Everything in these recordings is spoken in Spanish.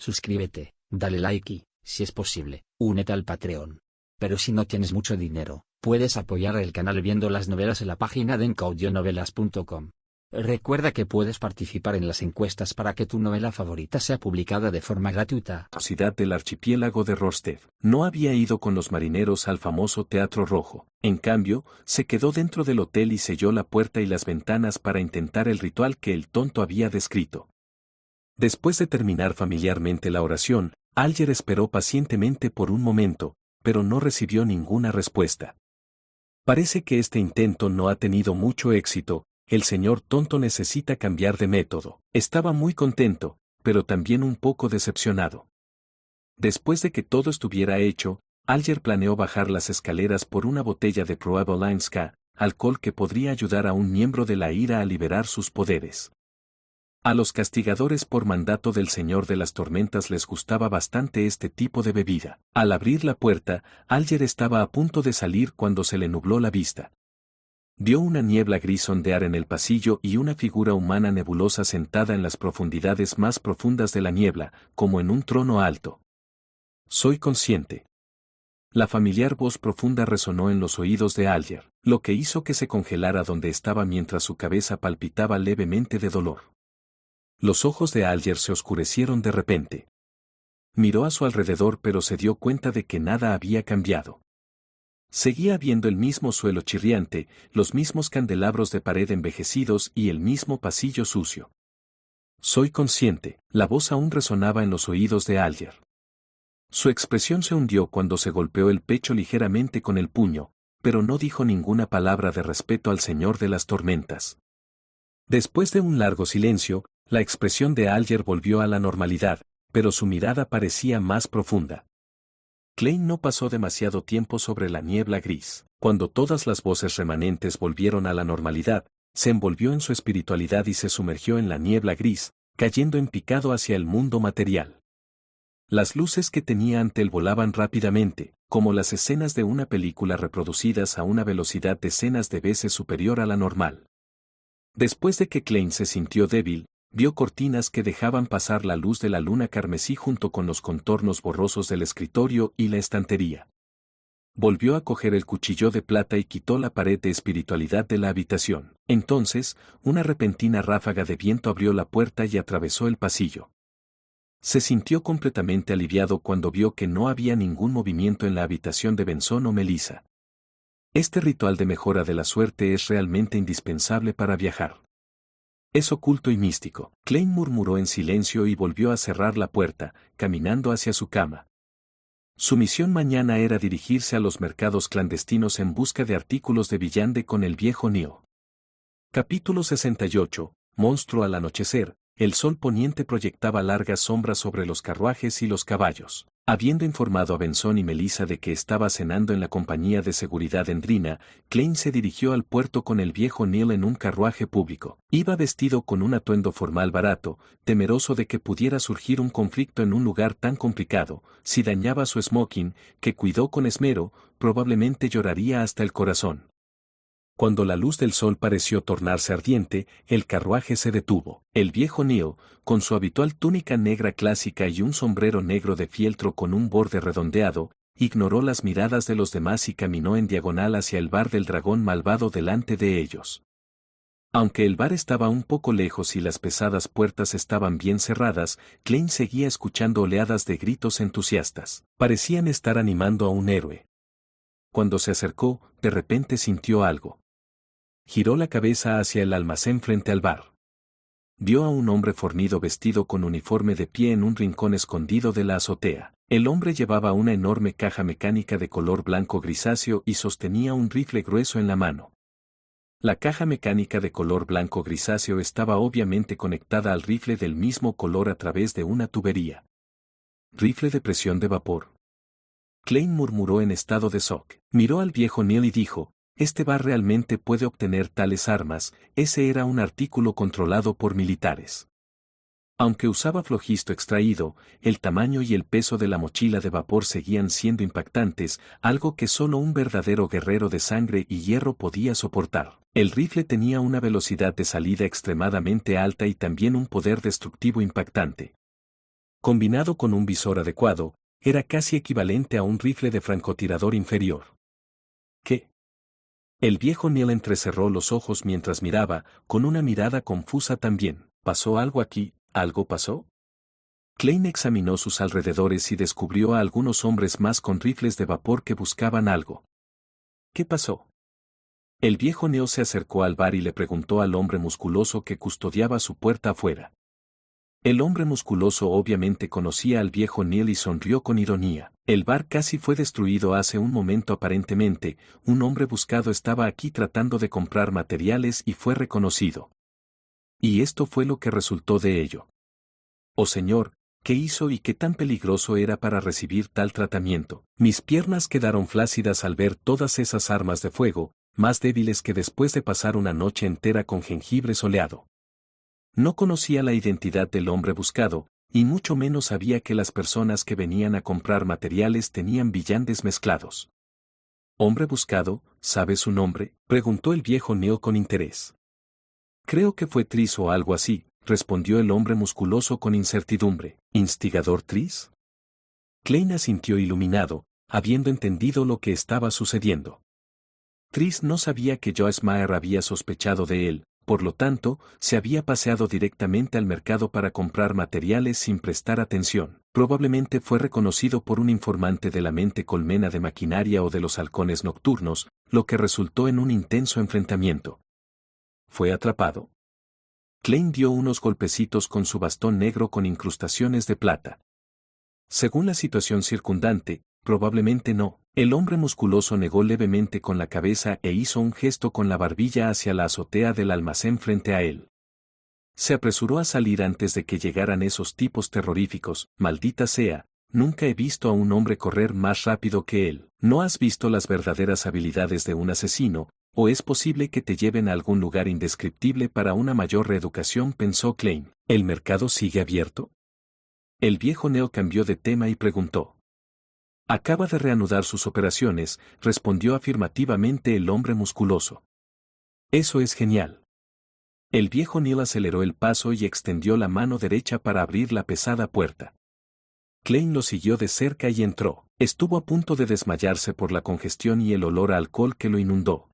suscríbete, dale like y, si es posible, únete al Patreon. Pero si no tienes mucho dinero, puedes apoyar el canal viendo las novelas en la página de encaudionovelas.com. Recuerda que puedes participar en las encuestas para que tu novela favorita sea publicada de forma gratuita. Ciudad del archipiélago de Rostov. No había ido con los marineros al famoso Teatro Rojo. En cambio, se quedó dentro del hotel y selló la puerta y las ventanas para intentar el ritual que el tonto había descrito. Después de terminar familiarmente la oración, Alger esperó pacientemente por un momento, pero no recibió ninguna respuesta. Parece que este intento no ha tenido mucho éxito. El señor tonto necesita cambiar de método. Estaba muy contento, pero también un poco decepcionado. Después de que todo estuviera hecho, Alger planeó bajar las escaleras por una botella de Proabolinska, alcohol que podría ayudar a un miembro de la ira a liberar sus poderes. A los castigadores por mandato del Señor de las Tormentas les gustaba bastante este tipo de bebida. Al abrir la puerta, Alger estaba a punto de salir cuando se le nubló la vista. Vio una niebla gris ondear en el pasillo y una figura humana nebulosa sentada en las profundidades más profundas de la niebla, como en un trono alto. Soy consciente. La familiar voz profunda resonó en los oídos de Alger, lo que hizo que se congelara donde estaba mientras su cabeza palpitaba levemente de dolor. Los ojos de Alger se oscurecieron de repente. Miró a su alrededor pero se dio cuenta de que nada había cambiado. Seguía viendo el mismo suelo chirriante, los mismos candelabros de pared envejecidos y el mismo pasillo sucio. Soy consciente, la voz aún resonaba en los oídos de Alger. Su expresión se hundió cuando se golpeó el pecho ligeramente con el puño, pero no dijo ninguna palabra de respeto al Señor de las Tormentas. Después de un largo silencio, la expresión de Alger volvió a la normalidad, pero su mirada parecía más profunda. Klein no pasó demasiado tiempo sobre la niebla gris. Cuando todas las voces remanentes volvieron a la normalidad, se envolvió en su espiritualidad y se sumergió en la niebla gris, cayendo en picado hacia el mundo material. Las luces que tenía ante él volaban rápidamente, como las escenas de una película reproducidas a una velocidad decenas de veces superior a la normal. Después de que Klein se sintió débil, vio cortinas que dejaban pasar la luz de la luna carmesí junto con los contornos borrosos del escritorio y la estantería. Volvió a coger el cuchillo de plata y quitó la pared de espiritualidad de la habitación. Entonces, una repentina ráfaga de viento abrió la puerta y atravesó el pasillo. Se sintió completamente aliviado cuando vio que no había ningún movimiento en la habitación de Benson o Melissa. Este ritual de mejora de la suerte es realmente indispensable para viajar. Es oculto y místico. Klein murmuró en silencio y volvió a cerrar la puerta, caminando hacia su cama. Su misión mañana era dirigirse a los mercados clandestinos en busca de artículos de Villande con el viejo Neil. Capítulo 68. Monstruo al anochecer. El sol poniente proyectaba largas sombras sobre los carruajes y los caballos. Habiendo informado a Benson y Melissa de que estaba cenando en la compañía de seguridad Endrina, Klein se dirigió al puerto con el viejo Neil en un carruaje público. Iba vestido con un atuendo formal barato, temeroso de que pudiera surgir un conflicto en un lugar tan complicado. Si dañaba su smoking, que cuidó con esmero, probablemente lloraría hasta el corazón. Cuando la luz del sol pareció tornarse ardiente, el carruaje se detuvo. El viejo Neil, con su habitual túnica negra clásica y un sombrero negro de fieltro con un borde redondeado, ignoró las miradas de los demás y caminó en diagonal hacia el bar del dragón malvado delante de ellos. Aunque el bar estaba un poco lejos y las pesadas puertas estaban bien cerradas, Klein seguía escuchando oleadas de gritos entusiastas. Parecían estar animando a un héroe. Cuando se acercó, de repente sintió algo. Giró la cabeza hacia el almacén frente al bar. Vio a un hombre fornido vestido con uniforme de pie en un rincón escondido de la azotea. El hombre llevaba una enorme caja mecánica de color blanco grisáceo y sostenía un rifle grueso en la mano. La caja mecánica de color blanco grisáceo estaba obviamente conectada al rifle del mismo color a través de una tubería. Rifle de presión de vapor. Klein murmuró en estado de shock. Miró al viejo Neil y dijo: este bar realmente puede obtener tales armas. Ese era un artículo controlado por militares. Aunque usaba flojisto extraído, el tamaño y el peso de la mochila de vapor seguían siendo impactantes, algo que solo un verdadero guerrero de sangre y hierro podía soportar. El rifle tenía una velocidad de salida extremadamente alta y también un poder destructivo impactante. Combinado con un visor adecuado, era casi equivalente a un rifle de francotirador inferior. ¿Qué? El viejo Neil entrecerró los ojos mientras miraba, con una mirada confusa también. ¿Pasó algo aquí? ¿Algo pasó? Klein examinó sus alrededores y descubrió a algunos hombres más con rifles de vapor que buscaban algo. ¿Qué pasó? El viejo Neo se acercó al bar y le preguntó al hombre musculoso que custodiaba su puerta afuera. El hombre musculoso obviamente conocía al viejo Neil y sonrió con ironía. El bar casi fue destruido hace un momento aparentemente, un hombre buscado estaba aquí tratando de comprar materiales y fue reconocido. Y esto fue lo que resultó de ello. Oh señor, ¿qué hizo y qué tan peligroso era para recibir tal tratamiento? Mis piernas quedaron flácidas al ver todas esas armas de fuego, más débiles que después de pasar una noche entera con jengibre soleado. No conocía la identidad del hombre buscado, y mucho menos sabía que las personas que venían a comprar materiales tenían viandes mezclados. ¿Hombre buscado, sabe su nombre?, preguntó el viejo Neo con interés. Creo que fue Tris o algo así, respondió el hombre musculoso con incertidumbre. ¿Instigador Tris? Klein asintió iluminado, habiendo entendido lo que estaba sucediendo. Tris no sabía que Joyce Meyer había sospechado de él, por lo tanto, se había paseado directamente al mercado para comprar materiales sin prestar atención. Probablemente fue reconocido por un informante de la mente colmena de maquinaria o de los halcones nocturnos, lo que resultó en un intenso enfrentamiento. ¿Fue atrapado? Klein dio unos golpecitos con su bastón negro con incrustaciones de plata. Según la situación circundante, probablemente no. El hombre musculoso negó levemente con la cabeza e hizo un gesto con la barbilla hacia la azotea del almacén frente a él. Se apresuró a salir antes de que llegaran esos tipos terroríficos. Maldita sea, nunca he visto a un hombre correr más rápido que él. ¿No has visto las verdaderas habilidades de un asesino, o es posible que te lleven a algún lugar indescriptible para una mayor reeducación?, pensó Klein. ¿El mercado sigue abierto? El viejo Neo cambió de tema y preguntó. Acaba de reanudar sus operaciones, respondió afirmativamente el hombre musculoso. Eso es genial. El viejo Neil aceleró el paso y extendió la mano derecha para abrir la pesada puerta. Klein lo siguió de cerca y entró. Estuvo a punto de desmayarse por la congestión y el olor a alcohol que lo inundó.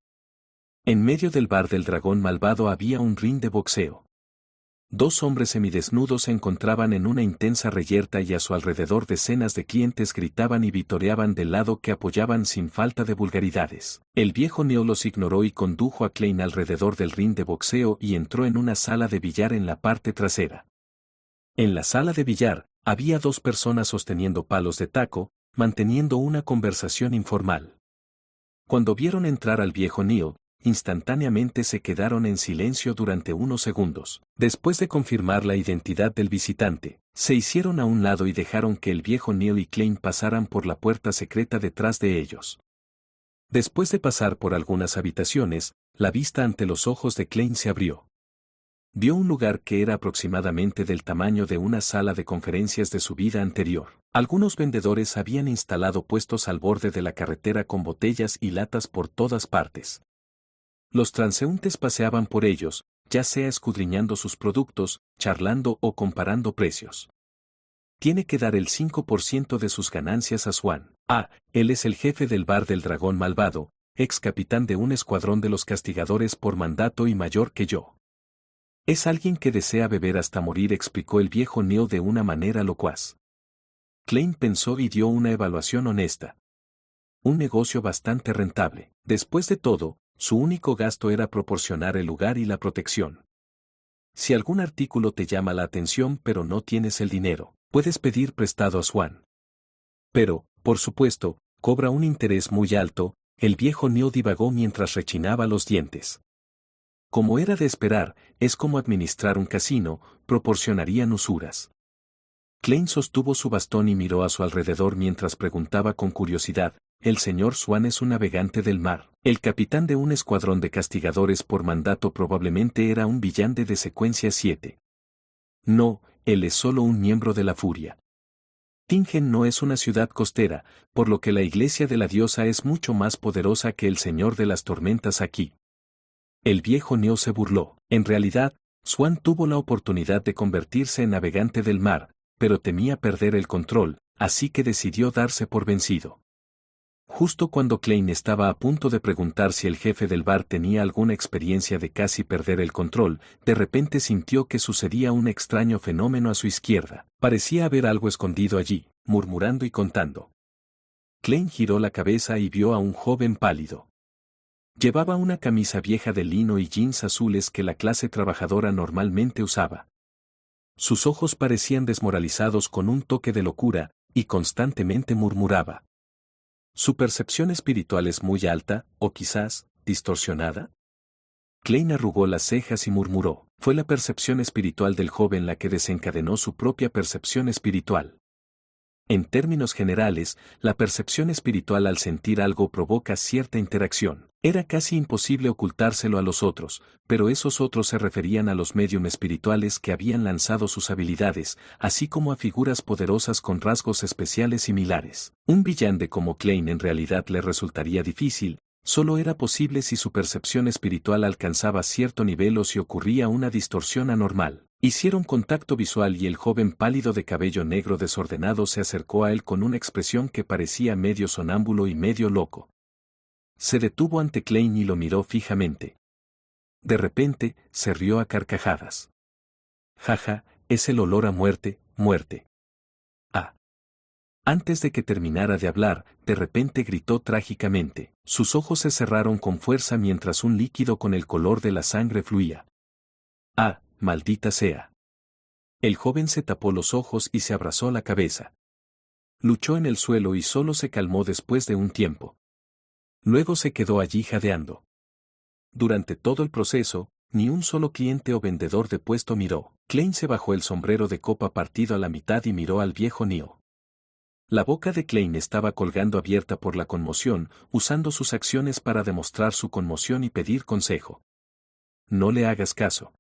En medio del bar del dragón malvado había un ring de boxeo. Dos hombres semidesnudos se encontraban en una intensa reyerta y a su alrededor decenas de clientes gritaban y vitoreaban del lado que apoyaban sin falta de vulgaridades. El viejo Neo los ignoró y condujo a Klein alrededor del ring de boxeo y entró en una sala de billar en la parte trasera. En la sala de billar, había dos personas sosteniendo palos de taco, manteniendo una conversación informal. Cuando vieron entrar al viejo Neo, instantáneamente se quedaron en silencio durante unos segundos. Después de confirmar la identidad del visitante, se hicieron a un lado y dejaron que el viejo Neil y Klein pasaran por la puerta secreta detrás de ellos. Después de pasar por algunas habitaciones, la vista ante los ojos de Klein se abrió. Vio un lugar que era aproximadamente del tamaño de una sala de conferencias de su vida anterior. Algunos vendedores habían instalado puestos al borde de la carretera con botellas y latas por todas partes. Los transeúntes paseaban por ellos, ya sea escudriñando sus productos, charlando o comparando precios. Tiene que dar el 5% de sus ganancias a Swan. Él es el jefe del bar del dragón malvado, ex capitán de un escuadrón de los castigadores por mandato y mayor que yo. Es alguien que desea beber hasta morir, explicó el viejo Neo de una manera locuaz. Klein pensó y dio una evaluación honesta. Un negocio bastante rentable. Después de todo, su único gasto era proporcionar el lugar y la protección. Si algún artículo te llama la atención pero no tienes el dinero, puedes pedir prestado a Swan. Pero, por supuesto, cobra un interés muy alto. El viejo Neo divagó mientras rechinaba los dientes. Como era de esperar, es como administrar un casino, proporcionarían usuras. Klein sostuvo su bastón y miró a su alrededor mientras preguntaba con curiosidad. El señor Swan es un navegante del mar. El capitán de un escuadrón de castigadores por mandato probablemente era un villante de secuencia 7. No, él es solo un miembro de la furia. Tingen no es una ciudad costera, por lo que la iglesia de la diosa es mucho más poderosa que el señor de las tormentas aquí. El viejo Neo se burló. En realidad, Swan tuvo la oportunidad de convertirse en navegante del mar, pero temía perder el control, así que decidió darse por vencido. Justo cuando Klein estaba a punto de preguntar si el jefe del bar tenía alguna experiencia de casi perder el control, de repente sintió que sucedía un extraño fenómeno a su izquierda. Parecía haber algo escondido allí, murmurando y contando. Klein giró la cabeza y vio a un joven pálido. Llevaba una camisa vieja de lino y jeans azules que la clase trabajadora normalmente usaba. Sus ojos parecían desmoralizados con un toque de locura, y constantemente murmuraba. ¿Su percepción espiritual es muy alta, o quizás, distorsionada? Klein arrugó las cejas y murmuró. Fue la percepción espiritual del joven la que desencadenó su propia percepción espiritual. En términos generales, la percepción espiritual al sentir algo provoca cierta interacción. Era casi imposible ocultárselo a los otros, pero esos otros se referían a los médium espirituales que habían lanzado sus habilidades, así como a figuras poderosas con rasgos especiales similares. Un villante como Klein en realidad le resultaría difícil, solo era posible si su percepción espiritual alcanzaba cierto nivel o si ocurría una distorsión anormal. Hicieron contacto visual y el joven pálido de cabello negro desordenado se acercó a él con una expresión que parecía medio sonámbulo y medio loco. Se detuvo ante Klein y lo miró fijamente. De repente, se rió a carcajadas. Jaja, es el olor a muerte, muerte. Ah. Antes de que terminara de hablar, de repente gritó trágicamente. Sus ojos se cerraron con fuerza mientras un líquido con el color de la sangre fluía. Ah, maldita sea. El joven se tapó los ojos y se abrazó la cabeza. Luchó en el suelo y solo se calmó después de un tiempo. Luego se quedó allí jadeando. Durante todo el proceso, ni un solo cliente o vendedor de puesto miró. Klein se bajó el sombrero de copa partido a la mitad y miró al viejo Neo. La boca de Klein estaba colgando abierta por la conmoción, usando sus acciones para demostrar su conmoción y pedir consejo. No le hagas caso.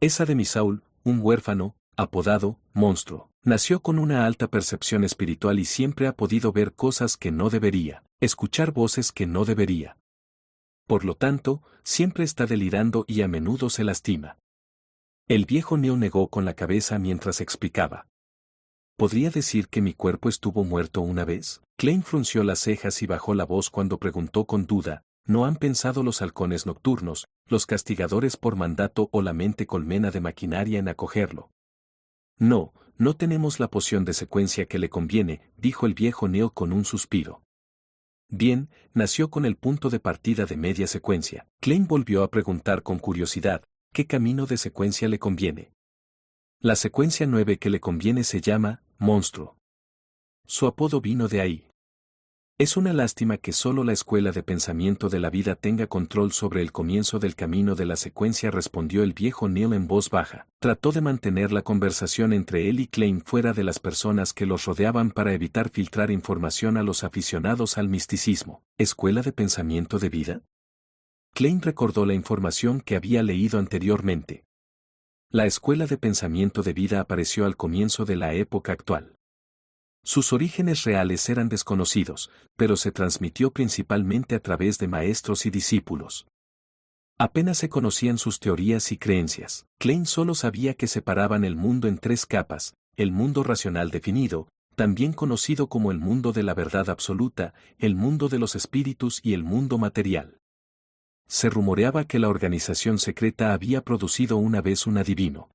Es Ademisaul, un huérfano, apodado monstruo. Nació con una alta percepción espiritual y siempre ha podido ver cosas que no debería, escuchar voces que no debería. Por lo tanto, siempre está delirando y a menudo se lastima. El viejo Neo negó con la cabeza mientras explicaba. ¿Podría decir que mi cuerpo estuvo muerto una vez? Klein frunció las cejas y bajó la voz cuando preguntó con duda. ¿No han pensado los halcones nocturnos, los castigadores por mandato o la mente colmena de maquinaria en acogerlo? No, no tenemos la poción de secuencia que le conviene, dijo el viejo Neo con un suspiro. Bien, nació con el punto de partida de media secuencia. Klein volvió a preguntar con curiosidad, ¿qué camino de secuencia le conviene? La secuencia 9 que le conviene se llama, monstruo. Su apodo vino de ahí. Es una lástima que solo la escuela de pensamiento de la vida tenga control sobre el comienzo del camino de la secuencia, respondió el viejo Neil en voz baja. Trató de mantener la conversación entre él y Klein fuera de las personas que los rodeaban para evitar filtrar información a los aficionados al misticismo. ¿Escuela de pensamiento de vida? Klein recordó la información que había leído anteriormente. La escuela de pensamiento de vida apareció al comienzo de la época actual. Sus orígenes reales eran desconocidos, pero se transmitió principalmente a través de maestros y discípulos. Apenas se conocían sus teorías y creencias. Klein solo sabía que separaban el mundo en tres capas: el mundo racional definido, también conocido como el mundo de la verdad absoluta, el mundo de los espíritus y el mundo material. Se rumoreaba que la organización secreta había producido una vez un adivino.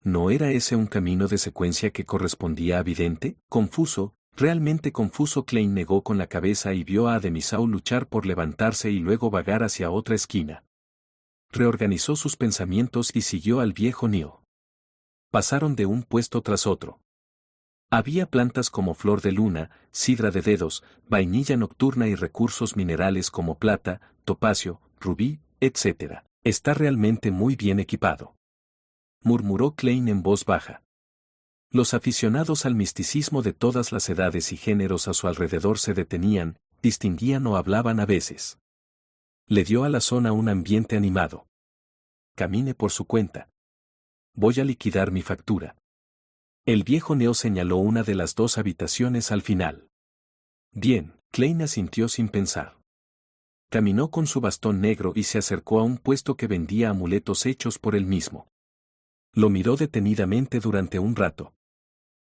¿No era ese un camino de secuencia que correspondía a Vidente? Confuso, realmente confuso, Klein negó con la cabeza y vio a Ademisaul luchar por levantarse y luego vagar hacia otra esquina. Reorganizó sus pensamientos y siguió al viejo Neo. Pasaron de un puesto tras otro. Había plantas como flor de luna, sidra de dedos, vainilla nocturna y recursos minerales como plata, topacio, rubí, etc. Está realmente muy bien equipado, murmuró Klein en voz baja. Los aficionados al misticismo de todas las edades y géneros a su alrededor se detenían, distinguían o hablaban a veces. Le dio a la zona un ambiente animado. Camine por su cuenta. Voy a liquidar mi factura. El viejo Neo señaló una de las dos habitaciones al final. Bien, Klein asintió sin pensar. Caminó con su bastón negro y se acercó a un puesto que vendía amuletos hechos por él mismo. Lo miró detenidamente durante un rato.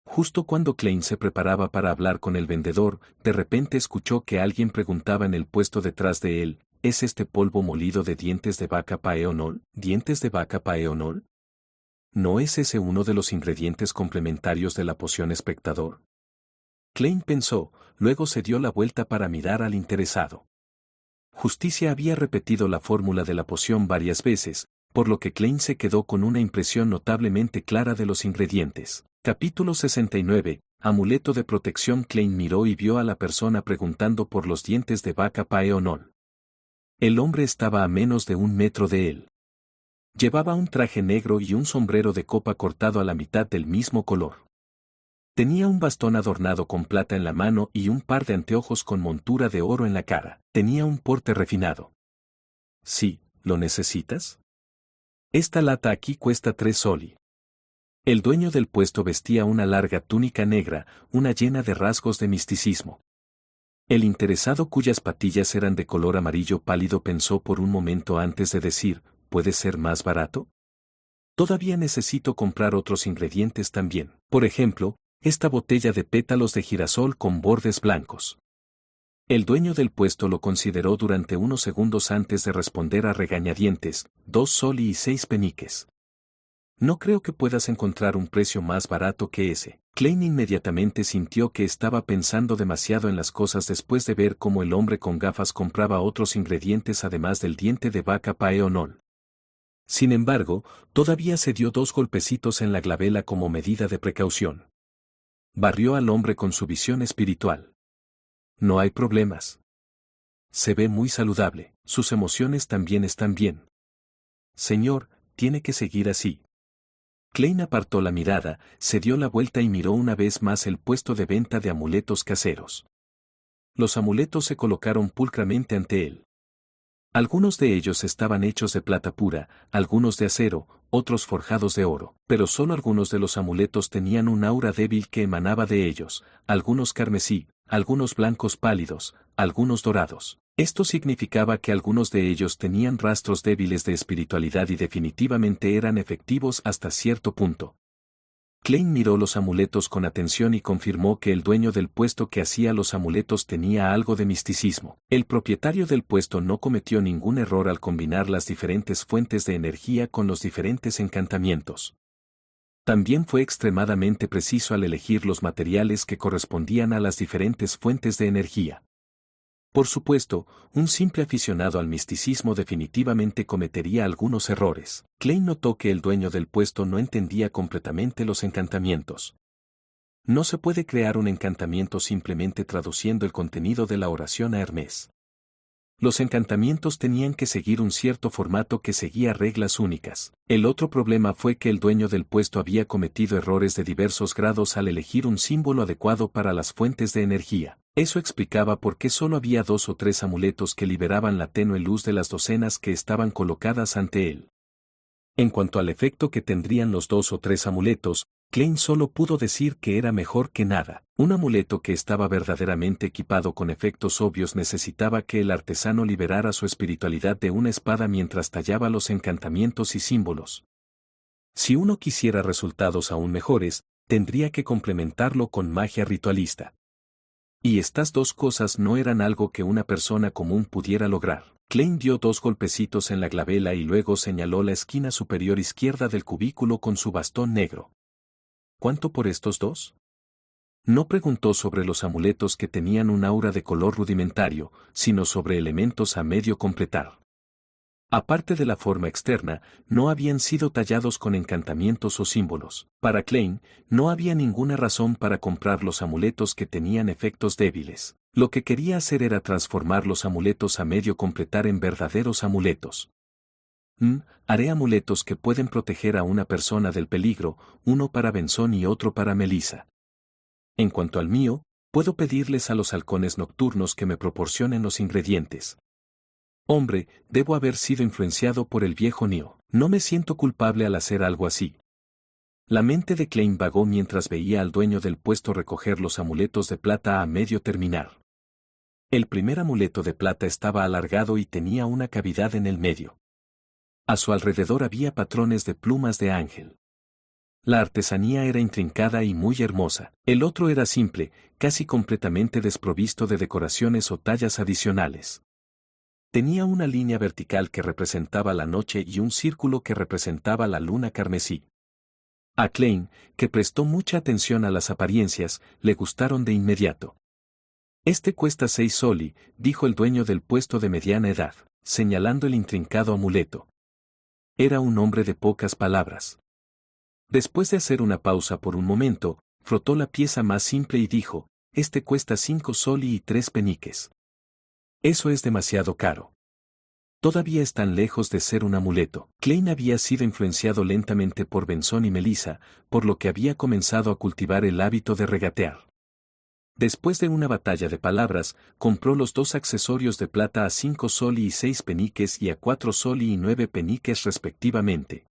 Justo cuando Klein se preparaba para hablar con el vendedor, de repente escuchó que alguien preguntaba en el puesto detrás de él, ¿es este polvo molido de dientes de vaca paeonol? ¿Dientes de vaca paeonol? ¿No es ese uno de los ingredientes complementarios de la poción espectador? Klein pensó, luego se dio la vuelta para mirar al interesado. Justicia había repetido la fórmula de la poción varias veces, por lo que Klein se quedó con una impresión notablemente clara de los ingredientes. Capítulo 69. Amuleto de protección. Klein miró y vio a la persona preguntando por los dientes de vaca paeonol. El hombre estaba a menos de 1 metro de él. Llevaba un traje negro y un sombrero de copa cortado a la mitad del mismo color. Tenía un bastón adornado con plata en la mano y un par de anteojos con montura de oro en la cara. Tenía un porte refinado. Sí, ¿lo necesitas? Esta lata aquí cuesta 3 soli. El dueño del puesto vestía una larga túnica negra, una llena de rasgos de misticismo. El interesado, cuyas patillas eran de color amarillo pálido, pensó por un momento antes de decir, ¿puede ser más barato? Todavía necesito comprar otros ingredientes también. Por ejemplo, esta botella de pétalos de girasol con bordes blancos. El dueño del puesto lo consideró durante unos segundos antes de responder a regañadientes, 2 soli y 6 peniques. No creo que puedas encontrar un precio más barato que ese. Klein inmediatamente sintió que estaba pensando demasiado en las cosas después de ver cómo el hombre con gafas compraba otros ingredientes además del diente de vaca paeonol. Sin embargo, todavía se dio 2 golpecitos en la glabela como medida de precaución. Barrió al hombre con su visión espiritual. No hay problemas. Se ve muy saludable, sus emociones también están bien. Señor, tiene que seguir así. Klein apartó la mirada, se dio la vuelta y miró una vez más el puesto de venta de amuletos caseros. Los amuletos se colocaron pulcramente ante él. Algunos de ellos estaban hechos de plata pura, algunos de acero, otros forjados de oro, pero solo algunos de los amuletos tenían un aura débil que emanaba de ellos, algunos carmesí, algunos blancos pálidos, algunos dorados. Esto significaba que algunos de ellos tenían rastros débiles de espiritualidad y definitivamente eran efectivos hasta cierto punto. Klein miró los amuletos con atención y confirmó que el dueño del puesto que hacía los amuletos tenía algo de misticismo. El propietario del puesto no cometió ningún error al combinar las diferentes fuentes de energía con los diferentes encantamientos. También fue extremadamente preciso al elegir los materiales que correspondían a las diferentes fuentes de energía. Por supuesto, un simple aficionado al misticismo definitivamente cometería algunos errores. Klein notó que el dueño del puesto no entendía completamente los encantamientos. No se puede crear un encantamiento simplemente traduciendo el contenido de la oración a Hermes. Los encantamientos tenían que seguir un cierto formato que seguía reglas únicas. El otro problema fue que el dueño del puesto había cometido errores de diversos grados al elegir un símbolo adecuado para las fuentes de energía. Eso explicaba por qué solo había 2 o 3 amuletos que liberaban la tenue luz de las docenas que estaban colocadas ante él. En cuanto al efecto que tendrían los 2 o 3 amuletos, Klein solo pudo decir que era mejor que nada. Un amuleto que estaba verdaderamente equipado con efectos obvios necesitaba que el artesano liberara su espiritualidad de una espada mientras tallaba los encantamientos y símbolos. Si uno quisiera resultados aún mejores, tendría que complementarlo con magia ritualista. Y estas 2 cosas no eran algo que una persona común pudiera lograr. Klein dio 2 golpecitos en la glabela y luego señaló la esquina superior izquierda del cubículo con su bastón negro. ¿Cuánto por estos 2? No preguntó sobre los amuletos que tenían un aura de color rudimentario, sino sobre elementos a medio completar. Aparte de la forma externa, no habían sido tallados con encantamientos o símbolos. Para Klein, no había ninguna razón para comprar los amuletos que tenían efectos débiles. Lo que quería hacer era transformar los amuletos a medio completar en verdaderos amuletos. Haré amuletos que pueden proteger a una persona del peligro, uno para Benzón y otro para Melissa. En cuanto al mío, puedo pedirles a los halcones nocturnos que me proporcionen los ingredientes. Hombre, debo haber sido influenciado por el viejo Neo. No me siento culpable al hacer algo así. La mente de Klein vagó mientras veía al dueño del puesto recoger los amuletos de plata a medio terminar. El primer amuleto de plata estaba alargado y tenía una cavidad en el medio. A su alrededor había patrones de plumas de ángel. La artesanía era intrincada y muy hermosa. El otro era simple, casi completamente desprovisto de decoraciones o tallas adicionales. Tenía una línea vertical que representaba la noche y un círculo que representaba la luna carmesí. A Klein, que prestó mucha atención a las apariencias, le gustaron de inmediato. Este cuesta 6 soldi, dijo el dueño del puesto de mediana edad, señalando el intrincado amuleto. Era un hombre de pocas palabras. Después de hacer una pausa por un momento, frotó la pieza más simple y dijo, este cuesta 5 soldi y 3 peniques. Eso es demasiado caro. Todavía están lejos de ser un amuleto. Klein había sido influenciado lentamente por Benson y Melissa, por lo que había comenzado a cultivar el hábito de regatear. Después de una batalla de palabras, compró los 2 accesorios de plata a 5 soldi y 6 peniques y a 4 soldi y 9 peniques respectivamente.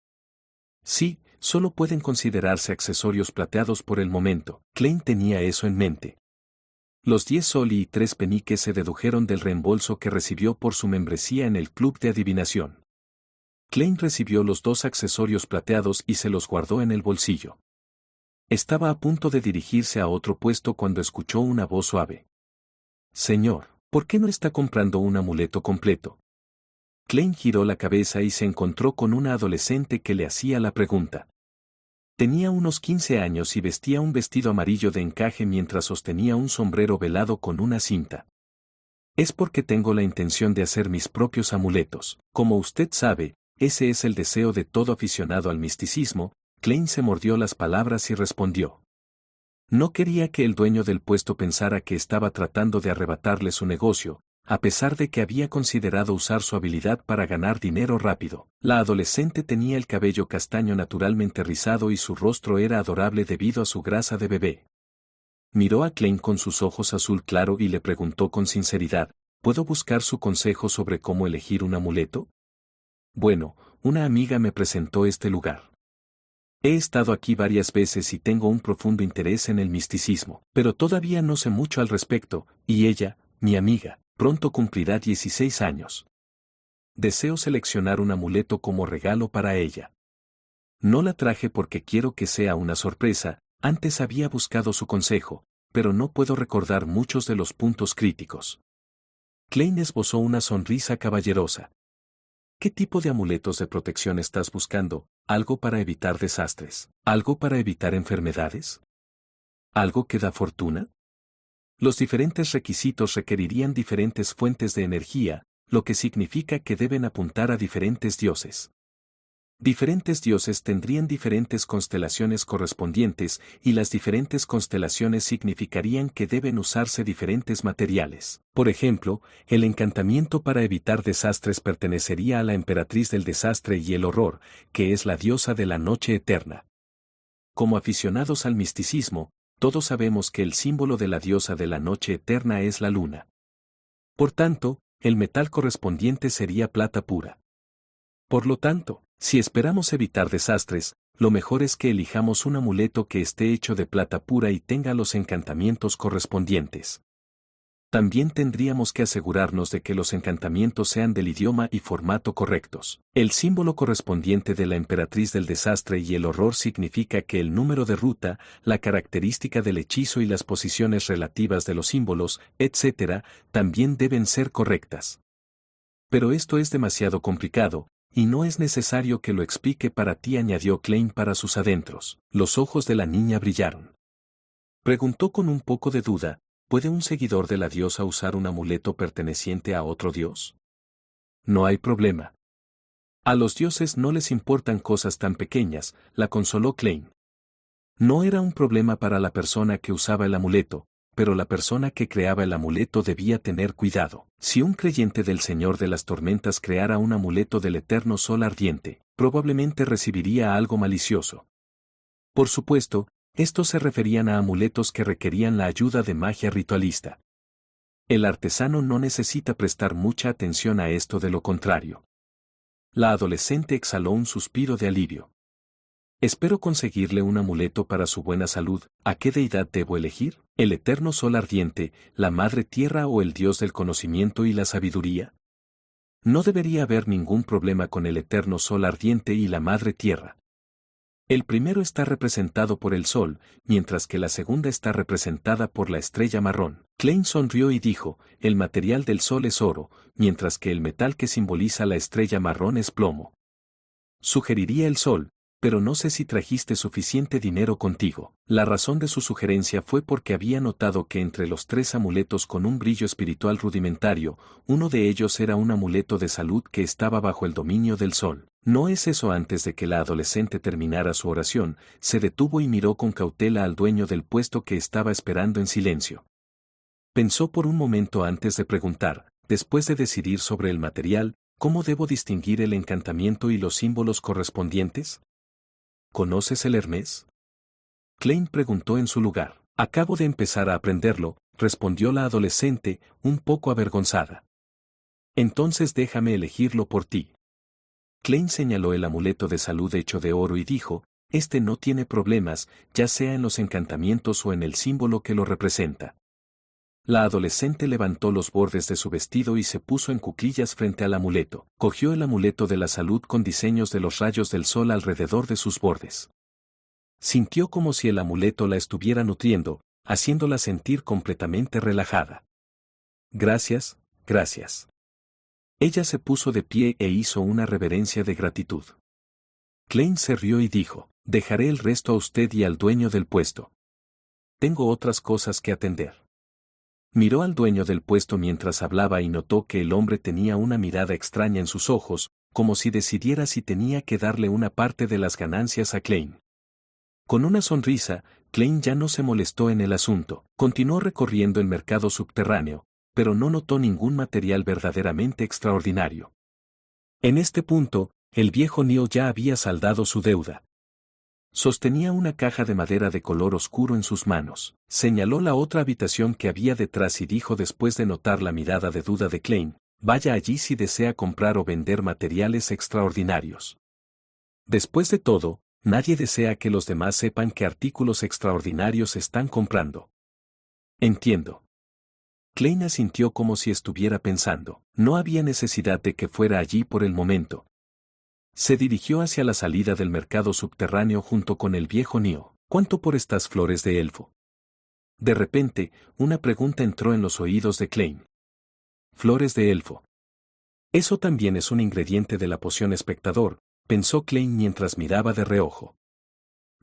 Sí, solo pueden considerarse accesorios plateados por el momento. Klein tenía eso en mente. Los 10 soldi y 3 peniques se dedujeron del reembolso que recibió por su membresía en el club de adivinación. Klein recibió los 2 accesorios plateados y se los guardó en el bolsillo. Estaba a punto de dirigirse a otro puesto cuando escuchó una voz suave. Señor, ¿por qué no está comprando un amuleto completo? Klein giró la cabeza y se encontró con una adolescente que le hacía la pregunta. Tenía unos 15 años y vestía un vestido amarillo de encaje mientras sostenía un sombrero velado con una cinta. Es porque tengo la intención de hacer mis propios amuletos. Como usted sabe, ese es el deseo de todo aficionado al misticismo. Klein se mordió las palabras y respondió. No quería que el dueño del puesto pensara que estaba tratando de arrebatarle su negocio, a pesar de que había considerado usar su habilidad para ganar dinero rápido. La adolescente tenía el cabello castaño naturalmente rizado y su rostro era adorable debido a su grasa de bebé. Miró a Klein con sus ojos azul claro y le preguntó con sinceridad, ¿puedo buscar su consejo sobre cómo elegir un amuleto? Bueno, una amiga me presentó este lugar. He estado aquí varias veces y tengo un profundo interés en el misticismo, pero todavía no sé mucho al respecto, y ella, mi amiga, pronto cumplirá 16 años. Deseo seleccionar un amuleto como regalo para ella. No la traje porque quiero que sea una sorpresa, antes había buscado su consejo, pero no puedo recordar muchos de los puntos críticos. Klein esbozó una sonrisa caballerosa. ¿Qué tipo de amuletos de protección estás buscando? ¿Algo para evitar desastres? ¿Algo para evitar enfermedades? ¿Algo que da fortuna? Los diferentes requisitos requerirían diferentes fuentes de energía, lo que significa que deben apuntar a diferentes dioses. Diferentes dioses tendrían diferentes constelaciones correspondientes y las diferentes constelaciones significarían que deben usarse diferentes materiales. Por ejemplo, el encantamiento para evitar desastres pertenecería a la emperatriz del desastre y el horror, que es la diosa de la noche eterna. Como aficionados al misticismo, todos sabemos que el símbolo de la diosa de la noche eterna es la luna. Por tanto, el metal correspondiente sería plata pura. Por lo tanto, si esperamos evitar desastres, lo mejor es que elijamos un amuleto que esté hecho de plata pura y tenga los encantamientos correspondientes. También tendríamos que asegurarnos de que los encantamientos sean del idioma y formato correctos. El símbolo correspondiente de la emperatriz del desastre y el horror significa que el número de ruta, la característica del hechizo y las posiciones relativas de los símbolos, etc., también deben ser correctas. Pero esto es demasiado complicado, y no es necesario que lo explique para ti, añadió Klein para sus adentros. Los ojos de la niña brillaron. Preguntó con un poco de duda, ¿puede un seguidor de la diosa usar un amuleto perteneciente a otro dios? No hay problema. A los dioses no les importan cosas tan pequeñas, la consoló Klein. No era un problema para la persona que usaba el amuleto, pero la persona que creaba el amuleto debía tener cuidado. Si un creyente del Señor de las Tormentas creara un amuleto del eterno sol ardiente, probablemente recibiría algo malicioso. Por supuesto, estos se referían a amuletos que requerían la ayuda de magia ritualista. El artesano no necesita prestar mucha atención a esto, de lo contrario. La adolescente exhaló un suspiro de alivio. Espero conseguirle un amuleto para su buena salud. ¿A qué deidad debo elegir? ¿El eterno sol ardiente, la madre tierra o el dios del conocimiento y la sabiduría? No debería haber ningún problema con el eterno sol ardiente y la madre tierra. El primero está representado por el sol, mientras que la segunda está representada por la estrella marrón. Klein sonrió y dijo, el material del sol es oro, mientras que el metal que simboliza la estrella marrón es plomo. Sugeriría el sol, pero no sé si trajiste suficiente dinero contigo. La razón de su sugerencia fue porque había notado que entre los 3 amuletos con un brillo espiritual rudimentario, uno de ellos era un amuleto de salud que estaba bajo el dominio del sol. ¿No es eso? Antes de que la adolescente terminara su oración, se detuvo y miró con cautela al dueño del puesto que estaba esperando en silencio. Pensó por un momento antes de preguntar, después de decidir sobre el material, ¿cómo debo distinguir el encantamiento y los símbolos correspondientes? ¿Conoces el Hermes? Klein preguntó en su lugar. Acabo de empezar a aprenderlo, respondió la adolescente, un poco avergonzada. Entonces déjame elegirlo por ti. Klein señaló el amuleto de salud hecho de oro y dijo, este no tiene problemas, ya sea en los encantamientos o en el símbolo que lo representa. La adolescente levantó los bordes de su vestido y se puso en cuclillas frente al amuleto. Cogió el amuleto de la salud con diseños de los rayos del sol alrededor de sus bordes. Sintió como si el amuleto la estuviera nutriendo, haciéndola sentir completamente relajada. Gracias, gracias. Ella se puso de pie e hizo una reverencia de gratitud. Klein se rió y dijo, dejaré el resto a usted y al dueño del puesto. Tengo otras cosas que atender. Miró al dueño del puesto mientras hablaba y notó que el hombre tenía una mirada extraña en sus ojos, como si decidiera si tenía que darle una parte de las ganancias a Klein. Con una sonrisa, Klein ya no se molestó en el asunto. Continuó recorriendo el mercado subterráneo, pero no notó ningún material verdaderamente extraordinario. En este punto, el viejo Neil ya había saldado su deuda. Sostenía una caja de madera de color oscuro en sus manos. Señaló la otra habitación que había detrás y dijo después de notar la mirada de duda de Klein, vaya allí si desea comprar o vender materiales extraordinarios. Después de todo, nadie desea que los demás sepan qué artículos extraordinarios están comprando. Entiendo. Klein asintió como si estuviera pensando. No había necesidad de que fuera allí por el momento. Se dirigió hacia la salida del mercado subterráneo junto con el viejo Neil. ¿Cuánto por estas flores de elfo? De repente, una pregunta entró en los oídos de Klein. Flores de elfo. Eso también es un ingrediente de la poción espectador, pensó Klein mientras miraba de reojo.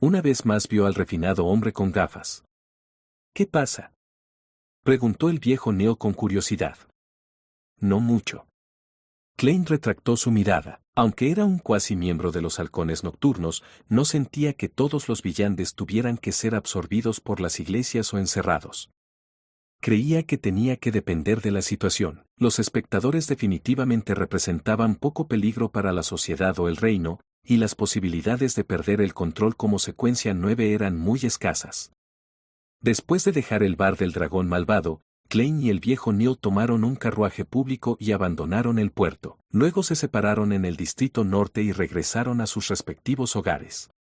Una vez más vio al refinado hombre con gafas. ¿Qué pasa? Preguntó el viejo Neil con curiosidad. No mucho. Klein retractó su mirada. Aunque era un cuasi miembro de los halcones nocturnos, no sentía que todos los villanes tuvieran que ser absorbidos por las iglesias o encerrados. Creía que tenía que depender de la situación. Los espectadores definitivamente representaban poco peligro para la sociedad o el reino, y las posibilidades de perder el control como secuencia 9 eran muy escasas. Después de dejar el bar del dragón malvado, Klein y el viejo Neil tomaron un carruaje público y abandonaron el puerto. Luego se separaron en el distrito norte y regresaron a sus respectivos hogares.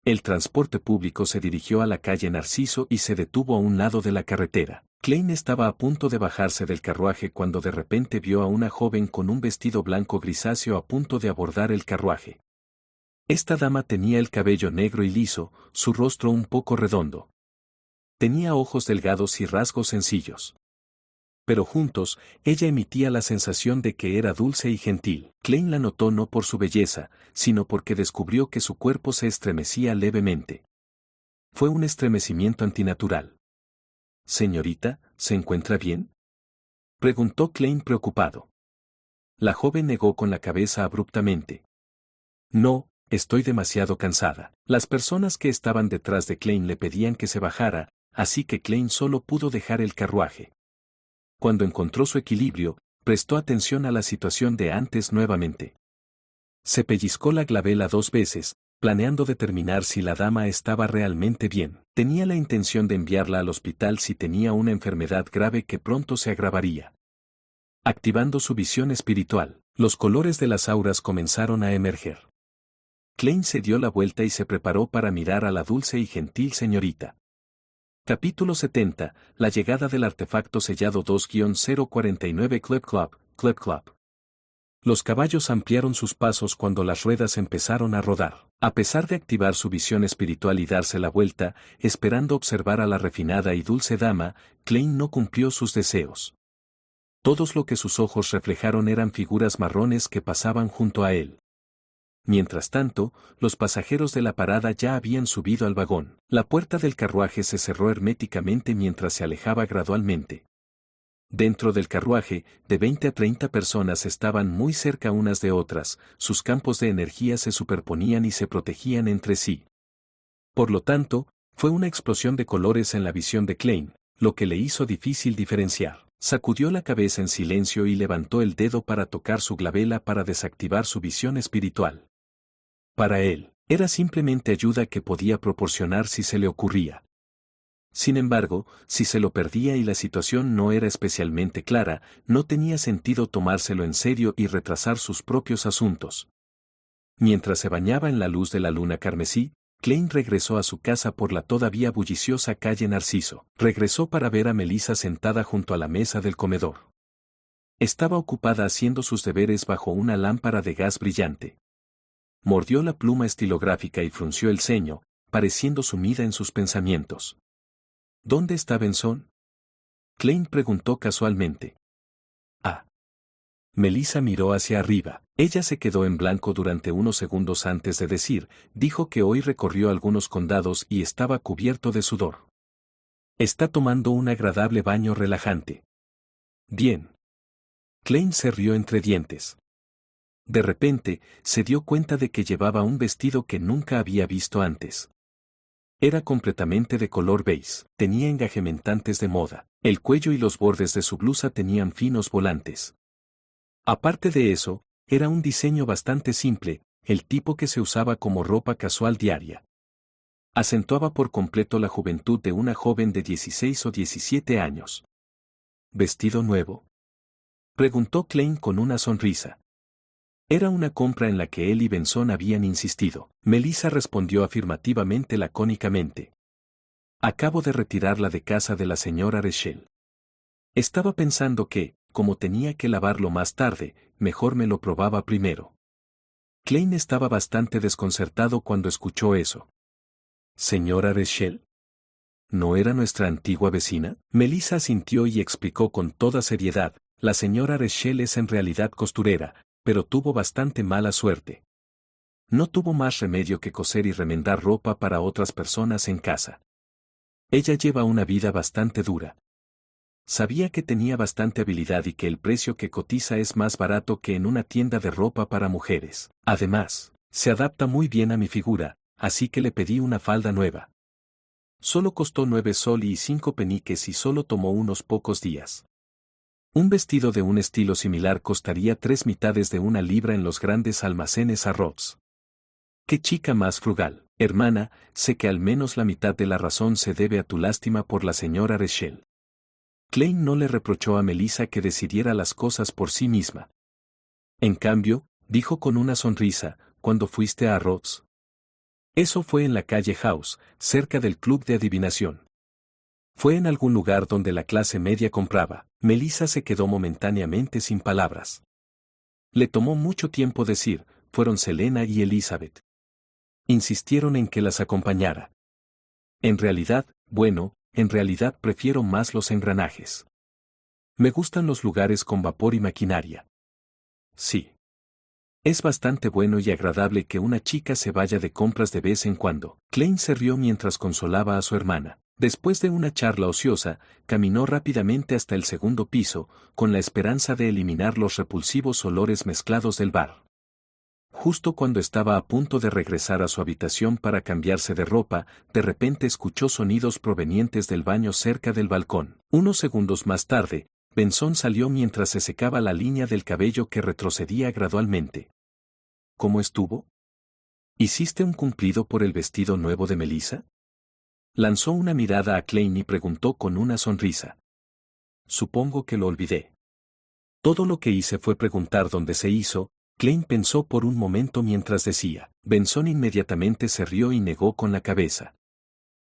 El transporte público se dirigió a la calle Narciso y se detuvo a un lado de la carretera. Klein estaba a punto de bajarse del carruaje cuando de repente vio a una joven con un vestido blanco grisáceo a punto de abordar el carruaje. Esta dama tenía el cabello negro y liso, su rostro un poco redondo. Tenía ojos delgados y rasgos sencillos. Pero juntos, ella emitía la sensación de que era dulce y gentil. Klein la notó no por su belleza, sino porque descubrió que su cuerpo se estremecía levemente. Fue un estremecimiento antinatural. «Señorita, ¿se encuentra bien?», preguntó Klein preocupado. La joven negó con la cabeza abruptamente. «No, estoy demasiado cansada». Las personas que estaban detrás de Klein le pedían que se bajara, así que Klein solo pudo dejar el carruaje. Cuando encontró su equilibrio, prestó atención a la situación de antes nuevamente. Se pellizcó la glabela 2 veces, planeando determinar si la dama estaba realmente bien. Tenía la intención de enviarla al hospital si tenía una enfermedad grave que pronto se agravaría. Activando su visión espiritual, los colores de las auras comenzaron a emerger. Klein se dio la vuelta y se preparó para mirar a la dulce y gentil señorita. Capítulo 70, la llegada del artefacto sellado 2-049 Club Club, Club Club. Los caballos ampliaron sus pasos cuando las ruedas empezaron a rodar. A pesar de activar su visión espiritual y darse la vuelta, esperando observar a la refinada y dulce dama, Klein no cumplió sus deseos. Todos lo que sus ojos reflejaron eran figuras marrones que pasaban junto a él. Mientras tanto, los pasajeros de la parada ya habían subido al vagón. La puerta del carruaje se cerró herméticamente mientras se alejaba gradualmente. Dentro del carruaje, de 20 a 30 personas estaban muy cerca unas de otras, sus campos de energía se superponían y se protegían entre sí. Por lo tanto, fue una explosión de colores en la visión de Klein, lo que le hizo difícil diferenciar. Sacudió la cabeza en silencio y levantó el dedo para tocar su glabela para desactivar su visión espiritual. Para él, era simplemente ayuda que podía proporcionar si se le ocurría. Sin embargo, si se lo perdía y la situación no era especialmente clara, no tenía sentido tomárselo en serio y retrasar sus propios asuntos. Mientras se bañaba en la luz de la luna carmesí, Klein regresó a su casa por la todavía bulliciosa calle Narciso. Regresó para ver a Melissa sentada junto a la mesa del comedor. Estaba ocupada haciendo sus deberes bajo una lámpara de gas brillante. Mordió la pluma estilográfica y frunció el ceño, pareciendo sumida en sus pensamientos. ¿Dónde está Benson? Klein preguntó casualmente. Ah. Melissa miró hacia arriba. Ella se quedó en blanco durante unos segundos antes de decir, dijo que hoy recorrió algunos condados y estaba cubierto de sudor. Está tomando un agradable baño relajante. Bien. Klein se rió entre dientes. De repente, se dio cuenta de que llevaba un vestido que nunca había visto antes. Era completamente de color beige, tenía engajementantes de moda, el cuello y los bordes de su blusa tenían finos volantes. Aparte de eso, era un diseño bastante simple, el tipo que se usaba como ropa casual diaria. Acentuaba por completo la juventud de una joven de 16 o 17 años. ¿Vestido nuevo?, preguntó Klein con una sonrisa. Era una compra en la que él y Benson habían insistido. Melissa respondió afirmativamente lacónicamente. Acabo de retirarla de casa de la señora Rachel. Estaba pensando que, como tenía que lavarlo más tarde, mejor me lo probaba primero. Klein estaba bastante desconcertado cuando escuchó eso. ¿Señora Rachel? ¿No era nuestra antigua vecina? Melissa asintió y explicó con toda seriedad, la señora Rachel es en realidad costurera, pero tuvo bastante mala suerte. No tuvo más remedio que coser y remendar ropa para otras personas en casa. Ella lleva una vida bastante dura. Sabía que tenía bastante habilidad y que el precio que cotiza es más barato que en una tienda de ropa para mujeres. Además, se adapta muy bien a mi figura, así que le pedí una falda nueva. Solo costó 9 sol y 5 peniques y solo tomó unos pocos días. Un vestido de un estilo similar costaría 3 mitades de una libra en los grandes almacenes Harrods. ¡Qué chica más frugal! Hermana, sé que al menos la mitad de la razón se debe a tu lástima por la señora Rachel. Klein no le reprochó a Melissa que decidiera las cosas por sí misma. En cambio, dijo con una sonrisa, ¿cuándo fuiste a Harrods? Eso fue en la calle House, cerca del club de adivinación. Fue en algún lugar donde la clase media compraba. Melissa se quedó momentáneamente sin palabras. Le tomó mucho tiempo decir, fueron Selena y Elizabeth. Insistieron en que las acompañara. En realidad prefiero más los engranajes. Me gustan los lugares con vapor y maquinaria. Sí. Es bastante bueno y agradable que una chica se vaya de compras de vez en cuando. Klein se rió mientras consolaba a su hermana. Después de una charla ociosa, caminó rápidamente hasta el segundo piso, con la esperanza de eliminar los repulsivos olores mezclados del bar. Justo cuando estaba a punto de regresar a su habitación para cambiarse de ropa, de repente escuchó sonidos provenientes del baño cerca del balcón. Unos segundos más tarde, Benson salió mientras se secaba la línea del cabello que retrocedía gradualmente. ¿Cómo estuvo? ¿Hiciste un cumplido por el vestido nuevo de Melissa? Lanzó una mirada a Klein y preguntó con una sonrisa. Supongo que lo olvidé. Todo lo que hice fue preguntar dónde se hizo. Klein pensó por un momento mientras decía. Benson inmediatamente se rió y negó con la cabeza.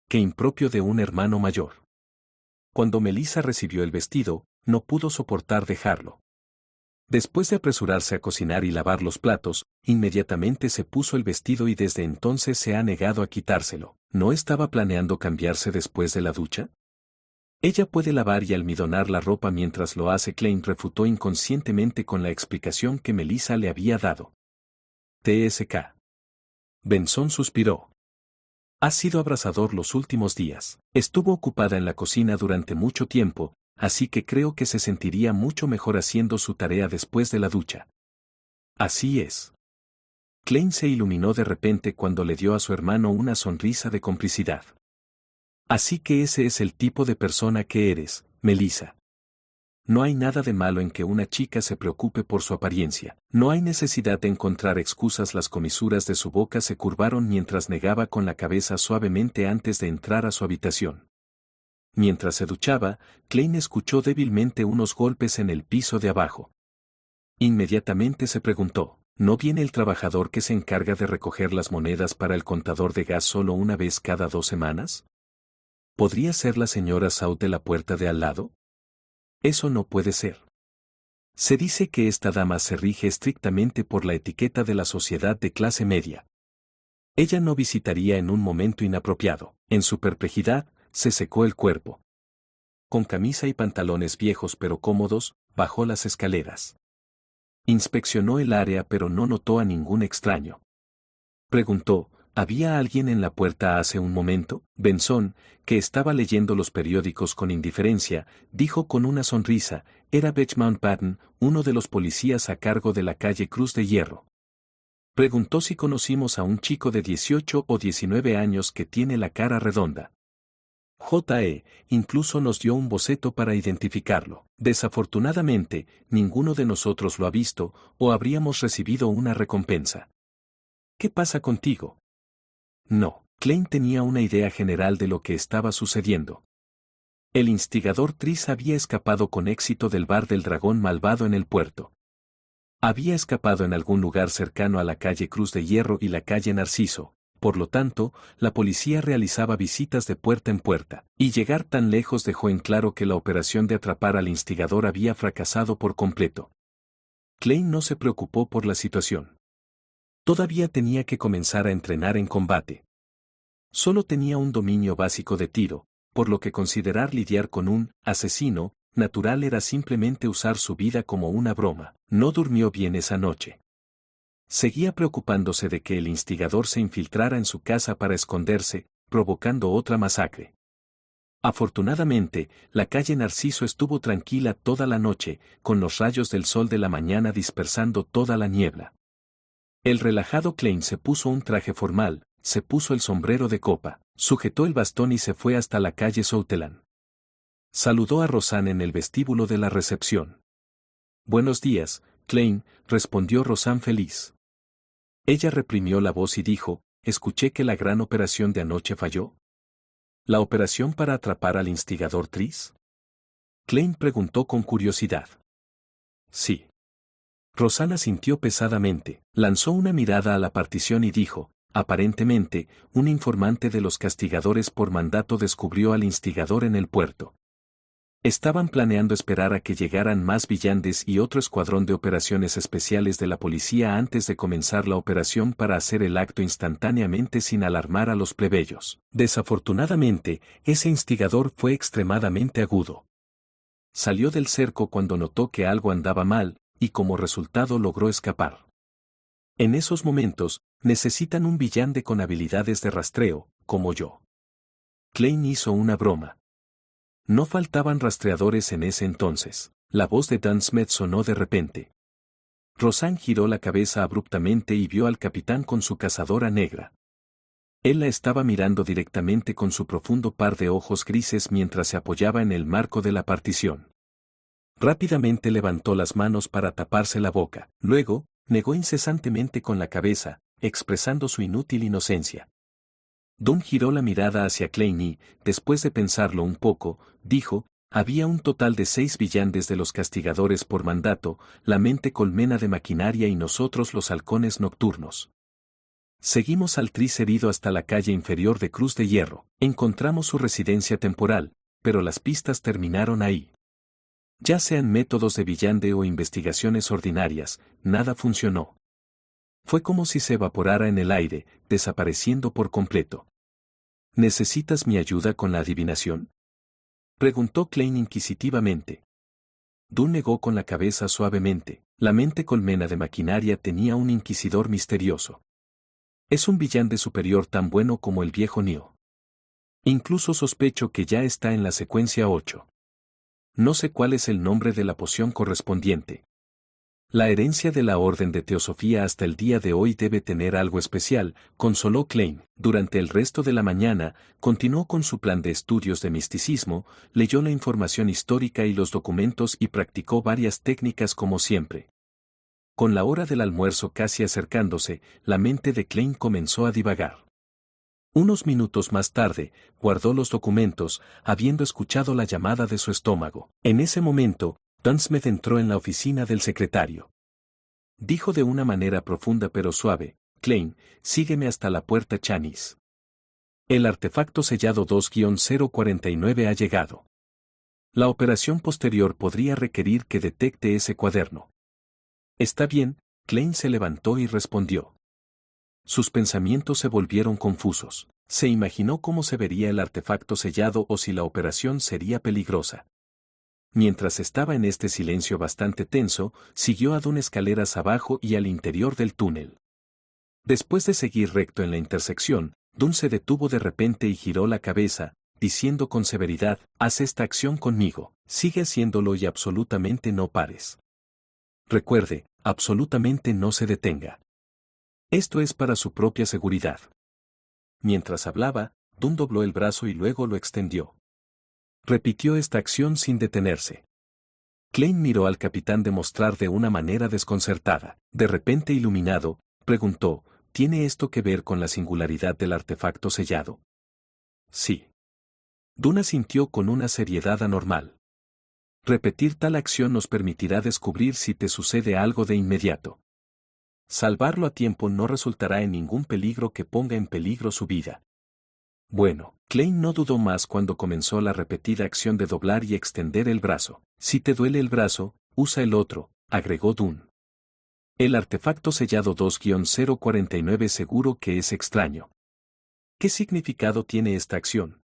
Qué impropio de un hermano mayor. Cuando Melissa recibió el vestido, no pudo soportar dejarlo. Después de apresurarse a cocinar y lavar los platos, inmediatamente se puso el vestido y desde entonces se ha negado a quitárselo. ¿No estaba planeando cambiarse después de la ducha? Ella puede lavar y almidonar la ropa mientras lo hace. Klein refutó inconscientemente con la explicación que Melissa le había dado. TSK. Benson suspiró. Ha sido abrasador los últimos días. Estuvo ocupada en la cocina durante mucho tiempo, así que creo que se sentiría mucho mejor haciendo su tarea después de la ducha. Así es. Klein se iluminó de repente cuando le dio a su hermano una sonrisa de complicidad. Así que ese es el tipo de persona que eres, Melissa. No hay nada de malo en que una chica se preocupe por su apariencia. No hay necesidad de encontrar excusas. Las comisuras de su boca se curvaron mientras negaba con la cabeza suavemente antes de entrar a su habitación. Mientras se duchaba, Klein escuchó débilmente unos golpes en el piso de abajo. Inmediatamente se preguntó, ¿no viene el trabajador que se encarga de recoger las monedas para el contador de gas solo una vez cada 2 semanas? ¿Podría ser la señora South de la puerta de al lado? Eso no puede ser. Se dice que esta dama se rige estrictamente por la etiqueta de la sociedad de clase media. Ella no visitaría en un momento inapropiado. En su perplejidad, se secó el cuerpo. Con camisa y pantalones viejos pero cómodos, bajó las escaleras. Inspeccionó el área pero no notó a ningún extraño. Preguntó, ¿había alguien en la puerta hace un momento? Benson, que estaba leyendo los periódicos con indiferencia, dijo con una sonrisa, era Butch Mountbatten, uno de los policías a cargo de la calle Cruz de Hierro. Preguntó si conocimos a un chico de 18 o 19 años que tiene la cara redonda. Incluso nos dio un boceto para identificarlo. Desafortunadamente, ninguno de nosotros lo ha visto, o habríamos recibido una recompensa. ¿Qué pasa contigo? No, Klein tenía una idea general de lo que estaba sucediendo. El instigador Tris había escapado con éxito del bar del dragón malvado en el puerto. Había escapado en algún lugar cercano a la calle Cruz de Hierro y la calle Narciso. Por lo tanto, la policía realizaba visitas de puerta en puerta, y llegar tan lejos dejó en claro que la operación de atrapar al instigador había fracasado por completo. Klein no se preocupó por la situación. Todavía tenía que comenzar a entrenar en combate. Solo tenía un dominio básico de tiro, por lo que considerar lidiar con un asesino natural era simplemente usar su vida como una broma. No durmió bien esa noche. Seguía preocupándose de que el instigador se infiltrara en su casa para esconderse, provocando otra masacre. Afortunadamente, la calle Narciso estuvo tranquila toda la noche, con los rayos del sol de la mañana dispersando toda la niebla. El relajado Klein se puso un traje formal, se puso el sombrero de copa, sujetó el bastón y se fue hasta la calle Southland. Saludó a Rosanne en el vestíbulo de la recepción. Buenos días, Klein, respondió Rosanne feliz. Ella reprimió la voz y dijo, escuché que la gran operación de anoche falló. ¿La operación para atrapar al instigador Tris? Klein preguntó con curiosidad. Sí. Rosanne asintió pesadamente, lanzó una mirada a la partición y dijo, aparentemente, un informante de los castigadores por mandato descubrió al instigador en el puerto. Estaban planeando esperar a que llegaran más vigilantes y otro escuadrón de operaciones especiales de la policía antes de comenzar la operación para hacer el acto instantáneamente sin alarmar a los plebeyos. Desafortunadamente, ese instigador fue extremadamente agudo. Salió del cerco cuando notó que algo andaba mal, y como resultado logró escapar. En esos momentos, necesitan un vigilante con habilidades de rastreo, como yo. Klein hizo una broma. No faltaban rastreadores en ese entonces. La voz de Dan Smith sonó de repente. Rosanne giró la cabeza abruptamente y vio al capitán con su cazadora negra. Él la estaba mirando directamente con su profundo par de ojos grises mientras se apoyaba en el marco de la partición. Rápidamente levantó las manos para taparse la boca. Luego, negó incesantemente con la cabeza, expresando su inútil inocencia. Dunn giró la mirada hacia Klein y, después de pensarlo un poco, dijo, había un total de 6 vigilantes de los castigadores por mandato, la mente colmena de maquinaria y nosotros los halcones nocturnos. Seguimos al Tris herido hasta la calle inferior de Cruz de Hierro. Encontramos su residencia temporal, pero las pistas terminaron ahí. Ya sean métodos de Villande o investigaciones ordinarias, nada funcionó. Fue como si se evaporara en el aire, desapareciendo por completo. ¿Necesitas mi ayuda con la adivinación?, preguntó Klein inquisitivamente. Dunn negó con la cabeza suavemente. La mente colmena de maquinaria tenía un inquisidor misterioso. Es un villante superior tan bueno como el viejo Neo. Incluso sospecho que ya está en la secuencia 8. No sé cuál es el nombre de la poción correspondiente. La herencia de la Orden de Teosofía hasta el día de hoy debe tener algo especial, consoló Klein. Durante el resto de la mañana, continuó con su plan de estudios de misticismo, leyó la información histórica y los documentos y practicó varias técnicas como siempre. Con la hora del almuerzo casi acercándose, la mente de Klein comenzó a divagar. Unos minutos más tarde, guardó los documentos, habiendo escuchado la llamada de su estómago. En ese momento, Dunsmith entró en la oficina del secretario. Dijo de una manera profunda pero suave: Klein, sígueme hasta la puerta Chanis. El artefacto sellado 2-049 ha llegado. La operación posterior podría requerir que detecte ese cuaderno. Está bien, Klein se levantó y respondió. Sus pensamientos se volvieron confusos. Se imaginó cómo se vería el artefacto sellado o si la operación sería peligrosa. Mientras estaba en este silencio bastante tenso, siguió a Dunn escaleras abajo y al interior del túnel. Después de seguir recto en la intersección, Dunn se detuvo de repente y giró la cabeza, diciendo con severidad: haz esta acción conmigo, sigue haciéndolo y absolutamente no pares. Recuerde, absolutamente no se detenga. Esto es para su propia seguridad. Mientras hablaba, Dunn dobló el brazo y luego lo extendió. Repitió esta acción sin detenerse. Klein miró al capitán demostrar de una manera desconcertada. De repente iluminado, preguntó: ¿tiene esto que ver con la singularidad del artefacto sellado? Sí. Dunn asintió con una seriedad anormal. Repetir tal acción nos permitirá descubrir si te sucede algo de inmediato. Salvarlo a tiempo no resultará en ningún peligro que ponga en peligro su vida. Bueno, Klein no dudó más cuando comenzó la repetida acción de doblar y extender el brazo. Si te duele el brazo, usa el otro, agregó Dunn. El artefacto sellado 2-049 seguro que es extraño. ¿Qué significado tiene esta acción?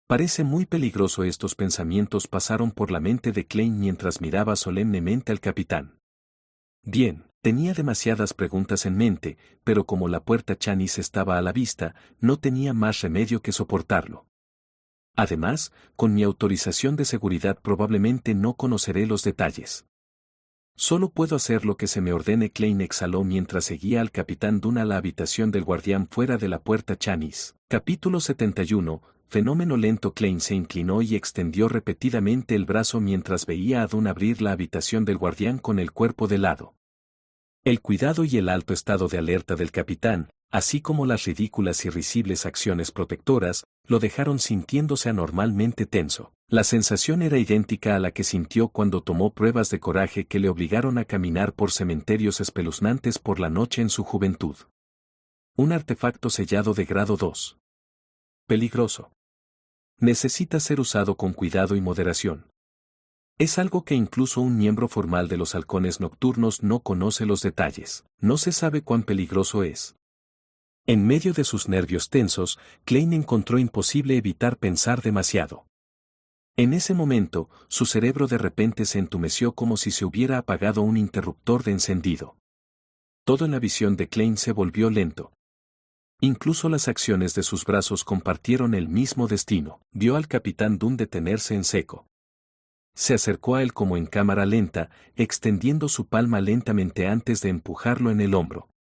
Parece muy peligroso. Estos pensamientos pasaron por la mente de Klein mientras miraba solemnemente al capitán. Bien. Tenía demasiadas preguntas en mente, pero como la puerta Chanis estaba a la vista, no tenía más remedio que soportarlo. Además, con mi autorización de seguridad probablemente no conoceré los detalles. Solo puedo hacer lo que se me ordene. Klein exhaló mientras seguía al capitán Dunn a la habitación del guardián fuera de la puerta Chanis. Capítulo 71. Fenómeno lento. Klein se inclinó y extendió repetidamente el brazo mientras veía a Dunn abrir la habitación del guardián con el cuerpo de lado. El cuidado y el alto estado de alerta del capitán, así como las ridículas y risibles acciones protectoras, lo dejaron sintiéndose anormalmente tenso. La sensación era idéntica a la que sintió cuando tomó pruebas de coraje que le obligaron a caminar por cementerios espeluznantes por la noche en su juventud. Un artefacto sellado de grado 2. Peligroso. Necesita ser usado con cuidado y moderación. Es algo que incluso un miembro formal de los halcones nocturnos no conoce los detalles. No se sabe cuán peligroso es. En medio de sus nervios tensos, Klein encontró imposible evitar pensar demasiado. En ese momento, su cerebro de repente se entumeció como si se hubiera apagado un interruptor de encendido. Todo en la visión de Klein se volvió lento. Incluso las acciones de sus brazos compartieron el mismo destino. Vio al capitán Dunn detenerse en seco. Se acercó a él como en cámara lenta, extendiendo su palma lentamente antes de empujarlo en el hombro.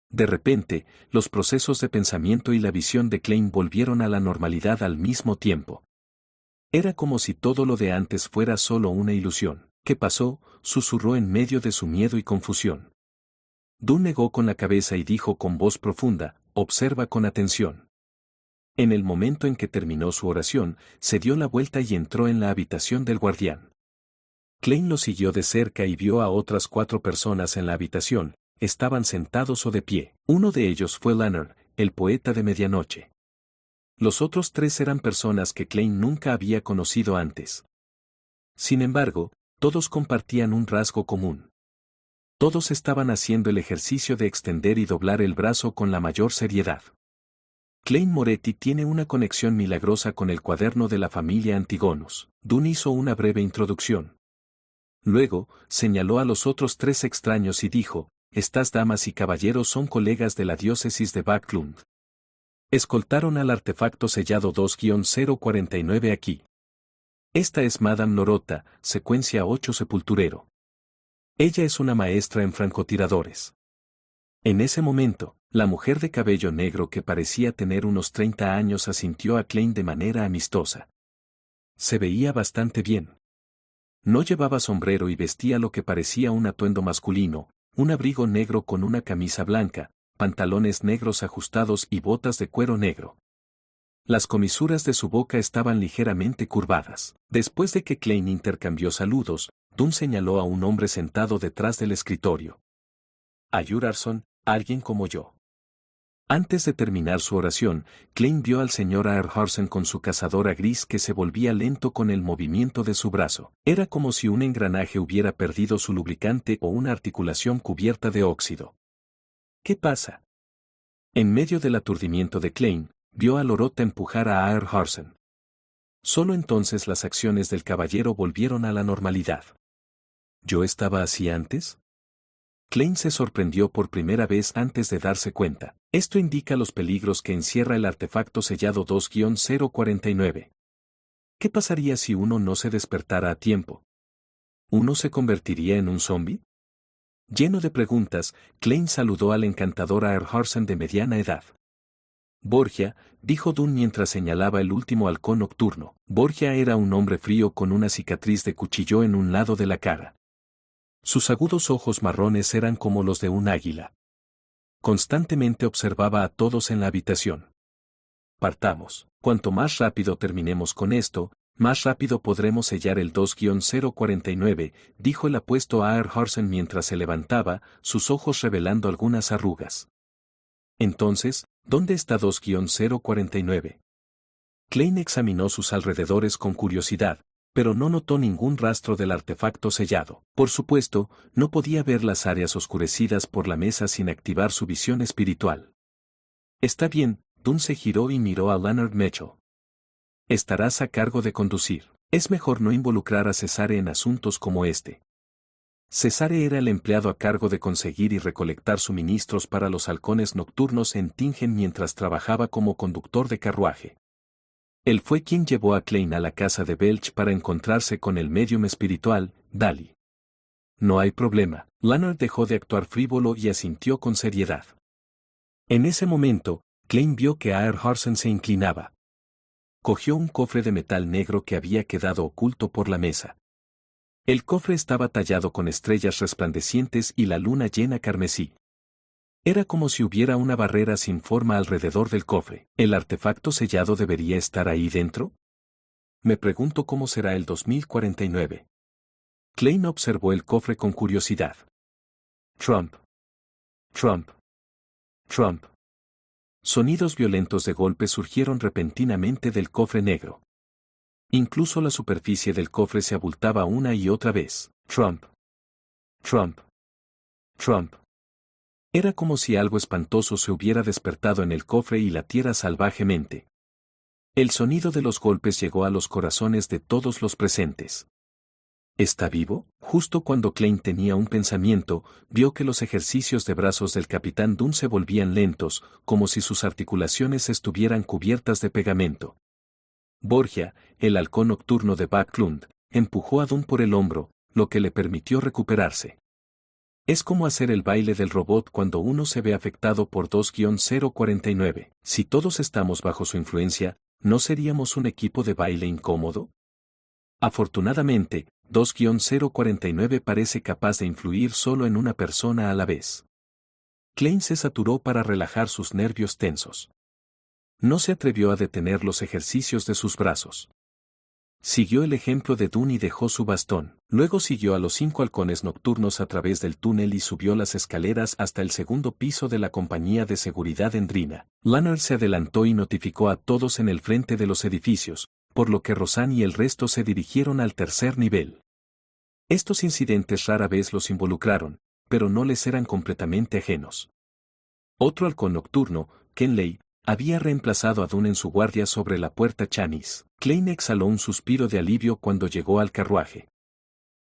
De repente, los procesos de pensamiento y la visión de Klein volvieron a la normalidad al mismo tiempo. Era como si todo lo de antes fuera solo una ilusión. ¿Qué pasó?, susurró en medio de su miedo y confusión. Dunn negó con la cabeza y dijo con voz profunda: observa con atención. En el momento en que terminó su oración, se dio la vuelta y entró en la habitación del guardián. Klein lo siguió de cerca y vio a otras 4 personas en la habitación. Estaban sentados o de pie. Uno de ellos fue Lanner, el poeta de medianoche. Los otros 3 eran personas que Klein nunca había conocido antes. Sin embargo, todos compartían un rasgo común. Todos estaban haciendo el ejercicio de extender y doblar el brazo con la mayor seriedad. Klein Moretti tiene una conexión milagrosa con el cuaderno de la familia Antigonus. Dunn hizo una breve introducción. Luego, señaló a los otros 3 extraños y dijo, estas damas y caballeros son colegas de la diócesis de Backlund. Escoltaron al artefacto sellado 2-049 aquí. Esta es Madame Norota, secuencia 8 sepulturero. Ella es una maestra en francotiradores. En ese momento, la mujer de cabello negro que parecía tener unos 30 años asintió a Klein de manera amistosa. Se veía bastante bien. No llevaba sombrero y vestía lo que parecía un atuendo masculino, un abrigo negro con una camisa blanca, pantalones negros ajustados y botas de cuero negro. Las comisuras de su boca estaban ligeramente curvadas. Después de que Klein intercambió saludos, Dunn señaló a un hombre sentado detrás del escritorio. Ayurarson, alguien como yo. Antes de terminar su oración, Klein vio al señor Aerharsen con su cazadora gris que se volvía lento con el movimiento de su brazo. Era como si un engranaje hubiera perdido su lubricante o una articulación cubierta de óxido. ¿Qué pasa? En medio del aturdimiento de Klein, vio a Lorota empujar a Aerharsen. Solo entonces las acciones del caballero volvieron a la normalidad. ¿Yo estaba así antes? Klein se sorprendió por primera vez antes de darse cuenta. Esto indica los peligros que encierra el artefacto sellado 2-049. ¿Qué pasaría si uno no se despertara a tiempo? ¿Uno se convertiría en un zombi? Lleno de preguntas, Klein saludó al encantador Aerharsen de mediana edad. Borgia, dijo Dunn mientras señalaba el último halcón nocturno. Borgia era un hombre frío con una cicatriz de cuchillo en un lado de la cara. Sus agudos ojos marrones eran como los de un águila. Constantemente observaba a todos en la habitación. Partamos. Cuanto más rápido terminemos con esto, más rápido podremos sellar el 2-049, dijo el apuesto Aerharsen mientras se levantaba, sus ojos revelando algunas arrugas. Entonces, ¿dónde está 2-049? Klein examinó sus alrededores con curiosidad, pero no notó ningún rastro del artefacto sellado. Por supuesto, no podía ver las áreas oscurecidas por la mesa sin activar su visión espiritual. Está bien, Dunn se giró y miró a Leonard Mitchell. Estarás a cargo de conducir. Es mejor no involucrar a Cesare en asuntos como este. Cesare era el empleado a cargo de conseguir y recolectar suministros para los halcones nocturnos en Tingen mientras trabajaba como conductor de carruaje. Él fue quien llevó a Klein a la casa de Belch para encontrarse con el médium espiritual, Dali. No hay problema. Leonard dejó de actuar frívolo y asintió con seriedad. En ese momento, Klein vio que Aerharsen se inclinaba. Cogió un cofre de metal negro que había quedado oculto por la mesa. El cofre estaba tallado con estrellas resplandecientes y la luna llena carmesí. Era como si hubiera una barrera sin forma alrededor del cofre. ¿El artefacto sellado debería estar ahí dentro? Me pregunto cómo será el 2049. Klein observó el cofre con curiosidad. Trump. Trump. Trump. Sonidos violentos de golpe surgieron repentinamente del cofre negro. Incluso la superficie del cofre se abultaba una y otra vez. Trump. Trump. Trump. Era como si algo espantoso se hubiera despertado en el cofre y latiera salvajemente. El sonido de los golpes llegó a los corazones de todos los presentes. ¿Está vivo? Justo cuando Klein tenía un pensamiento, vio que los ejercicios de brazos del capitán Dunn se volvían lentos, como si sus articulaciones estuvieran cubiertas de pegamento. Borgia, el halcón nocturno de Backlund, empujó a Dunn por el hombro, lo que le permitió recuperarse. Es como hacer el baile del robot cuando uno se ve afectado por 2-049. Si todos estamos bajo su influencia, ¿no seríamos un equipo de baile incómodo? Afortunadamente, 2-049 parece capaz de influir solo en una persona a la vez. Klein se saturó para relajar sus nervios tensos. No se atrevió a detener los ejercicios de sus brazos. Siguió el ejemplo de Dunn y dejó su bastón. Luego siguió a los 5 halcones nocturnos a través del túnel y subió las escaleras hasta el segundo piso de la compañía de seguridad en Drina. Leonard se adelantó y notificó a todos en el frente de los edificios. por lo que Roseanne y el resto se dirigieron al tercer nivel. Estos incidentes rara vez los involucraron, pero no les eran completamente ajenos. Otro halcón nocturno, Kenley, había reemplazado a Dunn en su guardia sobre la puerta Chanis. Klein exhaló un suspiro de alivio cuando llegó al carruaje.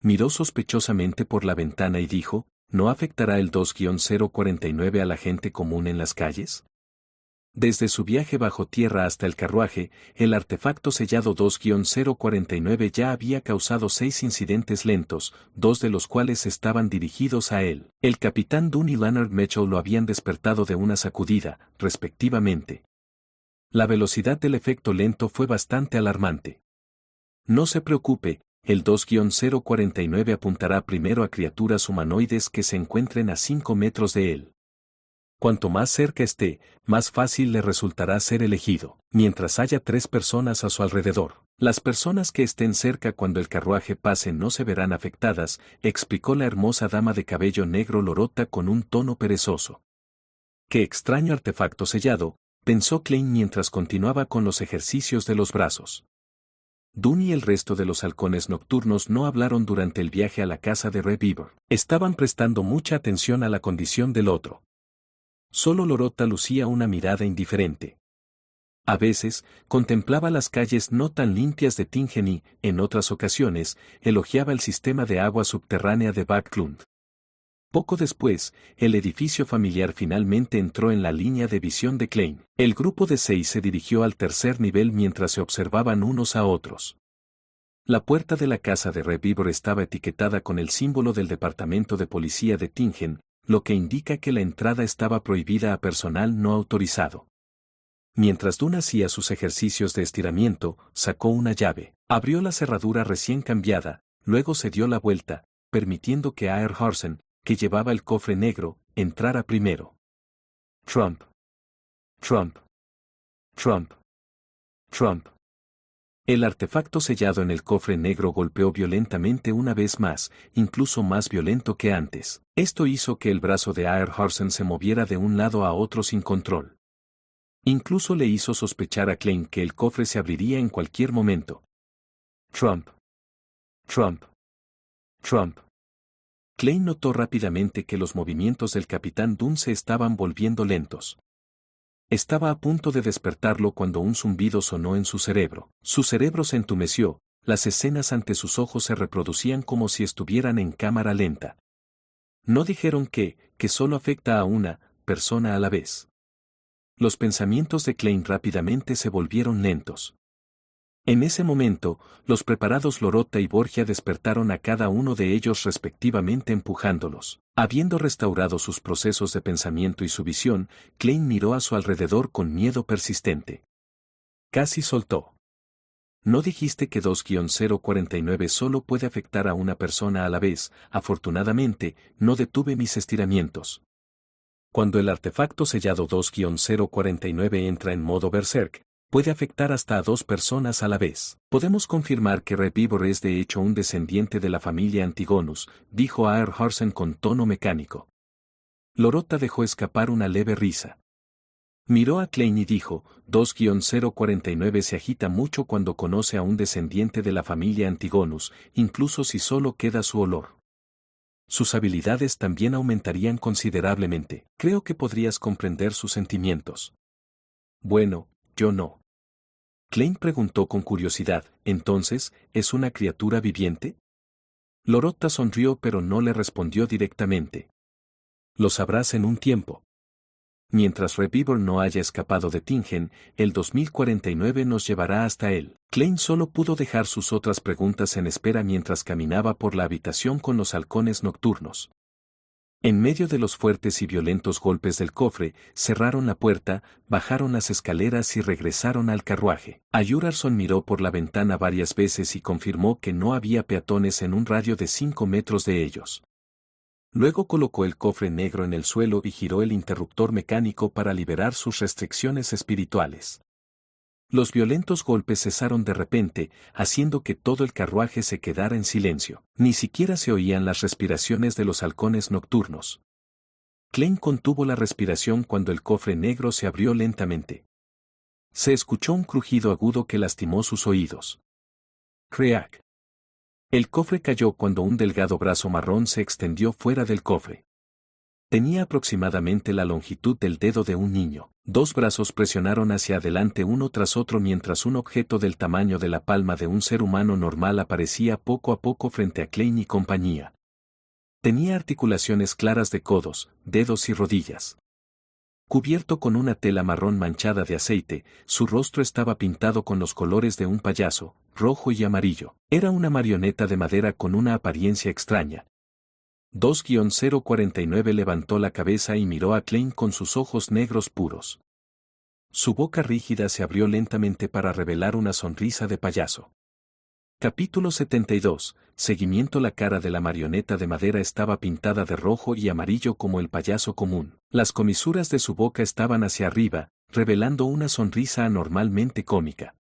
Miró sospechosamente por la ventana y dijo, ¿no afectará el 2-049 a la gente común en las calles? Desde su viaje bajo tierra hasta el carruaje, el artefacto sellado 2-049 ya había causado 6 incidentes lentos, 2 de los cuales estaban dirigidos a él. El capitán Dunn y Leonard Mitchell lo habían despertado de una sacudida, respectivamente. La velocidad del efecto lento fue bastante alarmante. No se preocupe, el 2-049 apuntará primero a criaturas humanoides que se encuentren a 5 metros de él. Cuanto más cerca esté, más fácil le resultará ser elegido, mientras haya 3 personas a su alrededor. Las personas que estén cerca cuando el carruaje pase no se verán afectadas, explicó la hermosa dama de cabello negro Lorota con un tono perezoso. Qué extraño artefacto sellado, pensó Klein mientras continuaba con los ejercicios de los brazos. Dunn y el resto de los halcones nocturnos no hablaron durante el viaje a la casa de Red Beaver. Estaban prestando mucha atención a la condición del otro. Solo Lorota lucía una mirada indiferente. A veces, contemplaba las calles no tan limpias de Tingen y, en otras ocasiones, elogiaba el sistema de agua subterránea de Backlund. Poco después, el edificio familiar finalmente entró en la línea de visión de Klein. El grupo de 6 se dirigió al tercer nivel mientras se observaban unos a otros. La puerta de la casa de Red Beaver estaba etiquetada con el símbolo del Departamento de Policía de Tingen, lo que indica que la entrada estaba prohibida a personal no autorizado. Mientras Dunn hacía sus ejercicios de estiramiento, sacó una llave, abrió la cerradura recién cambiada, luego se dio la vuelta, permitiendo que Aer Horsen, que llevaba el cofre negro, entrara primero. Trump. Trump. Trump. Trump. El artefacto sellado en el cofre negro golpeó violentamente una vez más, incluso más violento que antes. Esto hizo que el brazo de Aer Horsen se moviera de un lado a otro sin control. Incluso le hizo sospechar a Klein que el cofre se abriría en cualquier momento. Trump. Trump. Trump. Klein notó rápidamente que los movimientos del capitán Dunn se estaban volviendo lentos. Estaba a punto de despertarlo cuando un zumbido sonó en su cerebro. Su cerebro se entumeció, las escenas ante sus ojos se reproducían como si estuvieran en cámara lenta. No dijeron que solo afecta a una persona a la vez. Los pensamientos de Klein rápidamente se volvieron lentos. En ese momento, los preparados Lorota y Borgia despertaron a cada uno de ellos respectivamente empujándolos. Habiendo restaurado sus procesos de pensamiento y su visión, Klein miró a su alrededor con miedo persistente. Casi soltó. No dijiste que 2-049 solo puede afectar a una persona a la vez. Afortunadamente, no detuve mis estiramientos. Cuando el artefacto sellado 2-049 entra en modo Berserk, puede afectar hasta a 2 personas a la vez. Podemos confirmar que Red Beaver es de hecho un descendiente de la familia Antigonus, dijo Aer Horsen con tono mecánico. Lorota dejó escapar una leve risa. Miró a Klein y dijo, 2-049 se agita mucho cuando conoce a un descendiente de la familia Antigonus, incluso si solo queda su olor. Sus habilidades también aumentarían considerablemente. Creo que podrías comprender sus sentimientos. Bueno, yo no. Klein preguntó con curiosidad, ¿entonces, es una criatura viviente? Lorota sonrió pero no le respondió directamente. Lo sabrás en un tiempo. Mientras Red Beaver no haya escapado de Tingen, el 2049 nos llevará hasta él. Klein solo pudo dejar sus otras preguntas en espera mientras caminaba por la habitación con los halcones nocturnos. En medio de los fuertes y violentos golpes del cofre, cerraron la puerta, bajaron las escaleras y regresaron al carruaje. Ayurarson miró por la ventana varias veces y confirmó que no había peatones en un radio de 5 metros de ellos. Luego colocó el cofre negro en el suelo y giró el interruptor mecánico para liberar sus restricciones espirituales. Los violentos golpes cesaron de repente, haciendo que todo el carruaje se quedara en silencio. Ni siquiera se oían las respiraciones de los halcones nocturnos. Klein contuvo la respiración cuando el cofre negro se abrió lentamente. Se escuchó un crujido agudo que lastimó sus oídos. Crack. El cofre cayó cuando un delgado brazo marrón se extendió fuera del cofre. Tenía aproximadamente la longitud del dedo de un niño. Dos brazos presionaron hacia adelante uno tras otro mientras un objeto del tamaño de la palma de un ser humano normal aparecía poco a poco frente a Klein y compañía. Tenía articulaciones claras de codos, dedos y rodillas. Cubierto con una tela marrón manchada de aceite, su rostro estaba pintado con los colores de un payaso, rojo y amarillo. Era una marioneta de madera con una apariencia extraña. 2-049 levantó la cabeza y miró a Klein con sus ojos negros puros. Su boca rígida se abrió lentamente para revelar una sonrisa de payaso. Capítulo 72. Seguimiento. La cara de la marioneta de madera estaba pintada de rojo y amarillo como el payaso común. Las comisuras de su boca estaban hacia arriba, revelando una sonrisa anormalmente cómica.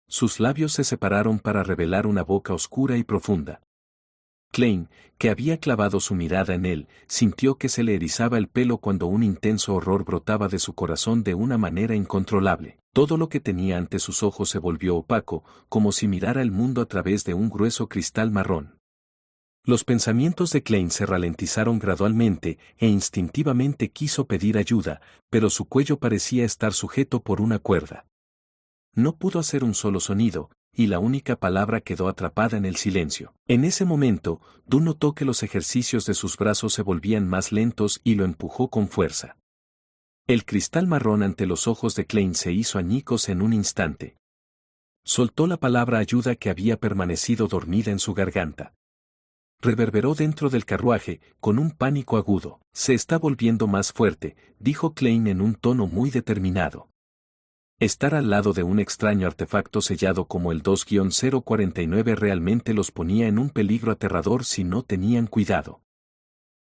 Sus labios se separaron para revelar una boca oscura y profunda. Klein, que había clavado su mirada en él, sintió que se le erizaba el pelo cuando un intenso horror brotaba de su corazón de una manera incontrolable. Todo lo que tenía ante sus ojos se volvió opaco, como si mirara el mundo a través de un grueso cristal marrón. Los pensamientos de Klein se ralentizaron gradualmente e instintivamente quiso pedir ayuda, pero su cuello parecía estar sujeto por una cuerda. No pudo hacer un solo sonido, y la única palabra quedó atrapada en el silencio. En ese momento, Du notó que los ejercicios de sus brazos se volvían más lentos y lo empujó con fuerza. El cristal marrón ante los ojos de Klein se hizo añicos en un instante. Soltó la palabra ayuda que había permanecido dormida en su garganta. Reverberó dentro del carruaje, con un pánico agudo. Se está volviendo más fuerte, dijo Klein en un tono muy determinado. Estar al lado de un extraño artefacto sellado como el 2-049 realmente los ponía en un peligro aterrador si no tenían cuidado.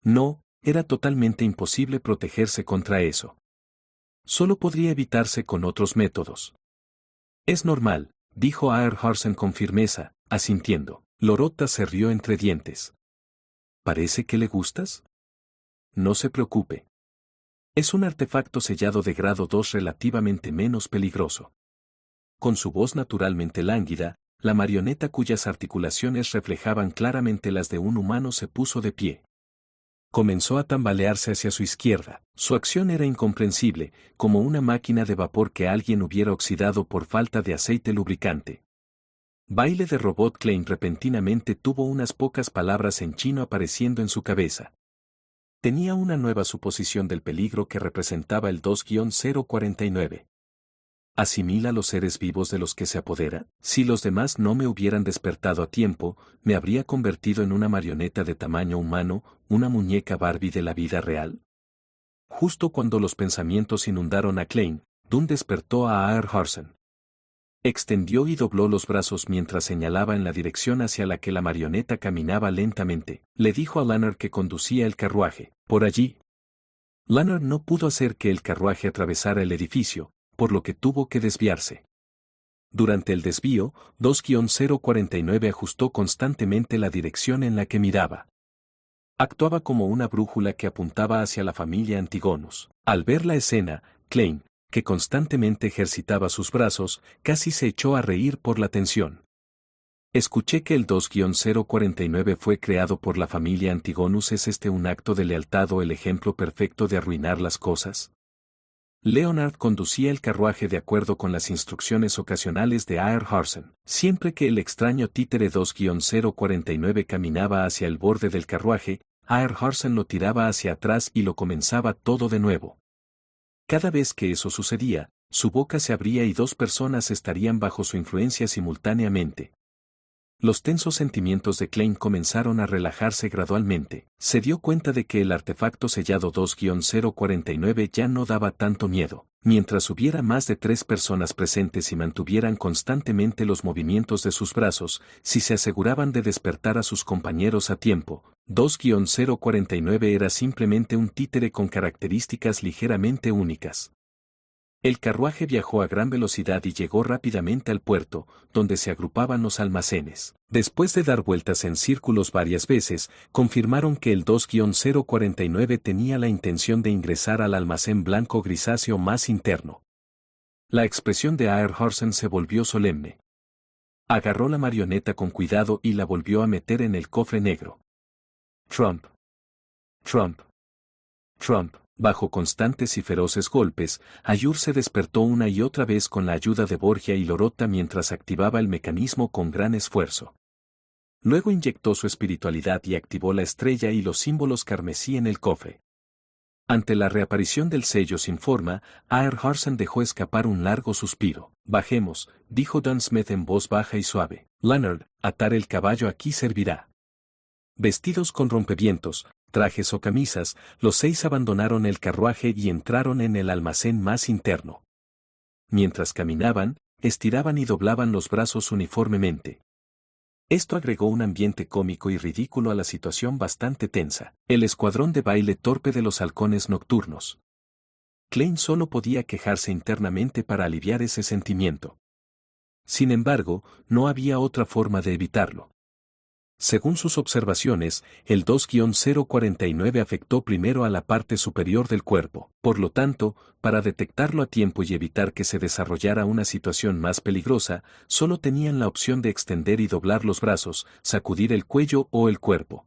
No, era totalmente imposible protegerse contra eso. Solo podría evitarse con otros métodos. Es normal, dijo Aerharsen con firmeza, asintiendo. Lorota se rió entre dientes. ¿Parece que le gustas? No se preocupe. Es un artefacto sellado de grado 2 relativamente menos peligroso. Con su voz naturalmente lánguida, la marioneta cuyas articulaciones reflejaban claramente las de un humano se puso de pie. Comenzó a tambalearse hacia su izquierda. Su acción era incomprensible, como una máquina de vapor que alguien hubiera oxidado por falta de aceite lubricante. Baile de robot. Klein repentinamente tuvo unas pocas palabras en chino apareciendo en su cabeza. Tenía una nueva suposición del peligro que representaba el 2-049. ¿Asimila los seres vivos de los que se apodera? Si los demás no me hubieran despertado a tiempo, me habría convertido en una marioneta de tamaño humano, una muñeca Barbie de la vida real. Justo cuando los pensamientos inundaron a Klein, Dunn despertó a Aerharsen. Extendió y dobló los brazos mientras señalaba en la dirección hacia la que la marioneta caminaba lentamente. Le dijo a Lanner que conducía el carruaje. Por allí. Lanner no pudo hacer que el carruaje atravesara el edificio, por lo que tuvo que desviarse. Durante el desvío, 2-049 ajustó constantemente la dirección en la que miraba. Actuaba como una brújula que apuntaba hacia la familia Antigonus. Al ver la escena, Klein, que constantemente ejercitaba sus brazos, casi se echó a reír por la tensión. Escuché que el 2-049 fue creado por la familia Antigonus. ¿Es este un acto de lealtad o el ejemplo perfecto de arruinar las cosas? Leonard conducía el carruaje de acuerdo con las instrucciones ocasionales de Aerharsen. Siempre que el extraño títere 2-049 caminaba hacia el borde del carruaje, Aerharsen lo tiraba hacia atrás y lo comenzaba todo de nuevo. Cada vez que eso sucedía, su boca se abría y dos personas estarían bajo su influencia simultáneamente. Los tensos sentimientos de Klein comenzaron a relajarse gradualmente. Se dio cuenta de que el artefacto sellado 2-049 ya no daba tanto miedo. Mientras hubiera más de 3 personas presentes y mantuvieran constantemente los movimientos de sus brazos, si se aseguraban de despertar a sus compañeros a tiempo, 2-049 era simplemente un títere con características ligeramente únicas. El carruaje viajó a gran velocidad y llegó rápidamente al puerto, donde se agrupaban los almacenes. Después de dar vueltas en círculos varias veces, confirmaron que el 2-049 tenía la intención de ingresar al almacén blanco grisáceo más interno. La expresión de Aer Horsen se volvió solemne. Agarró la marioneta con cuidado y la volvió a meter en el cofre negro. Trump. Trump. Trump. Bajo constantes y feroces golpes, Ayur se despertó una y otra vez con la ayuda de Borgia y Lorota mientras activaba el mecanismo con gran esfuerzo. Luego inyectó su espiritualidad y activó la estrella y los símbolos carmesí en el cofre. Ante la reaparición del sello sin forma, Aer Horsen dejó escapar un largo suspiro. Bajemos, dijo Dunsmith en voz baja y suave. Leonard, atar el caballo aquí servirá. Vestidos con rompevientos, trajes o camisas, los 6 abandonaron el carruaje y entraron en el almacén más interno. Mientras caminaban, estiraban y doblaban los brazos uniformemente. Esto agregó un ambiente cómico y ridículo a la situación bastante tensa. El escuadrón de baile torpe de los halcones nocturnos. Klein solo podía quejarse internamente para aliviar ese sentimiento. Sin embargo, no había otra forma de evitarlo. Según sus observaciones, el 2-049 afectó primero a la parte superior del cuerpo. Por lo tanto, para detectarlo a tiempo y evitar que se desarrollara una situación más peligrosa, solo tenían la opción de extender y doblar los brazos, sacudir el cuello o el cuerpo.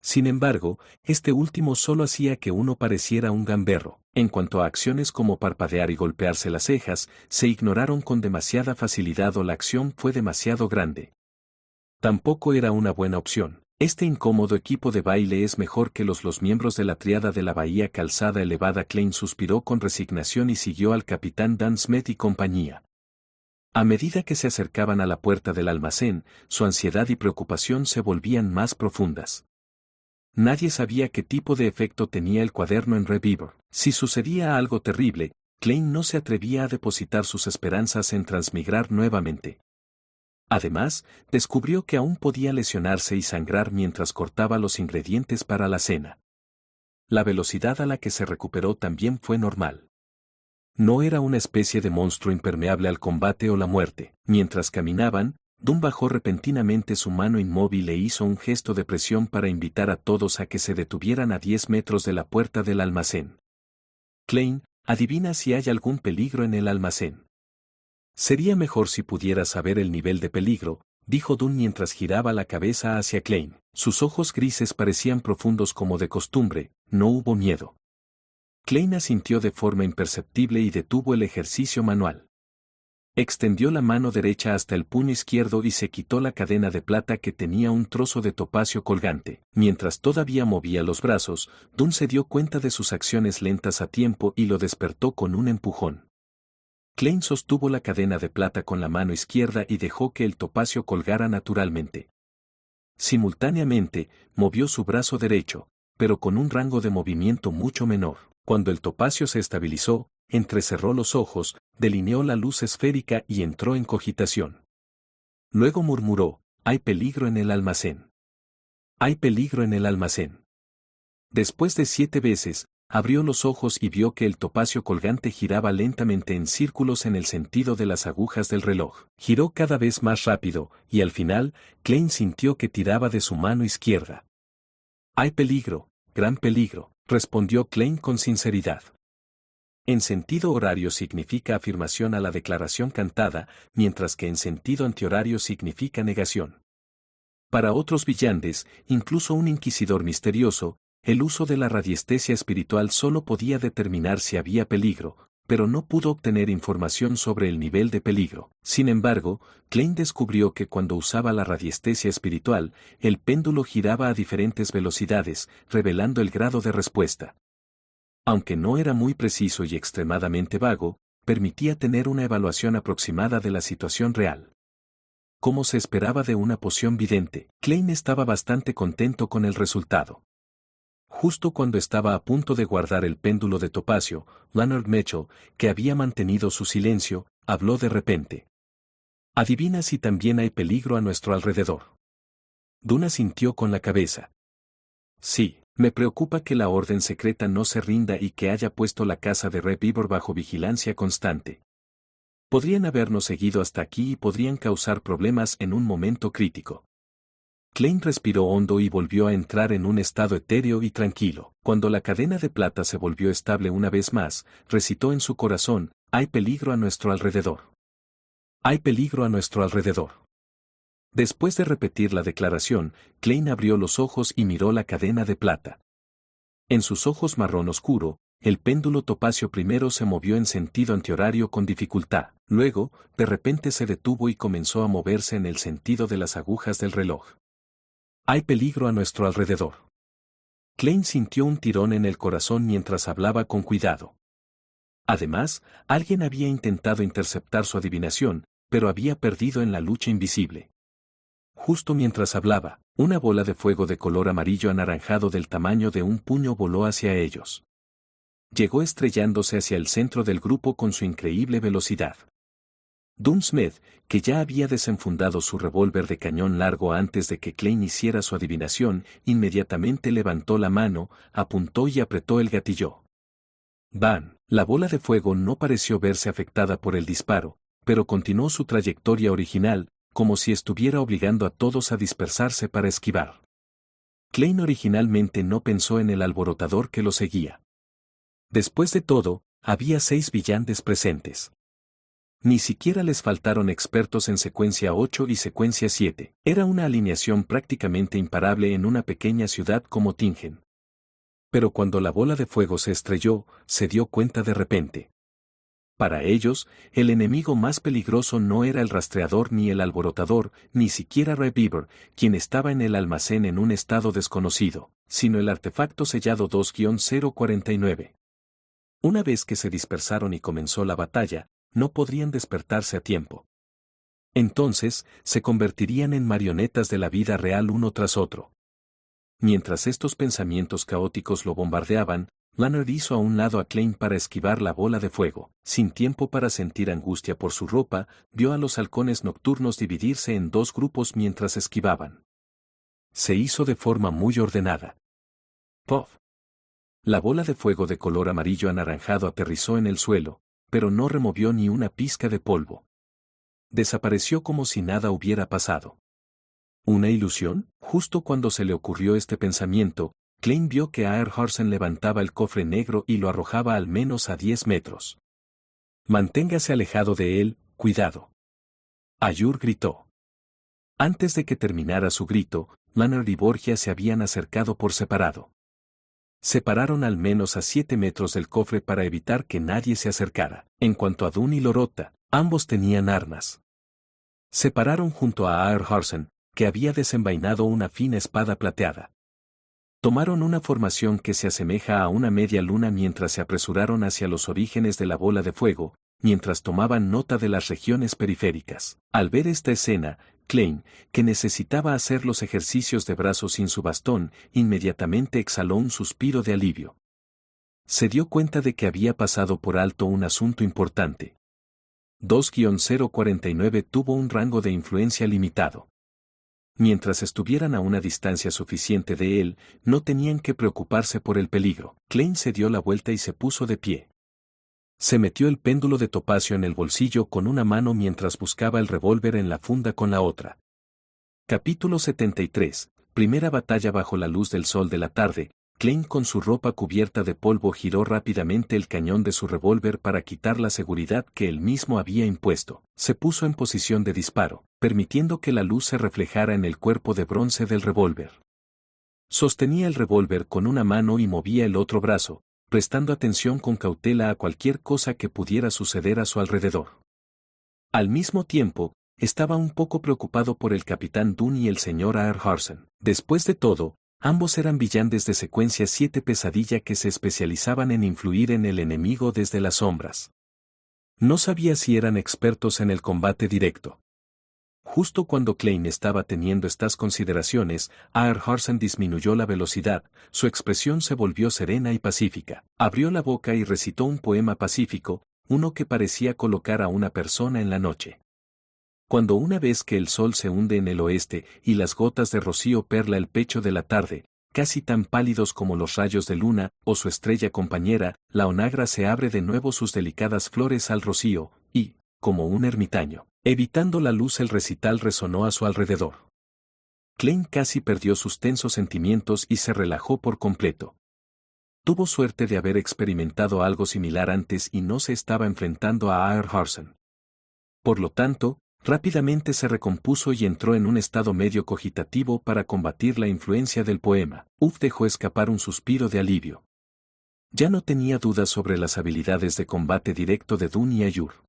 Sin embargo, este último solo hacía que uno pareciera un gamberro. En cuanto a acciones como parpadear y golpearse las cejas, se ignoraron con demasiada facilidad o la acción fue demasiado grande. Tampoco era una buena opción. Este incómodo equipo de baile es mejor que los miembros de la triada de la bahía calzada elevada. Klein suspiró con resignación y siguió al capitán Dunsmith y compañía. A medida que se acercaban a la puerta del almacén, su ansiedad y preocupación se volvían más profundas. Nadie sabía qué tipo de efecto tenía el cuaderno en Reviver. Si sucedía algo terrible, Klein no se atrevía a depositar sus esperanzas en transmigrar nuevamente. Además, descubrió que aún podía lesionarse y sangrar mientras cortaba los ingredientes para la cena. La velocidad a la que se recuperó también fue normal. No era una especie de monstruo impermeable al combate o la muerte. Mientras caminaban, Dunn bajó repentinamente su mano inmóvil e hizo un gesto de presión para invitar a todos a que se detuvieran a 10 metros de la puerta del almacén. Klein, adivina si hay algún peligro en el almacén. Sería mejor si pudiera saber el nivel de peligro, dijo Dunn mientras giraba la cabeza hacia Klein. Sus ojos grises parecían profundos como de costumbre, no hubo miedo. Klein asintió de forma imperceptible y detuvo el ejercicio manual. Extendió la mano derecha hasta el puño izquierdo y se quitó la cadena de plata que tenía un trozo de topacio colgante. Mientras todavía movía los brazos, Dunn se dio cuenta de sus acciones lentas a tiempo y lo despertó con un empujón. Klein sostuvo la cadena de plata con la mano izquierda y dejó que el topacio colgara naturalmente. Simultáneamente, movió su brazo derecho, pero con un rango de movimiento mucho menor. Cuando el topacio se estabilizó, entrecerró los ojos, delineó la luz esférica y entró en cogitación. Luego murmuró, «Hay peligro en el almacén. Hay peligro en el almacén». Después de 7 veces, abrió los ojos y vio que el topacio colgante giraba lentamente en círculos en el sentido de las agujas del reloj. Giró cada vez más rápido, y al final, Klein sintió que tiraba de su mano izquierda. «Hay peligro, gran peligro», respondió Klein con sinceridad. En sentido horario significa afirmación a la declaración cantada, mientras que en sentido antihorario significa negación. Para otros villanes, incluso un inquisidor misterioso, el uso de la radiestesia espiritual solo podía determinar si había peligro, pero no pudo obtener información sobre el nivel de peligro. Sin embargo, Klein descubrió que cuando usaba la radiestesia espiritual, el péndulo giraba a diferentes velocidades, revelando el grado de respuesta. Aunque no era muy preciso y extremadamente vago, permitía tener una evaluación aproximada de la situación real. Como se esperaba de una poción vidente, Klein estaba bastante contento con el resultado. Justo cuando estaba a punto de guardar el péndulo de topacio, Leonard Mitchell, que había mantenido su silencio, habló de repente. «Adivina si también hay peligro a nuestro alrededor». Dunn asintió con la cabeza. «Sí, me preocupa que la orden secreta no se rinda y que haya puesto la casa de Reviver bajo vigilancia constante. Podrían habernos seguido hasta aquí y podrían causar problemas en un momento crítico». Klein respiró hondo y volvió a entrar en un estado etéreo y tranquilo. Cuando la cadena de plata se volvió estable una vez más, recitó en su corazón, Hay peligro a nuestro alrededor. Hay peligro a nuestro alrededor. Después de repetir la declaración, Klein abrió los ojos y miró la cadena de plata. En sus ojos marrón oscuro, el péndulo topacio primero se movió en sentido antihorario con dificultad, luego, de repente se detuvo y comenzó a moverse en el sentido de las agujas del reloj. Hay peligro a nuestro alrededor. Klein sintió un tirón en el corazón mientras hablaba con cuidado. Además, alguien había intentado interceptar su adivinación, pero había perdido en la lucha invisible. Justo mientras hablaba, una bola de fuego de color amarillo anaranjado del tamaño de un puño voló hacia ellos. Llegó estrellándose hacia el centro del grupo con su increíble velocidad. Dunsmith, que ya había desenfundado su revólver de cañón largo antes de que Klein hiciera su adivinación, inmediatamente levantó la mano, apuntó y apretó el gatillo. ¡Bam! La bola de fuego no pareció verse afectada por el disparo, pero continuó su trayectoria original, como si estuviera obligando a todos a dispersarse para esquivar. Klein originalmente no pensó en el alborotador que lo seguía. Después de todo, había 6 villanes presentes. Ni siquiera les faltaron expertos en secuencia 8 y secuencia 7. Era una alineación prácticamente imparable en una pequeña ciudad como Tingen. Pero cuando la bola de fuego se estrelló, se dio cuenta de repente. Para ellos, el enemigo más peligroso no era el rastreador ni el alborotador, ni siquiera Red Beaver, quien estaba en el almacén en un estado desconocido, sino el artefacto sellado 2-049. Una vez que se dispersaron y comenzó la batalla, no podrían despertarse a tiempo. Entonces, se convertirían en marionetas de la vida real uno tras otro. Mientras estos pensamientos caóticos lo bombardeaban, Leonard hizo a un lado a Klein para esquivar la bola de fuego. Sin tiempo para sentir angustia por su ropa, vio a los halcones nocturnos dividirse en 2 grupos mientras esquivaban. Se hizo de forma muy ordenada. ¡Puff! La bola de fuego de color amarillo anaranjado aterrizó en el suelo, pero no removió ni una pizca de polvo. Desapareció como si nada hubiera pasado. ¿Una ilusión? Justo cuando se le ocurrió este pensamiento, Klein vio que Aerhorsen levantaba el cofre negro y lo arrojaba al menos a 10 metros. Manténgase alejado de él, cuidado. Ayur gritó. Antes de que terminara su grito, Leonard y Borgia se habían acercado por separado. Se pararon al menos a 7 metros del cofre para evitar que nadie se acercara. En cuanto a Dun y Lorota, ambos tenían armas. Se pararon junto a Aerhorsen, que había desenvainado una fina espada plateada. Tomaron una formación que se asemeja a una media luna mientras se apresuraron hacia los orígenes de la bola de fuego, mientras tomaban nota de las regiones periféricas. Al ver esta escena, Klein, que necesitaba hacer los ejercicios de brazos sin su bastón, inmediatamente exhaló un suspiro de alivio. Se dio cuenta de que había pasado por alto un asunto importante. 2-049 tuvo un rango de influencia limitado. Mientras estuvieran a una distancia suficiente de él, no tenían que preocuparse por el peligro. Klein se dio la vuelta y se puso de pie. Se metió el péndulo de topacio en el bolsillo con una mano mientras buscaba el revólver en la funda con la otra. Capítulo 73. Primera batalla bajo la luz del sol de la tarde. Klein con su ropa cubierta de polvo giró rápidamente el cañón de su revólver para quitar la seguridad que él mismo había impuesto. Se puso en posición de disparo, permitiendo que la luz se reflejara en el cuerpo de bronce del revólver. Sostenía el revólver con una mano y movía el otro brazo, prestando atención con cautela a cualquier cosa que pudiera suceder a su alrededor. Al mismo tiempo, estaba un poco preocupado por el capitán Dunn y el señor Aerhorsen. Después de todo, ambos eran villanes de secuencia 7 pesadilla que se especializaban en influir en el enemigo desde las sombras. No sabía si eran expertos en el combate directo. Justo cuando Klein estaba teniendo estas consideraciones, Aerhorsen disminuyó la velocidad, su expresión se volvió serena y pacífica. Abrió la boca y recitó un poema pacífico, uno que parecía colocar a una persona en la noche. Cuando una vez que el sol se hunde en el oeste y las gotas de rocío perla el pecho de la tarde, casi tan pálidos como los rayos de luna o su estrella compañera, la onagra se abre de nuevo sus delicadas flores al rocío, y, como un ermitaño, evitando la luz el recital resonó a su alrededor. Klein casi perdió sus tensos sentimientos y se relajó por completo. Tuvo suerte de haber experimentado algo similar antes y no se estaba enfrentando a Aer Harsen. Por lo tanto, rápidamente se recompuso y entró en un estado medio cogitativo para combatir la influencia del poema. Uf dejó escapar un suspiro de alivio. Ya no tenía dudas sobre las habilidades de combate directo de Dun y Ayur.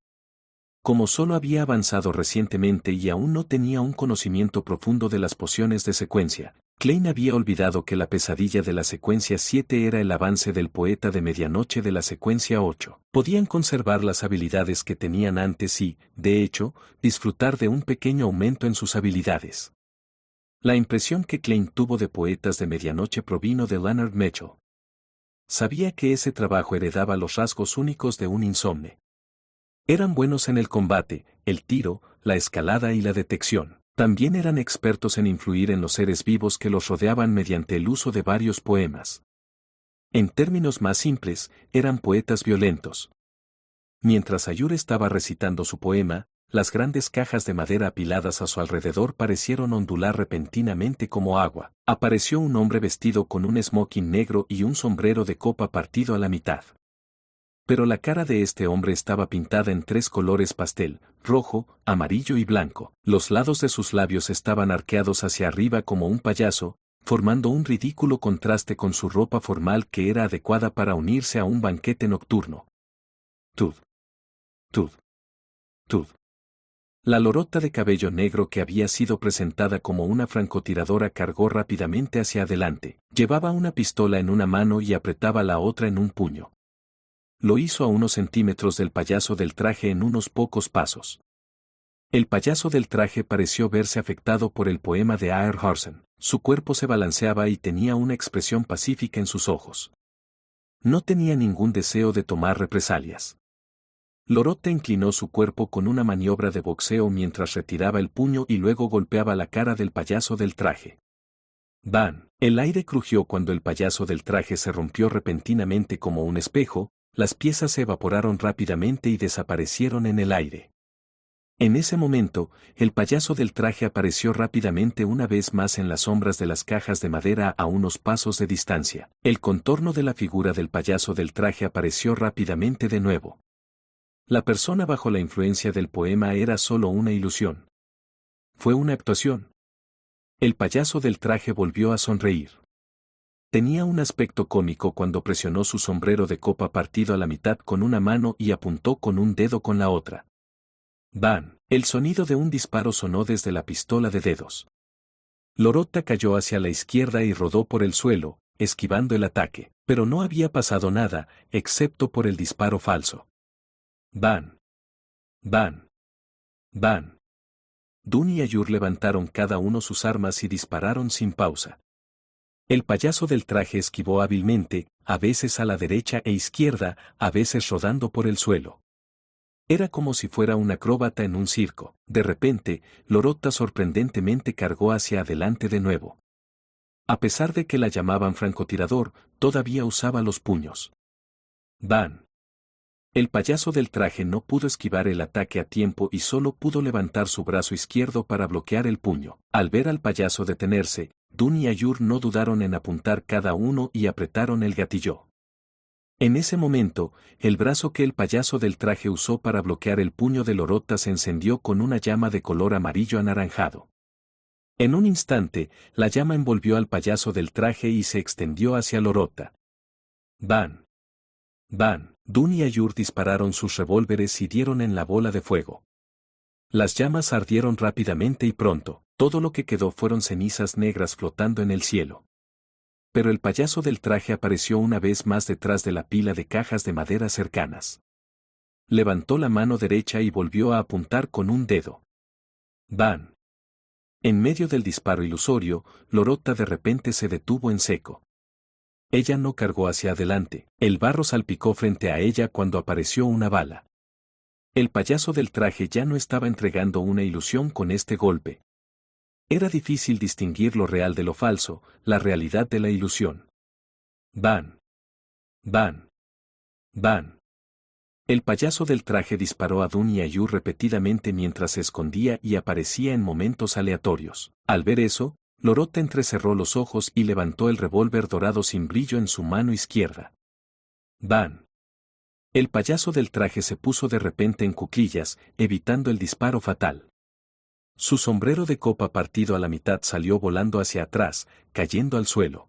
Como solo había avanzado recientemente y aún no tenía un conocimiento profundo de las pociones de secuencia, Klein había olvidado que la pesadilla de la secuencia 7 era el avance del poeta de medianoche de la secuencia 8. Podían conservar las habilidades que tenían antes y, de hecho, disfrutar de un pequeño aumento en sus habilidades. La impresión que Klein tuvo de poetas de medianoche provino de Leonard Mitchell. Sabía que ese trabajo heredaba los rasgos únicos de un insomne. Eran buenos en el combate, el tiro, la escalada y la detección. También eran expertos en influir en los seres vivos que los rodeaban mediante el uso de varios poemas. En términos más simples, eran poetas violentos. Mientras Ayur estaba recitando su poema, las grandes cajas de madera apiladas a su alrededor parecieron ondular repentinamente como agua. Apareció un hombre vestido con un smoking negro y un sombrero de copa partido a la mitad. Pero la cara de este hombre estaba pintada en 3 colores pastel, rojo, amarillo y blanco. Los lados de sus labios estaban arqueados hacia arriba como un payaso, formando un ridículo contraste con su ropa formal que era adecuada para unirse a un banquete nocturno. Tud. Tud. Tud. La lorota de cabello negro que había sido presentada como una francotiradora cargó rápidamente hacia adelante. Llevaba una pistola en una mano y apretaba la otra en un puño. Lo hizo a unos centímetros del payaso del traje en unos pocos pasos. El payaso del traje pareció verse afectado por el poema de Aer Harsen. Su cuerpo se balanceaba y tenía una expresión pacífica en sus ojos. No tenía ningún deseo de tomar represalias. Lorota inclinó su cuerpo con una maniobra de boxeo mientras retiraba el puño y luego golpeaba la cara del payaso del traje. ¡Bam! El aire crujió cuando el payaso del traje se rompió repentinamente como un espejo. Las piezas se evaporaron rápidamente y desaparecieron en el aire. En ese momento, el payaso del traje apareció rápidamente una vez más en las sombras de las cajas de madera a unos pasos de distancia. El contorno de la figura del payaso del traje apareció rápidamente de nuevo. La persona bajo la influencia del poema era solo una ilusión. Fue una actuación. El payaso del traje volvió a sonreír. Tenía un aspecto cómico cuando presionó su sombrero de copa partido a la mitad con una mano y apuntó con un dedo con la otra. ¡Bam! El sonido de un disparo sonó desde la pistola de dedos. Lorota cayó hacia la izquierda y rodó por el suelo, esquivando el ataque, pero no había pasado nada, excepto por el disparo falso. ¡Bam! ¡Bam! ¡Bam! Dun y Ayur levantaron cada uno sus armas y dispararon sin pausa. El payaso del traje esquivó hábilmente, a veces a la derecha e izquierda, a veces rodando por el suelo. Era como si fuera un acróbata en un circo. De repente, Lorota sorprendentemente cargó hacia adelante de nuevo. A pesar de que la llamaban francotirador, todavía usaba los puños. ¡Bam! El payaso del traje no pudo esquivar el ataque a tiempo y solo pudo levantar su brazo izquierdo para bloquear el puño. Al ver al payaso detenerse, Dun y Ayur no dudaron en apuntar cada uno y apretaron el gatillo. En ese momento, el brazo que el payaso del traje usó para bloquear el puño de Lorota se encendió con una llama de color amarillo anaranjado. En un instante, la llama envolvió al payaso del traje y se extendió hacia Lorota. ¡Bam! ¡Bam! Dun y Ayur dispararon sus revólveres y dieron en la bola de fuego. Las llamas ardieron rápidamente y pronto, todo lo que quedó fueron cenizas negras flotando en el cielo. Pero el payaso del traje apareció una vez más detrás de la pila de cajas de madera cercanas. Levantó la mano derecha y volvió a apuntar con un dedo. ¡Bam! En medio del disparo ilusorio, Lorota de repente se detuvo en seco. Ella no cargó hacia adelante, el barro salpicó frente a ella cuando apareció una bala. El payaso del traje ya no estaba entregando una ilusión con este golpe. Era difícil distinguir lo real de lo falso, la realidad de la ilusión. ¡Bam! ¡Bam! ¡Bam! El payaso del traje disparó a Dun y Ayur repetidamente mientras se escondía y aparecía en momentos aleatorios. Al ver eso, Lorota entrecerró los ojos y levantó el revólver dorado sin brillo en su mano izquierda. ¡Bam! El payaso del traje se puso de repente en cuclillas, evitando el disparo fatal. Su sombrero de copa partido a la mitad salió volando hacia atrás, cayendo al suelo.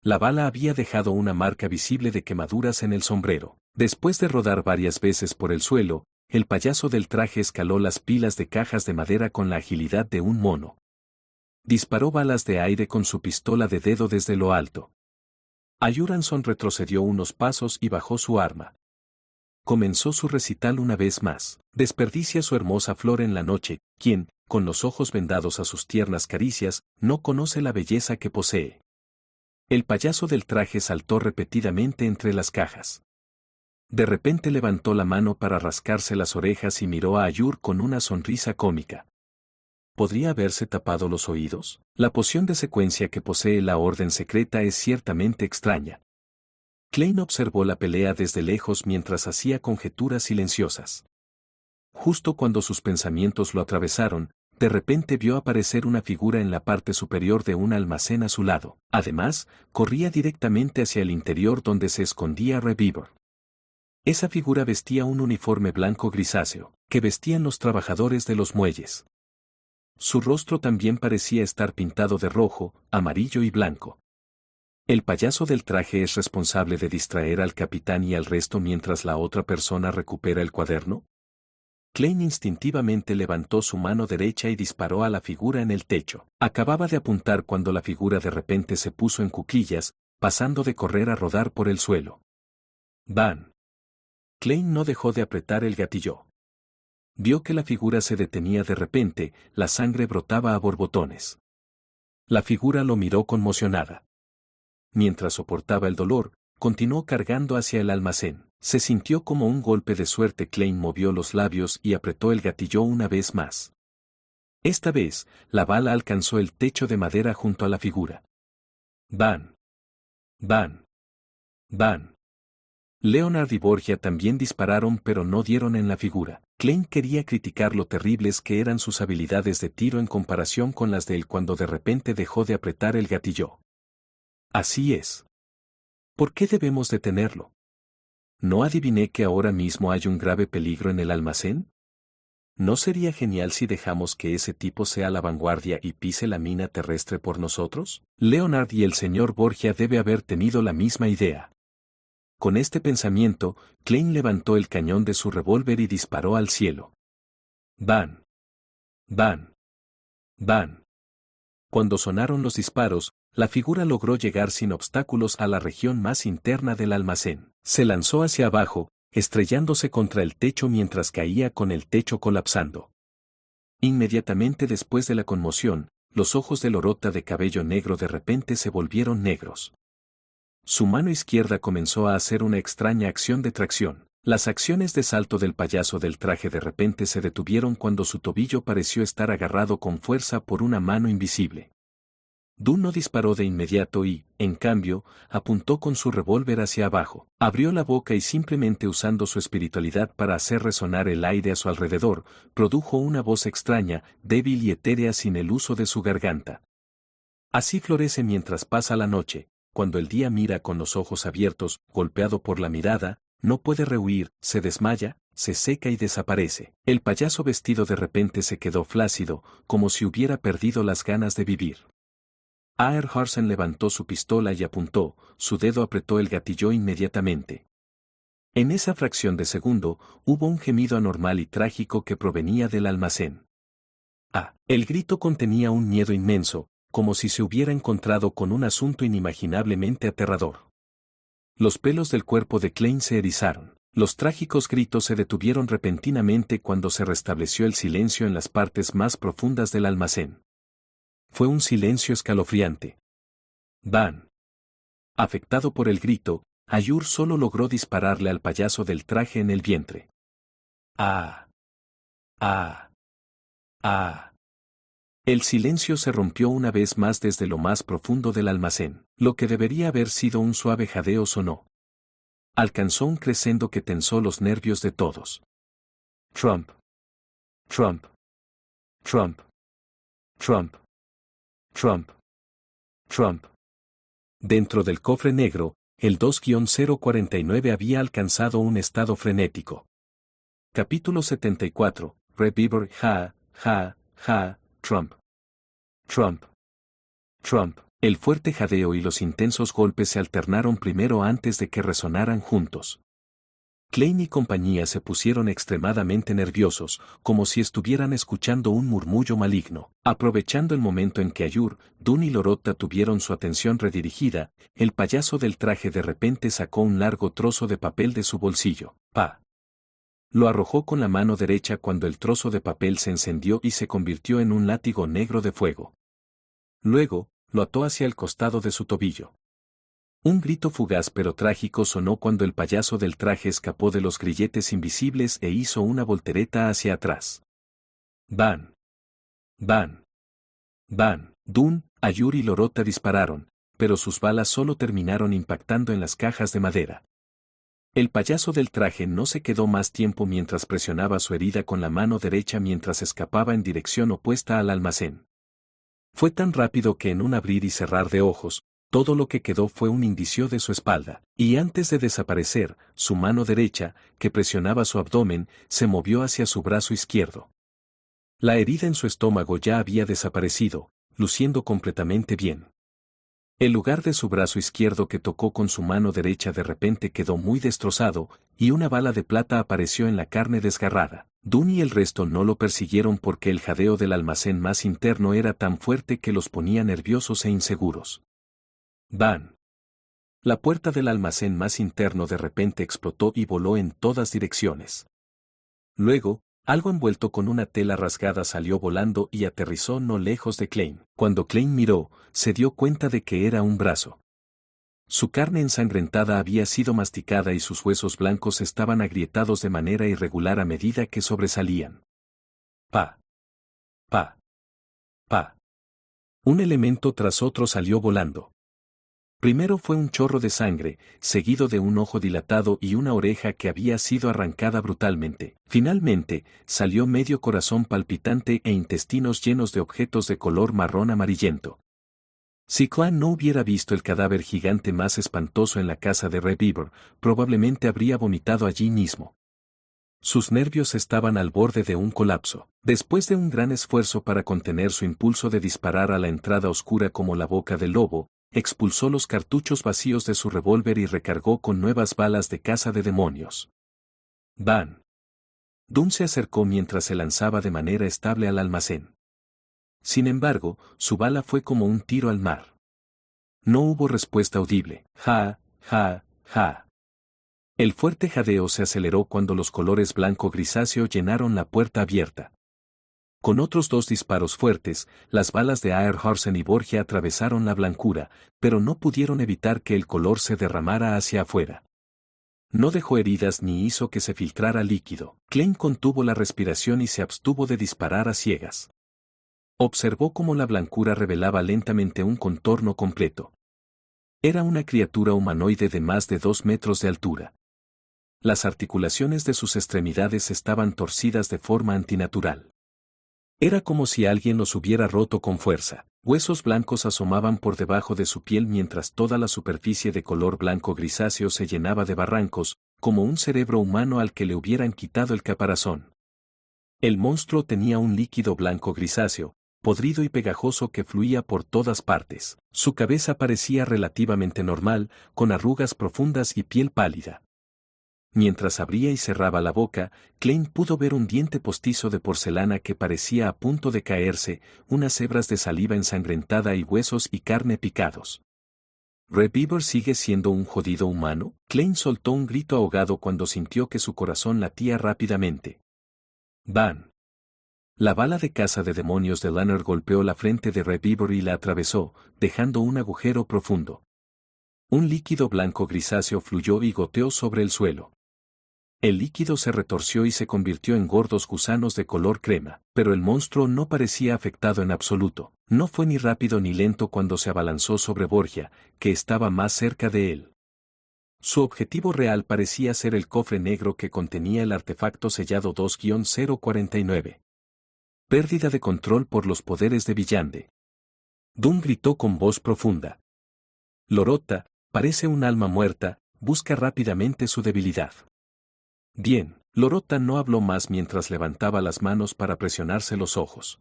La bala había dejado una marca visible de quemaduras en el sombrero. Después de rodar varias veces por el suelo, el payaso del traje escaló las pilas de cajas de madera con la agilidad de un mono. Disparó balas de aire con su pistola de dedo desde lo alto. Ayuranson retrocedió unos pasos y bajó su arma. Comenzó su recital una vez más. Desperdicia su hermosa flor en la noche, quien, con los ojos vendados a sus tiernas caricias, no conoce la belleza que posee. El payaso del traje saltó repetidamente entre las cajas. De repente levantó la mano para rascarse las orejas y miró a Ayur con una sonrisa cómica. ¿Podría haberse tapado los oídos? La poción de secuencia que posee la orden secreta es ciertamente extraña. Klein observó la pelea desde lejos mientras hacía conjeturas silenciosas. Justo cuando sus pensamientos lo atravesaron, de repente vio aparecer una figura en la parte superior de un almacén a su lado. Además, corría directamente hacia el interior donde se escondía Reviver. Esa figura vestía un uniforme blanco grisáceo, que vestían los trabajadores de los muelles. Su rostro también parecía estar pintado de rojo, amarillo y blanco. El payaso del traje es responsable de distraer al capitán y al resto mientras la otra persona recupera el cuaderno. Klein instintivamente levantó su mano derecha y disparó a la figura en el techo. Acababa de apuntar cuando la figura de repente se puso en cuclillas, pasando de correr a rodar por el suelo. ¡Bam! Klein no dejó de apretar el gatillo. Vio que la figura se detenía de repente, la sangre brotaba a borbotones. La figura lo miró conmocionada. Mientras soportaba el dolor, continuó cargando hacia el almacén. Se sintió como un golpe de suerte. Klein movió los labios y apretó el gatillo una vez más. Esta vez, la bala alcanzó el techo de madera junto a la figura. ¡Bam! ¡Bam! ¡Bam! Leonard y Borgia también dispararon pero no dieron en la figura. Klein quería criticar lo terribles que eran sus habilidades de tiro en comparación con las de él cuando de repente dejó de apretar el gatillo. Así es. ¿Por qué debemos detenerlo? ¿No adiviné que ahora mismo hay un grave peligro en el almacén? ¿No sería genial si dejamos que ese tipo sea la vanguardia y pise la mina terrestre por nosotros? Leonard y el señor Borgia debe haber tenido la misma idea. Con este pensamiento, Klein levantó el cañón de su revólver y disparó al cielo. ¡Bam! ¡Bam! ¡Bam! Cuando sonaron los disparos, la figura logró llegar sin obstáculos a la región más interna del almacén. Se lanzó hacia abajo, estrellándose contra el techo mientras caía con el techo colapsando. Inmediatamente después de la conmoción, los ojos de Lorota de cabello negro de repente se volvieron negros. Su mano izquierda comenzó a hacer una extraña acción de tracción. Las acciones de salto del payaso del traje de repente se detuvieron cuando su tobillo pareció estar agarrado con fuerza por una mano invisible. Dunn no disparó de inmediato y, en cambio, apuntó con su revólver hacia abajo. Abrió la boca y simplemente usando su espiritualidad para hacer resonar el aire a su alrededor, produjo una voz extraña, débil y etérea sin el uso de su garganta. Así florece mientras pasa la noche, cuando el día mira con los ojos abiertos, golpeado por la mirada, no puede rehuir, se desmaya, se seca y desaparece. El payaso vestido de repente se quedó flácido, como si hubiera perdido las ganas de vivir. Aerharsen levantó su pistola y apuntó, su dedo apretó el gatillo inmediatamente. En esa fracción de segundo, hubo un gemido anormal y trágico que provenía del almacén. El grito contenía un miedo inmenso, como si se hubiera encontrado con un asunto inimaginablemente aterrador. Los pelos del cuerpo de Klein se erizaron. Los trágicos gritos se detuvieron repentinamente cuando se restableció el silencio en las partes más profundas del almacén. Fue un silencio escalofriante. ¡Bam! Afectado por el grito, Ayur solo logró dispararle al payaso del traje en el vientre. ¡Ah! ¡Ah! ¡Ah! El silencio se rompió una vez más desde lo más profundo del almacén. Lo que debería haber sido un suave jadeo sonó. Alcanzó un crescendo que tensó los nervios de todos. Trump. Trump. Trump. Trump. Trump. Trump. Dentro del cofre negro, el 2-049 había alcanzado un estado frenético. Capítulo 74, Reviver, Trump. Trump. Trump. El fuerte jadeo y los intensos golpes se alternaron primero antes de que resonaran juntos. Klein y compañía se pusieron extremadamente nerviosos, como si estuvieran escuchando un murmullo maligno. Aprovechando el momento en que Ayur, Dunn y Lorota tuvieron su atención redirigida, el payaso del traje de repente sacó un largo trozo de papel de su bolsillo. ¡Pa! Lo arrojó con la mano derecha cuando el trozo de papel se encendió y se convirtió en un látigo negro de fuego. Luego, lo ató hacia el costado de su tobillo. Un grito fugaz pero trágico sonó cuando el payaso del traje escapó de los grilletes invisibles e hizo una voltereta hacia atrás. ¡Van! ¡Van! ¡Van! Dunn, Ayur y Lorota dispararon, pero sus balas solo terminaron impactando en las cajas de madera. El payaso del traje no se quedó más tiempo mientras presionaba su herida con la mano derecha mientras escapaba en dirección opuesta al almacén. Fue tan rápido que en un abrir y cerrar de ojos, todo lo que quedó fue un indicio de su espalda, y antes de desaparecer, su mano derecha, que presionaba su abdomen, se movió hacia su brazo izquierdo. La herida en su estómago ya había desaparecido, luciendo completamente bien. El lugar de su brazo izquierdo que tocó con su mano derecha de repente quedó muy destrozado, y una bala de plata apareció en la carne desgarrada. Dunn y el resto no lo persiguieron porque el jadeo del almacén más interno era tan fuerte que los ponía nerviosos e inseguros. ¡Van! La puerta del almacén más interno de repente explotó y voló en todas direcciones. Luego, algo envuelto con una tela rasgada salió volando y aterrizó no lejos de Klein. Cuando Klein miró, se dio cuenta de que era un brazo. Su carne ensangrentada había sido masticada y sus huesos blancos estaban agrietados de manera irregular a medida que sobresalían. ¡Pa! ¡Pa! ¡Pa! Un elemento tras otro salió volando. Primero fue un chorro de sangre, seguido de un ojo dilatado y una oreja que había sido arrancada brutalmente. Finalmente, salió medio corazón palpitante e intestinos llenos de objetos de color marrón amarillento. Si Klein no hubiera visto el cadáver gigante más espantoso en la casa de Reviver, probablemente habría vomitado allí mismo. Sus nervios estaban al borde de un colapso. Después de un gran esfuerzo para contener su impulso de disparar a la entrada oscura como la boca del lobo, expulsó los cartuchos vacíos de su revólver y recargó con nuevas balas de caza de demonios. ¡Van! Dunn se acercó mientras se lanzaba de manera estable al almacén. Sin embargo, su bala fue como un tiro al mar. No hubo respuesta audible. ¡Ja! El fuerte jadeo se aceleró cuando los colores blanco-grisáceo llenaron la puerta abierta. Con otros dos disparos fuertes, las balas de Aerhorsen y Borgia atravesaron la blancura, pero no pudieron evitar que el color se derramara hacia afuera. No dejó heridas ni hizo que se filtrara líquido. Klein contuvo la respiración y se abstuvo de disparar a ciegas. Observó cómo la blancura revelaba lentamente un contorno completo. Era una criatura humanoide de más de 2 metros de altura. Las articulaciones de sus extremidades estaban torcidas de forma antinatural. Era como si alguien los hubiera roto con fuerza. Huesos blancos asomaban por debajo de su piel mientras toda la superficie de color blanco grisáceo se llenaba de barrancos, como un cerebro humano al que le hubieran quitado el caparazón. El monstruo tenía un líquido blanco grisáceo, podrido y pegajoso que fluía por todas partes. Su cabeza parecía relativamente normal, con arrugas profundas y piel pálida. Mientras abría y cerraba la boca, Klein pudo ver un diente postizo de porcelana que parecía a punto de caerse, unas hebras de saliva ensangrentada y huesos y carne picados. ¿Reviver sigue siendo un jodido humano? Klein soltó un grito ahogado cuando sintió que su corazón latía rápidamente. ¡Van! La bala de caza de demonios de Lanner golpeó la frente de Reviver y la atravesó, dejando un agujero profundo. Un líquido blanco grisáceo fluyó y goteó sobre el suelo. El líquido se retorció y se convirtió en gordos gusanos de color crema, pero el monstruo no parecía afectado en absoluto. No fue ni rápido ni lento cuando se abalanzó sobre Borgia, que estaba más cerca de él. Su objetivo real parecía ser el cofre negro que contenía el artefacto sellado 2-049. Pérdida de control por los poderes de Villande. Dunn gritó con voz profunda. Lorota, parece un alma muerta, busca rápidamente su debilidad. Bien, Lorota no habló más mientras levantaba las manos para presionarse los ojos.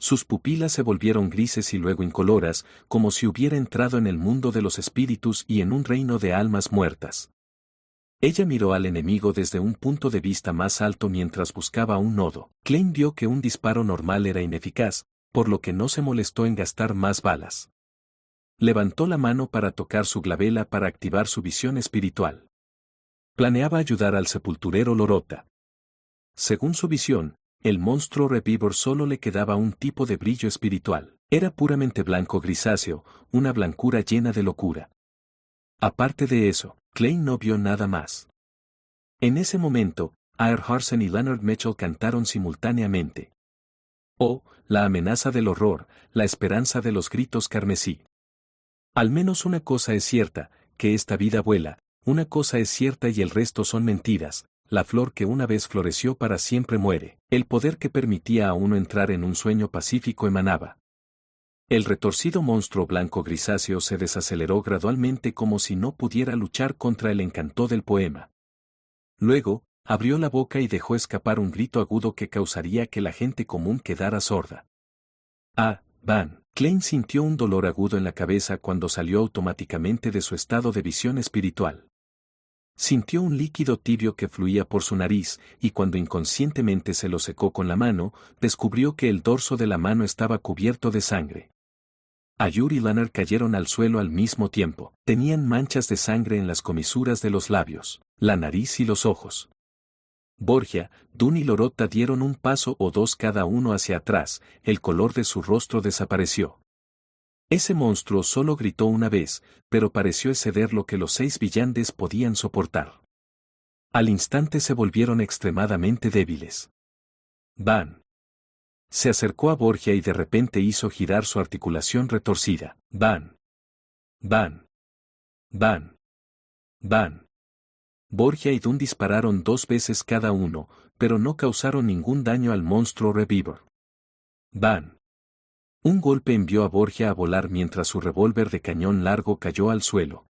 Sus pupilas se volvieron grises y luego incoloras, como si hubiera entrado en el mundo de los espíritus y en un reino de almas muertas. Ella miró al enemigo desde un punto de vista más alto mientras buscaba un nodo. Klein vio que un disparo normal era ineficaz, por lo que no se molestó en gastar más balas. Levantó la mano para tocar su glabela para activar su visión espiritual. Planeaba ayudar al sepulturero Lorota. Según su visión, el monstruo Revivor solo le quedaba un tipo de brillo espiritual. Era puramente blanco grisáceo, una blancura llena de locura. Aparte de eso, Klein no vio nada más. En ese momento, Aer Harsen y Leonard Mitchell cantaron simultáneamente. Oh, la amenaza del horror, la esperanza de los gritos carmesí. Al menos una cosa es cierta, que esta vida vuela, una cosa es cierta y el resto son mentiras, la flor que una vez floreció para siempre muere, el poder que permitía a uno entrar en un sueño pacífico emanaba. El retorcido monstruo blanco grisáceo se desaceleró gradualmente como si no pudiera luchar contra el encanto del poema. Luego, abrió la boca y dejó escapar un grito agudo que causaría que la gente común quedara sorda. Ah, Van. Klein sintió un dolor agudo en la cabeza cuando salió automáticamente de su estado de visión espiritual. Sintió un líquido tibio que fluía por su nariz, y cuando inconscientemente se lo secó con la mano, descubrió que el dorso de la mano estaba cubierto de sangre. Ayur y Leonard cayeron al suelo al mismo tiempo. Tenían manchas de sangre en las comisuras de los labios, la nariz y los ojos. Borgia, Dunn y Lorota dieron un paso o dos cada uno hacia atrás, el color de su rostro desapareció. Ese monstruo solo gritó una vez, pero pareció exceder lo que los 6 villanes podían soportar. Al instante se volvieron extremadamente débiles. Van. Se acercó a Borgia y de repente hizo girar su articulación retorcida. Van. Van. Van. Van. Borgia y Dunn dispararon 2 veces cada uno, pero no causaron ningún daño al monstruo Revivor. Van. Un golpe envió a Borgia a volar mientras su revólver de cañón largo cayó al suelo.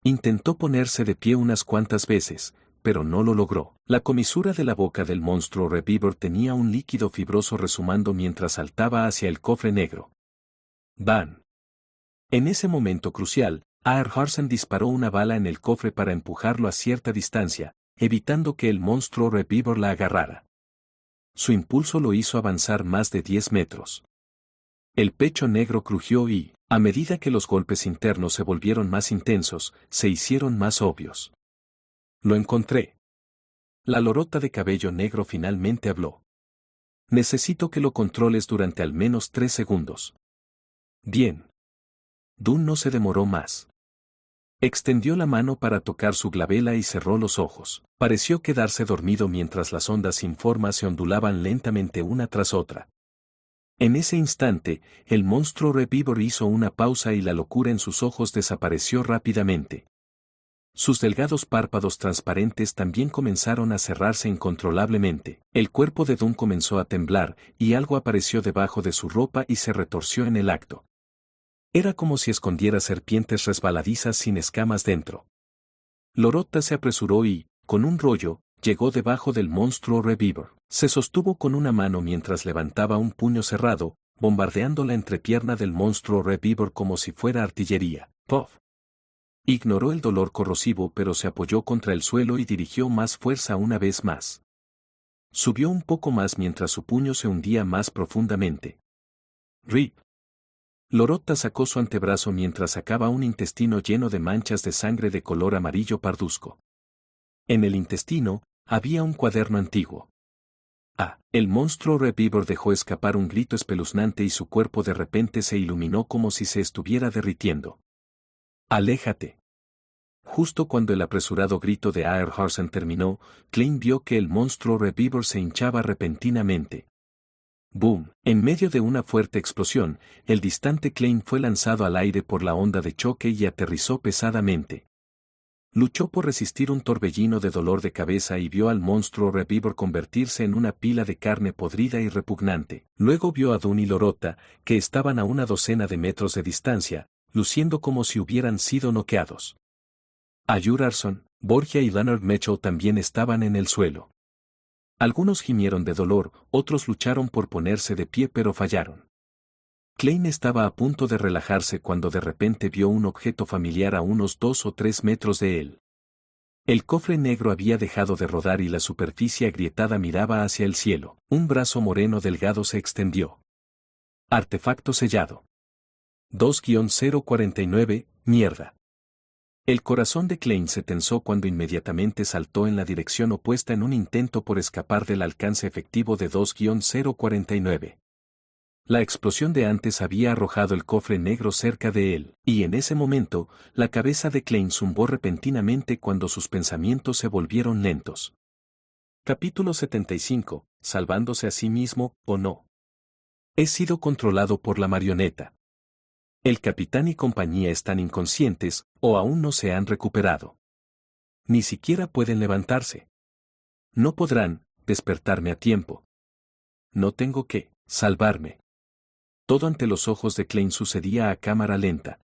Intentó ponerse de pie unas cuantas veces, pero no lo logró. La comisura de la boca del monstruo Revivor tenía un líquido fibroso resumando mientras saltaba hacia el cofre negro. Van. En ese momento crucial, Aer Harsen disparó una bala en el cofre para empujarlo a cierta distancia, evitando que el monstruo Revivor la agarrara. Su impulso lo hizo avanzar más de 10 metros. El pecho negro crujió y, a medida que los golpes internos se volvieron más intensos, se hicieron más obvios. Lo encontré. La lorota de cabello negro finalmente habló. Necesito que lo controles durante al menos 3 segundos. Bien. Dunn no se demoró más. Extendió la mano para tocar su glabela y cerró los ojos. Pareció quedarse dormido mientras las ondas sin forma se ondulaban lentamente una tras otra. En ese instante, el monstruo Revivor hizo una pausa y la locura en sus ojos desapareció rápidamente. Sus delgados párpados transparentes también comenzaron a cerrarse incontrolablemente. El cuerpo de Dunn comenzó a temblar, y algo apareció debajo de su ropa y se retorció en el acto. Era como si escondiera serpientes resbaladizas sin escamas dentro. Lorota se apresuró y, con un rollo, llegó debajo del monstruo Revivor. Se sostuvo con una mano mientras levantaba un puño cerrado, bombardeando la entrepierna del monstruo Revivor como si fuera artillería. ¡Puff! Ignoró el dolor corrosivo pero se apoyó contra el suelo y dirigió más fuerza una vez más. Subió un poco más mientras su puño se hundía más profundamente. ¡Rip! Lorota sacó su antebrazo mientras sacaba un intestino lleno de manchas de sangre de color amarillo parduzco. En el intestino, había un cuaderno antiguo. El monstruo Revivor dejó escapar un grito espeluznante y su cuerpo de repente se iluminó como si se estuviera derritiendo. ¡Aléjate! Justo cuando el apresurado grito de Aer Harsen terminó, Klein vio que el monstruo Revivor se hinchaba repentinamente. ¡Boom! En medio de una fuerte explosión, el distante Klein fue lanzado al aire por la onda de choque y aterrizó pesadamente. Luchó por resistir un torbellino de dolor de cabeza y vio al monstruo Revivor convertirse en una pila de carne podrida y repugnante. Luego vio a Dune y Lorota, que estaban a una docena de metros de distancia, luciendo como si hubieran sido noqueados. Ayur Arson, Borgia y Leonard Mitchell también estaban en el suelo. Algunos gimieron de dolor, otros lucharon por ponerse de pie pero fallaron. Klein estaba a punto de relajarse cuando de repente vio un objeto familiar a unos 2 o 3 metros de él. El cofre negro había dejado de rodar y la superficie agrietada miraba hacia el cielo. Un brazo moreno delgado se extendió. Artefacto sellado. 2-049, mierda. El corazón de Klein se tensó cuando inmediatamente saltó en la dirección opuesta en un intento por escapar del alcance efectivo de 2-049. La explosión de antes había arrojado el cofre negro cerca de él, y en ese momento, la cabeza de Klein zumbó repentinamente cuando sus pensamientos se volvieron lentos. Capítulo 75, salvándose a sí mismo, o no. He sido controlado por la marioneta. El capitán y compañía están inconscientes, o aún no se han recuperado. Ni siquiera pueden levantarse. No podrán despertarme a tiempo. No tengo que salvarme. Todo ante los ojos de Klein sucedía a cámara lenta.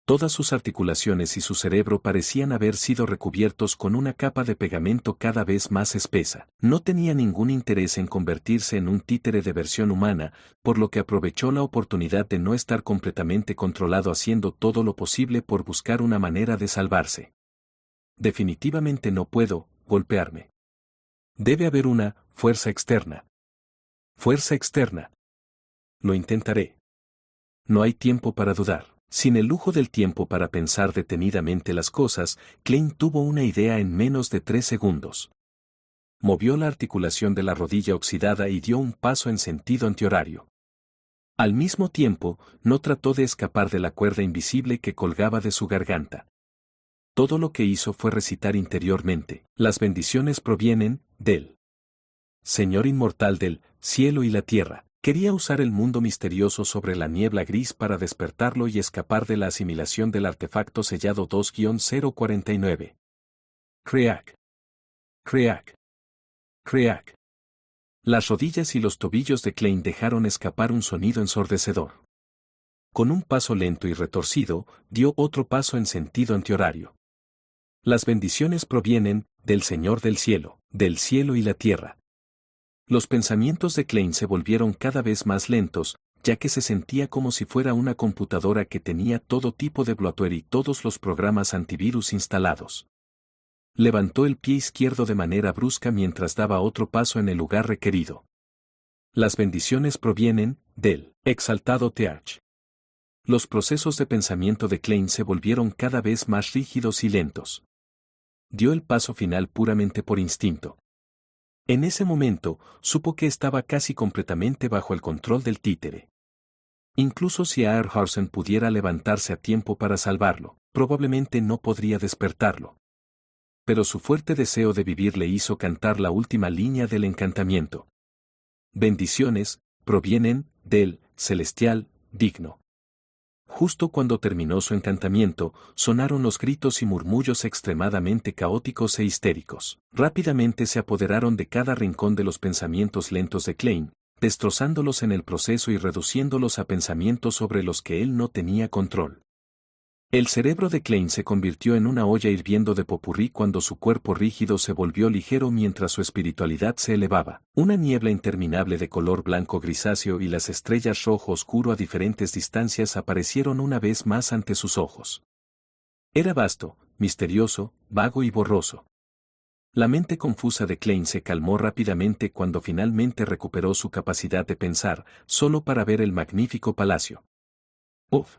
Todas sus articulaciones y su cerebro parecían haber sido recubiertos con una capa de pegamento cada vez más espesa. No tenía ningún interés en convertirse en un títere de versión humana, por lo que aprovechó la oportunidad de no estar completamente controlado haciendo todo lo posible por buscar una manera de salvarse. Definitivamente no puedo golpearme. Debe haber una fuerza externa. Fuerza externa. Lo intentaré. No hay tiempo para dudar. Sin el lujo del tiempo para pensar detenidamente las cosas, Klein tuvo una idea en menos de 3 segundos. Movió la articulación de la rodilla oxidada y dio un paso en sentido antihorario. Al mismo tiempo, no trató de escapar de la cuerda invisible que colgaba de su garganta. Todo lo que hizo fue recitar interiormente: las bendiciones provienen del Señor inmortal del cielo y la tierra. Quería usar el mundo misterioso sobre la niebla gris para despertarlo y escapar de la asimilación del artefacto sellado 2-049. Creak. Creak. Creak. Las rodillas y los tobillos de Klein dejaron escapar un sonido ensordecedor. Con un paso lento y retorcido, dio otro paso en sentido antihorario. Las bendiciones provienen del Señor del cielo y la tierra. Los pensamientos de Klein se volvieron cada vez más lentos, ya que se sentía como si fuera una computadora que tenía todo tipo de bloatware y todos los programas antivirus instalados. Levantó el pie izquierdo de manera brusca mientras daba otro paso en el lugar requerido. Las bendiciones provienen del exaltado Teach. Los procesos de pensamiento de Klein se volvieron cada vez más rígidos y lentos. Dio el paso final puramente por instinto. En ese momento, supo que estaba casi completamente bajo el control del títere. Incluso si Aerhausen pudiera levantarse a tiempo para salvarlo, probablemente no podría despertarlo. Pero su fuerte deseo de vivir le hizo cantar la última línea del encantamiento. Bendiciones provienen del celestial digno. Justo cuando terminó su encantamiento, sonaron los gritos y murmullos extremadamente caóticos e histéricos. Rápidamente se apoderaron de cada rincón de los pensamientos lentos de Klein, destrozándolos en el proceso y reduciéndolos a pensamientos sobre los que él no tenía control. El cerebro de Klein se convirtió en una olla hirviendo de popurrí cuando su cuerpo rígido se volvió ligero mientras su espiritualidad se elevaba. Una niebla interminable de color blanco grisáceo y las estrellas rojo oscuro a diferentes distancias aparecieron una vez más ante sus ojos. Era vasto, misterioso, vago y borroso. La mente confusa de Klein se calmó rápidamente cuando finalmente recuperó su capacidad de pensar, solo para ver el magnífico palacio. ¡Uf!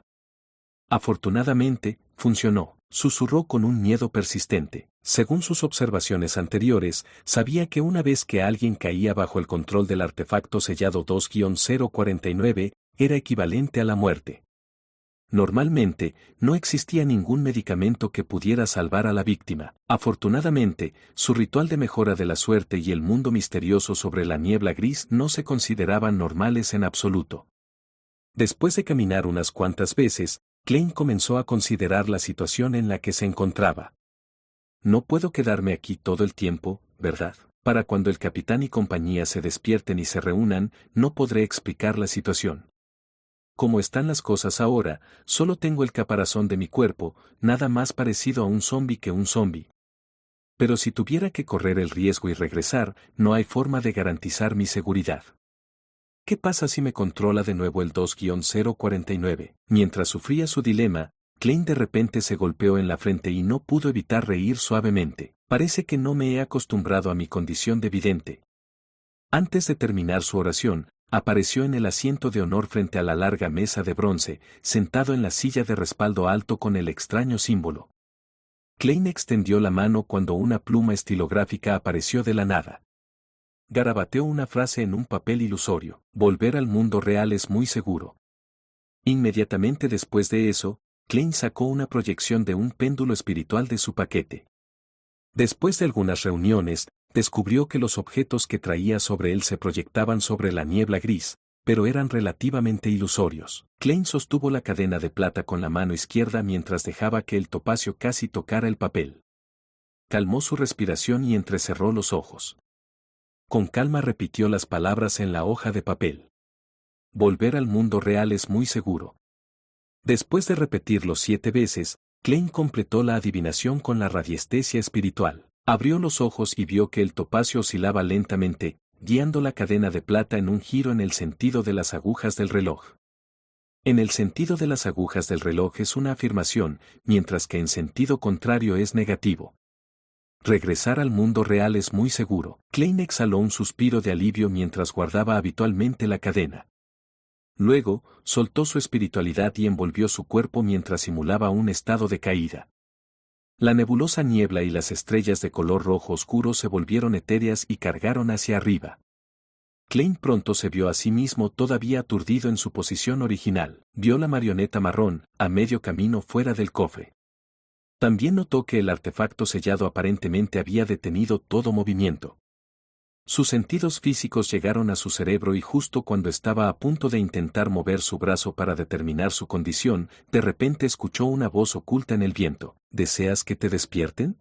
Afortunadamente, funcionó, susurró con un miedo persistente. Según sus observaciones anteriores, sabía que una vez que alguien caía bajo el control del artefacto sellado 2-049, era equivalente a la muerte. Normalmente, no existía ningún medicamento que pudiera salvar a la víctima. Afortunadamente, su ritual de mejora de la suerte y el mundo misterioso sobre la niebla gris no se consideraban normales en absoluto. Después de caminar unas cuantas veces, Klein comenzó a considerar la situación en la que se encontraba. no puedo quedarme aquí todo el tiempo, ¿verdad? Para cuando el capitán y compañía se despierten y se reúnan, no podré explicar la situación. Como están las cosas ahora, solo tengo el caparazón de mi cuerpo, nada más parecido a un zombi que un zombi. Pero si tuviera que correr el riesgo y regresar, no hay forma de garantizar mi seguridad. ¿Qué pasa si me controla de nuevo el 2-049? Mientras sufría su dilema, Klein de repente se golpeó en la frente y no pudo evitar reír suavemente. Parece que no me he acostumbrado a mi condición de vidente. Antes de terminar su oración, apareció en el asiento de honor frente a la larga mesa de bronce, sentado en la silla de respaldo alto con el extraño símbolo. Klein extendió la mano cuando una pluma estilográfica apareció de la nada. Garabateó una frase en un papel ilusorio: volver al mundo real es muy seguro. Inmediatamente después de eso, Klein sacó una proyección de un péndulo espiritual de su paquete. Después de algunas reuniones, descubrió que los objetos que traía sobre él se proyectaban sobre la niebla gris, pero eran relativamente ilusorios. Klein sostuvo la cadena de plata con la mano izquierda mientras dejaba que el topacio casi tocara el papel. Calmó su respiración y entrecerró los ojos. Con calma repitió las palabras en la hoja de papel. Volver al mundo real es muy seguro. Después de repetirlo 7 veces, Klein completó la adivinación con la radiestesia espiritual. Abrió los ojos y vio que el topacio oscilaba lentamente, guiando la cadena de plata en un giro en el sentido de las agujas del reloj. En el sentido de las agujas del reloj es una afirmación, mientras que en sentido contrario es negativo. Regresar al mundo real es muy seguro. Klein exhaló un suspiro de alivio mientras guardaba habitualmente la cadena. Luego, soltó su espiritualidad y envolvió su cuerpo mientras simulaba un estado de caída. La nebulosa niebla y las estrellas de color rojo oscuro se volvieron etéreas y cargaron hacia arriba. Klein pronto se vio a sí mismo todavía aturdido en su posición original. Vio la marioneta marrón, a medio camino fuera del cofre. También notó que el artefacto sellado aparentemente había detenido todo movimiento. Sus sentidos físicos llegaron a su cerebro y justo cuando estaba a punto de intentar mover su brazo para determinar su condición, de repente escuchó una voz oculta en el viento. ¿Deseas que te despierten?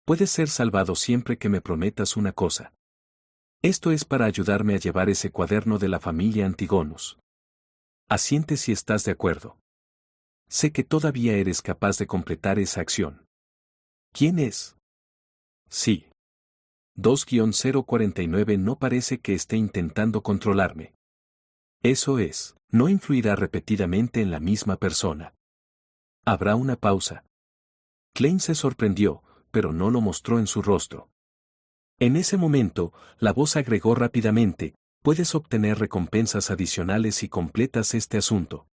Puedes ser salvado siempre que me prometas una cosa. Esto es para ayudarme a llevar ese cuaderno de la familia Antigonus. Asiente si estás de acuerdo. Sé que todavía eres capaz de completar esa acción. ¿Quién es? Sí. 2-049 no parece que esté intentando controlarme. Eso es, no influirá repetidamente en la misma persona. Habrá una pausa. Klein se sorprendió, pero no lo mostró en su rostro. En ese momento, la voz agregó rápidamente: puedes obtener recompensas adicionales si completas este asunto.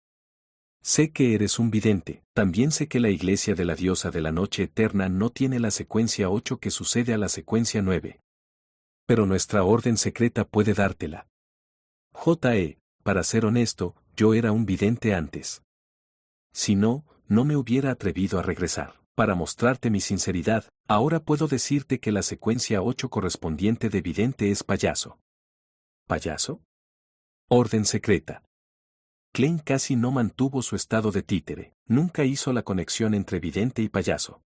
Sé que eres un vidente, también sé que la iglesia de la diosa de la noche eterna no tiene la secuencia 8 que sucede a la secuencia 9. Pero nuestra orden secreta puede dártela. Para ser honesto, yo era un vidente antes. Si no, no me hubiera atrevido a regresar. Para mostrarte mi sinceridad, ahora puedo decirte que la secuencia 8 correspondiente de vidente es payaso. ¿Payaso? Orden secreta. Klein casi no mantuvo su estado de títere, nunca hizo la conexión entre vidente y payaso.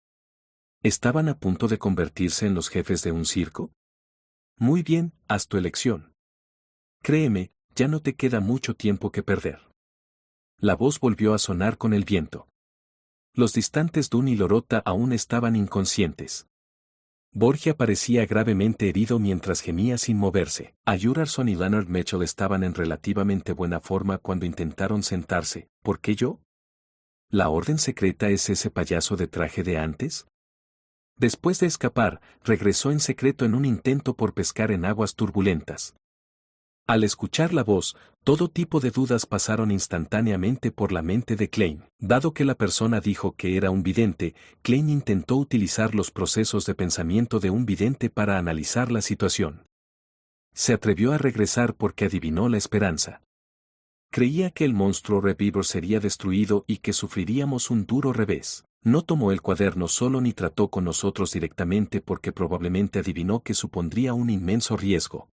¿Estaban a punto de convertirse en los jefes de un circo? Muy bien, haz tu elección. Créeme, ya no te queda mucho tiempo que perder. La voz volvió a sonar con el viento. Los distantes Dun y Lorota aún estaban inconscientes. Borgia parecía gravemente herido mientras gemía sin moverse. Ayurarson y Leonard Mitchell estaban en relativamente buena forma cuando intentaron sentarse. ¿Por qué yo? ¿La orden secreta es ese payaso de traje de antes? Después de escapar, regresó en secreto en un intento por pescar en aguas turbulentas. Al escuchar la voz, todo tipo de dudas pasaron instantáneamente por la mente de Klein. Dado que la persona dijo que era un vidente, Klein intentó utilizar los procesos de pensamiento de un vidente para analizar la situación. Se atrevió a regresar porque adivinó la esperanza. Creía que el monstruo Reviver sería destruido y que sufriríamos un duro revés. No tomó el cuaderno solo ni trató con nosotros directamente porque probablemente adivinó que supondría un inmenso riesgo.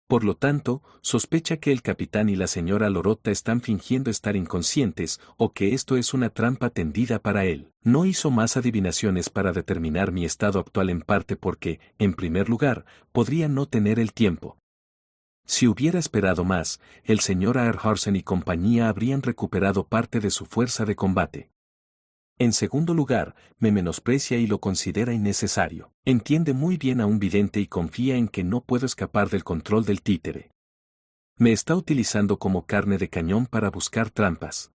Por lo tanto, sospecha que el capitán y la señora Lorota están fingiendo estar inconscientes o que esto es una trampa tendida para él. No hizo más adivinaciones para determinar mi estado actual en parte porque, en primer lugar, podría no tener el tiempo. Si hubiera esperado más, el señor Aerharsen y compañía habrían recuperado parte de su fuerza de combate. En segundo lugar, me menosprecia y lo considera innecesario. Entiende muy bien a un vidente y confía en que no puedo escapar del control del títere. Me está utilizando como carne de cañón para buscar trampas.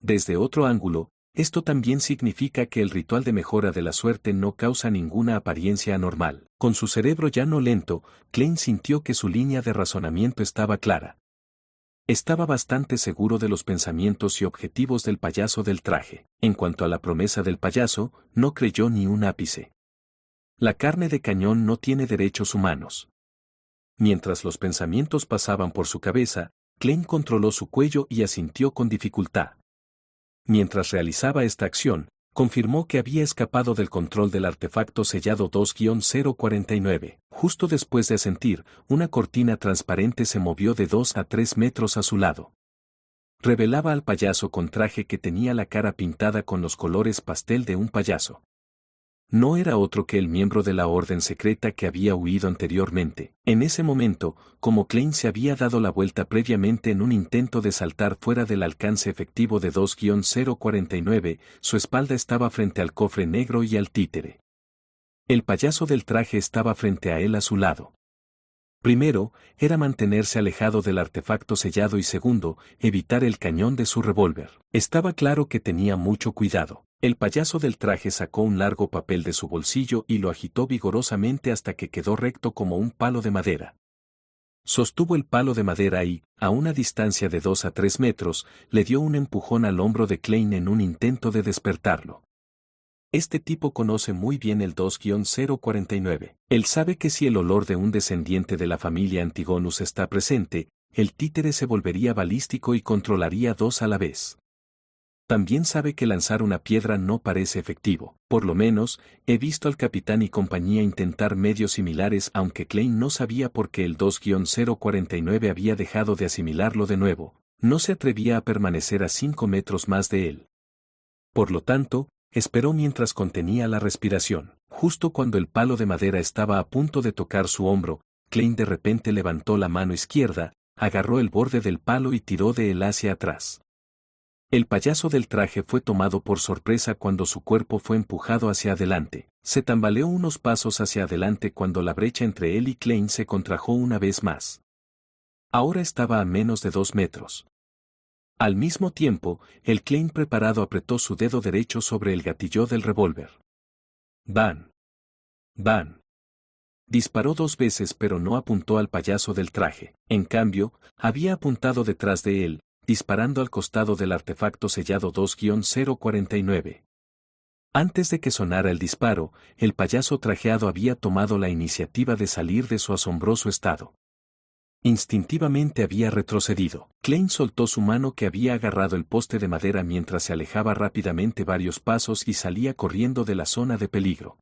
Desde otro ángulo, esto también significa que el ritual de mejora de la suerte no causa ninguna apariencia anormal. Con su cerebro ya no lento, Klein sintió que su línea de razonamiento estaba clara. Estaba bastante seguro de los pensamientos y objetivos del payaso del traje. En cuanto a la promesa del payaso, no creyó ni un ápice. La carne de cañón no tiene derechos humanos. Mientras los pensamientos pasaban por su cabeza, Klein controló su cuello y asintió con dificultad. Mientras realizaba esta acción, confirmó que había escapado del control del artefacto sellado 2-049. Justo después de asentir, una cortina transparente se movió de 2 a 3 metros a su lado. Revelaba al payaso con traje que tenía la cara pintada con los colores pastel de un payaso. No era otro que el miembro de la orden secreta que había huido anteriormente. En ese momento, como Klein se había dado la vuelta previamente en un intento de saltar fuera del alcance efectivo de 2-049, su espalda estaba frente al cofre negro y al títere. El payaso del traje estaba frente a él a su lado. Primero, era mantenerse alejado del artefacto sellado y segundo, evitar el cañón de su revólver. Estaba claro que tenía mucho cuidado. El payaso del traje sacó un largo papel de su bolsillo y lo agitó vigorosamente hasta que quedó recto como un palo de madera. Sostuvo el palo de madera y, a una distancia de 2 a 3 metros, le dio un empujón al hombro de Klein en un intento de despertarlo. Este tipo conoce muy bien el 2-049. Él sabe que si el olor de un descendiente de la familia Antigonus está presente, el títere se volvería balístico y controlaría dos a la vez. También sabe que lanzar una piedra no parece efectivo. Por lo menos, he visto al capitán y compañía intentar medios similares aunque Klein no sabía por qué el 2-049 había dejado de asimilarlo de nuevo. No se atrevía a permanecer a 5 metros más de él. Por lo tanto, esperó mientras contenía la respiración. Justo cuando el palo de madera estaba a punto de tocar su hombro, Klein de repente levantó la mano izquierda, agarró el borde del palo y tiró de él hacia atrás. El payaso del traje fue tomado por sorpresa cuando su cuerpo fue empujado hacia adelante. Se tambaleó unos pasos hacia adelante cuando la brecha entre él y Klein se contrajo una vez más. Ahora estaba a menos de 2 metros. Al mismo tiempo, el Klein preparado apretó su dedo derecho sobre el gatillo del revólver. ¡Ban! ¡Ban! Disparó 2 veces pero no apuntó al payaso del traje. En cambio, había apuntado detrás de él, disparando al costado del artefacto sellado 2-049. Antes de que sonara el disparo, el payaso trajeado había tomado la iniciativa de salir de su asombroso estado. Instintivamente había retrocedido. Klein soltó su mano que había agarrado el poste de madera mientras se alejaba rápidamente varios pasos y salía corriendo de la zona de peligro.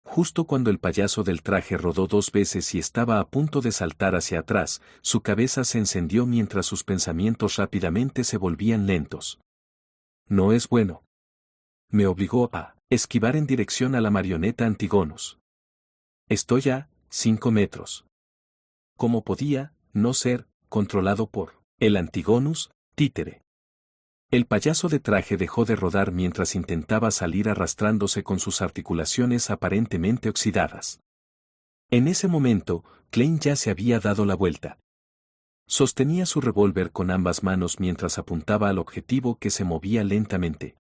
Justo cuando el payaso del traje rodó 2 veces y estaba a punto de saltar hacia atrás, su cabeza se encendió mientras sus pensamientos rápidamente se volvían lentos. No es bueno. Me obligó a esquivar en dirección a la marioneta Antigonus. Estoy a 5 metros. ¿Cómo podía no ser controlado por el Antigonus, títere? El payaso de traje dejó de rodar mientras intentaba salir arrastrándose con sus articulaciones aparentemente oxidadas. En ese momento, Klein ya se había dado la vuelta. Sostenía su revólver con ambas manos mientras apuntaba al objetivo que se movía lentamente.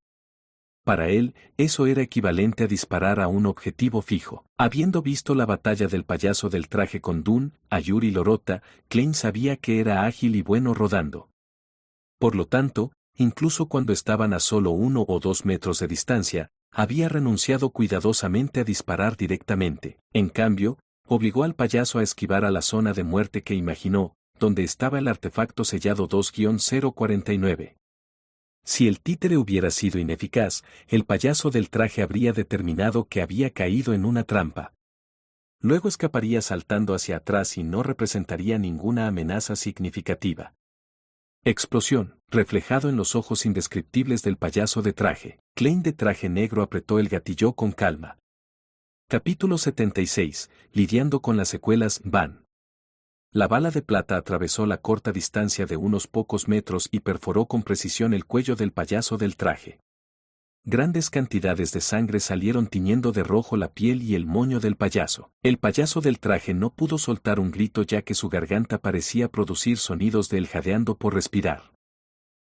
Para él, eso era equivalente a disparar a un objetivo fijo. Habiendo visto la batalla del payaso del traje con Dun, Ayur y Lorota, Klein sabía que era ágil y bueno rodando. Por lo tanto, incluso cuando estaban a solo 1 o 2 metros de distancia, había renunciado cuidadosamente a disparar directamente. En cambio, obligó al payaso a esquivar a la zona de muerte que imaginó, donde estaba el artefacto sellado 2-049. Si el títere hubiera sido ineficaz, el payaso del traje habría determinado que había caído en una trampa. Luego escaparía saltando hacia atrás y no representaría ninguna amenaza significativa. Explosión, reflejado en los ojos indescriptibles del payaso de traje. Klein de traje negro apretó el gatillo con calma. Capítulo 76. Lidiando con las secuelas. Van. La bala de plata atravesó la corta distancia de unos pocos metros y perforó con precisión el cuello del payaso del traje. Grandes cantidades de sangre salieron tiñendo de rojo la piel y el moño del payaso. El payaso del traje no pudo soltar un grito ya que su garganta parecía producir sonidos de él jadeando por respirar.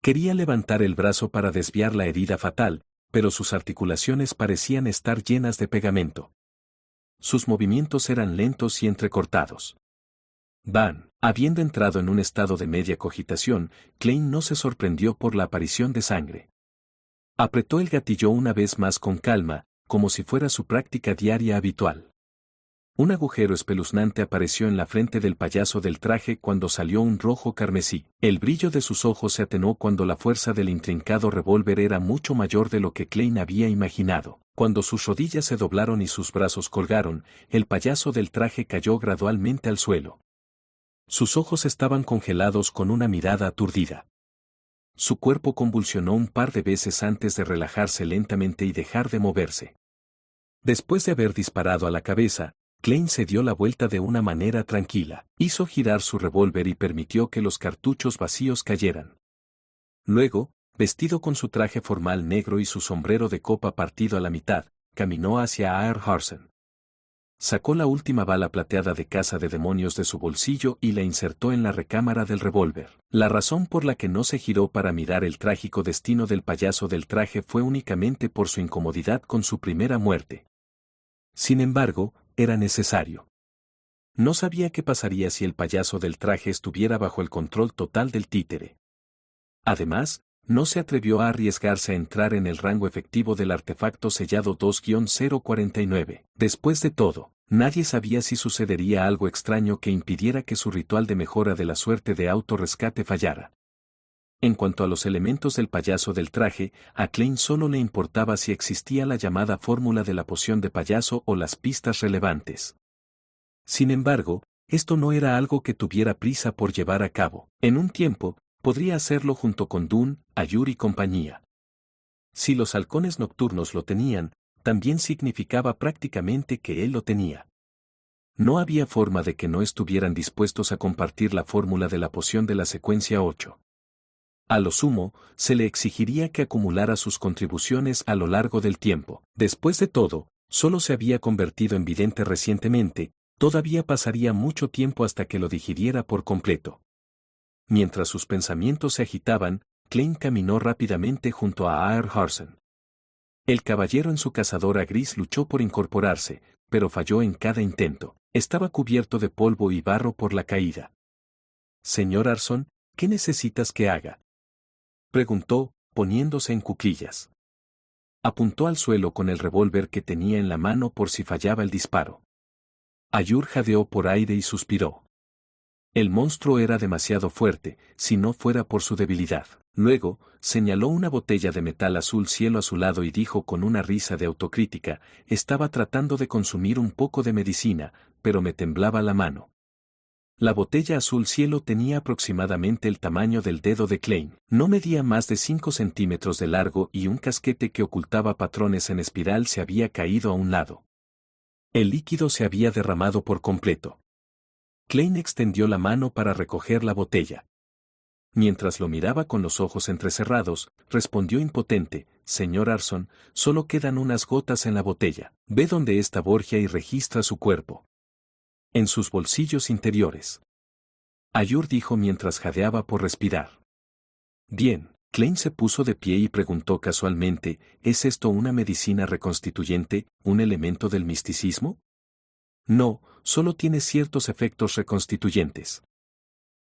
Quería levantar el brazo para desviar la herida fatal, pero sus articulaciones parecían estar llenas de pegamento. Sus movimientos eran lentos y entrecortados. Van, habiendo entrado en un estado de media cogitación, Klein no se sorprendió por la aparición de sangre. Apretó el gatillo una vez más con calma, como si fuera su práctica diaria habitual. Un agujero espeluznante apareció en la frente del payaso del traje cuando salió un rojo carmesí. El brillo de sus ojos se atenuó cuando la fuerza del intrincado revólver era mucho mayor de lo que Klein había imaginado. Cuando sus rodillas se doblaron y sus brazos colgaron, el payaso del traje cayó gradualmente al suelo. Sus ojos estaban congelados con una mirada aturdida. Su cuerpo convulsionó un par de veces antes de relajarse lentamente y dejar de moverse. Después de haber disparado a la cabeza, Klein se dio la vuelta de una manera tranquila, hizo girar su revólver y permitió que los cartuchos vacíos cayeran. Luego, vestido con su traje formal negro y su sombrero de copa partido a la mitad, caminó hacia Aer Harsen. Sacó la última bala plateada de caza de demonios de su bolsillo y la insertó en la recámara del revólver. La razón por la que no se giró para mirar el trágico destino del payaso del traje fue únicamente por su incomodidad con su primera muerte. Sin embargo, era necesario. No sabía qué pasaría si el payaso del traje estuviera bajo el control total del títere. Además, no se atrevió a arriesgarse a entrar en el rango efectivo del artefacto sellado 2-049. Después de todo, nadie sabía si sucedería algo extraño que impidiera que su ritual de mejora de la suerte de autorrescate fallara. En cuanto a los elementos del payaso del traje, a Klein solo le importaba si existía la llamada fórmula de la poción de payaso o las pistas relevantes. Sin embargo, esto no era algo que tuviera prisa por llevar a cabo. En un tiempo, podría hacerlo junto con Dun, Ayur y compañía. Si los halcones nocturnos lo tenían, también significaba prácticamente que él lo tenía. No había forma de que no estuvieran dispuestos a compartir la fórmula de la poción de la secuencia 8. A lo sumo, se le exigiría que acumulara sus contribuciones a lo largo del tiempo. Después de todo, solo se había convertido en vidente recientemente, todavía pasaría mucho tiempo hasta que lo digiriera por completo. Mientras sus pensamientos se agitaban, Klein caminó rápidamente junto a Aer Harsen. El caballero en su cazadora gris luchó por incorporarse, pero falló en cada intento. Estaba cubierto de polvo y barro por la caída. «Señor Arson, ¿qué necesitas que haga?», preguntó, poniéndose en cuclillas. Apuntó al suelo con el revólver que tenía en la mano por si fallaba el disparo. Ayur jadeó por aire y suspiró. El monstruo era demasiado fuerte, si no fuera por su debilidad. Luego, señaló una botella de metal azul cielo azulado y dijo con una risa de autocrítica: «Estaba tratando de consumir un poco de medicina, pero me temblaba la mano». La botella azul cielo tenía aproximadamente el tamaño del dedo de Klein. No medía más de 5 centímetros de largo y un casquete que ocultaba patrones en espiral se había caído a un lado. El líquido se había derramado por completo. Klein extendió la mano para recoger la botella. Mientras lo miraba con los ojos entrecerrados, respondió impotente: «Señor Arson, solo quedan unas gotas en la botella. Ve dónde está Borgia y registra su cuerpo». «En sus bolsillos interiores», Ayur dijo mientras jadeaba por respirar. «Bien». Klein se puso de pie y preguntó casualmente: «¿Es esto una medicina reconstituyente, un elemento del misticismo?». «No, solo tiene ciertos efectos reconstituyentes.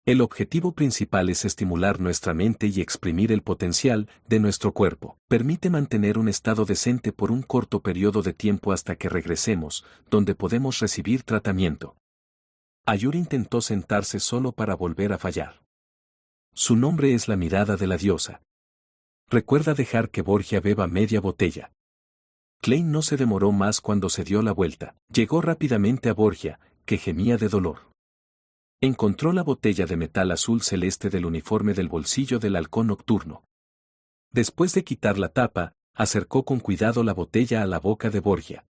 El objetivo principal es estimular nuestra mente y exprimir el potencial de nuestro cuerpo. Permite mantener un estado decente por un corto periodo de tiempo hasta que regresemos, donde podemos recibir tratamiento». Ayur intentó sentarse solo para volver a fallar. «Su nombre es la mirada de la diosa. Recuerda dejar que Borgia beba media botella». Klein no se demoró más cuando se dio la vuelta. Llegó rápidamente a Borgia, que gemía de dolor. Encontró la botella de metal azul celeste del uniforme del bolsillo del halcón nocturno. Después de quitar la tapa, acercó con cuidado la botella a la boca de Borgia.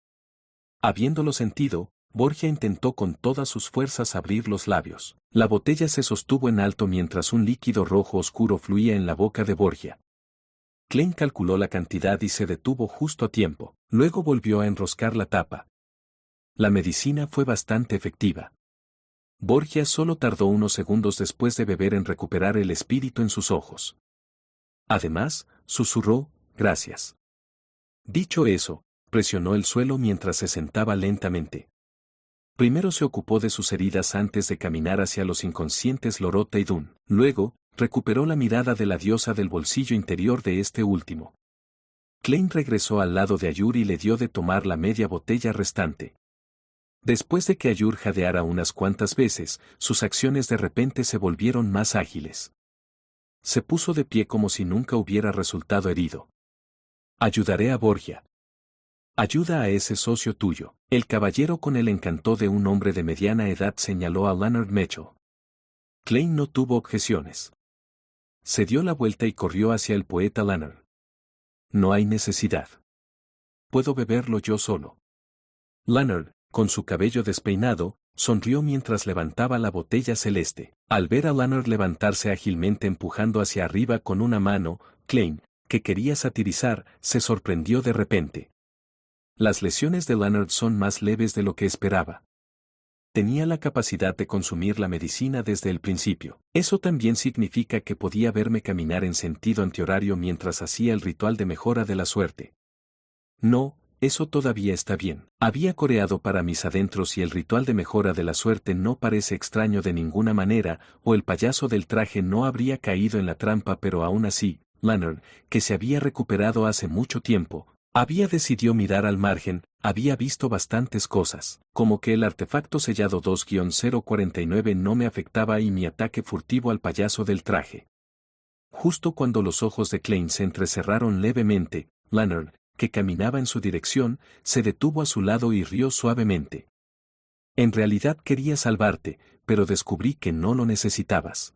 Habiéndolo sentido, Borgia intentó con todas sus fuerzas abrir los labios. La botella se sostuvo en alto mientras un líquido rojo oscuro fluía en la boca de Borgia. Klein calculó la cantidad y se detuvo justo a tiempo. Luego volvió a enroscar la tapa. La medicina fue bastante efectiva. Borgia solo tardó unos segundos después de beber en recuperar el espíritu en sus ojos. Además, susurró, «Gracias». Dicho eso, presionó el suelo mientras se sentaba lentamente. Primero se ocupó de sus heridas antes de caminar hacia los inconscientes Lorota y Dun. Luego, recuperó la mirada de la diosa del bolsillo interior de este último. Klein regresó al lado de Ayur y le dio de tomar la media botella restante. Después de que Ayur jadeara unas cuantas veces, sus acciones de repente se volvieron más ágiles. Se puso de pie como si nunca hubiera resultado herido. «Ayudaré a Borgia. Ayuda a ese socio tuyo». El caballero con el encanto de un hombre de mediana edad señaló a Leonard Mitchell. Klein no tuvo objeciones. Se dio la vuelta y corrió hacia el poeta Leonard. «No hay necesidad. Puedo beberlo yo solo». Leonard, con su cabello despeinado, sonrió mientras levantaba la botella celeste. Al ver a Leonard levantarse ágilmente empujando hacia arriba con una mano, Klein, que quería satirizar, se sorprendió de repente. Las lesiones de Leonard son más leves de lo que esperaba. Tenía la capacidad de consumir la medicina desde el principio. Eso también significa que podía verme caminar en sentido antihorario mientras hacía el ritual de mejora de la suerte. No, eso todavía está bien. Había coreado para mis adentros y el ritual de mejora de la suerte no parece extraño de ninguna manera, o el payaso del traje no habría caído en la trampa, pero aún así, Leonard, que se había recuperado hace mucho tiempo, decidido mirar al margen, había visto bastantes cosas, como que el artefacto sellado 2-049 no me afectaba y mi ataque furtivo al payaso del traje. Justo cuando los ojos de Klein se entrecerraron levemente, Leonard, que caminaba en su dirección, se detuvo a su lado y rió suavemente. En realidad quería salvarte, pero descubrí que no lo necesitabas.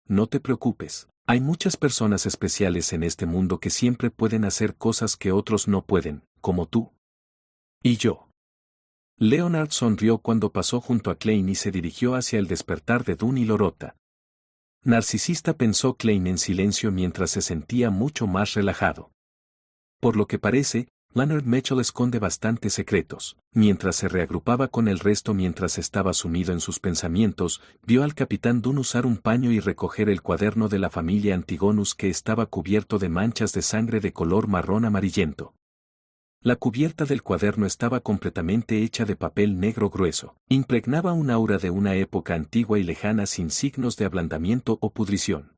No te preocupes, hay muchas personas especiales en este mundo que siempre pueden hacer cosas que otros no pueden, como tú. Y yo. Leonard sonrió cuando pasó junto a Klein y se dirigió hacia el despertar de Dun y Lorota. Narcisista, pensó Klein en silencio mientras se sentía mucho más relajado. Por lo que parece, Leonard Mitchell esconde bastantes secretos. Mientras se reagrupaba con el resto mientras estaba sumido en sus pensamientos, vio al capitán Dun usar un paño y recoger el cuaderno de la familia Antigonus que estaba cubierto de manchas de sangre de color marrón amarillento. La cubierta del cuaderno estaba completamente hecha de papel negro grueso. Impregnaba un aura de una época antigua y lejana sin signos de ablandamiento o pudrición.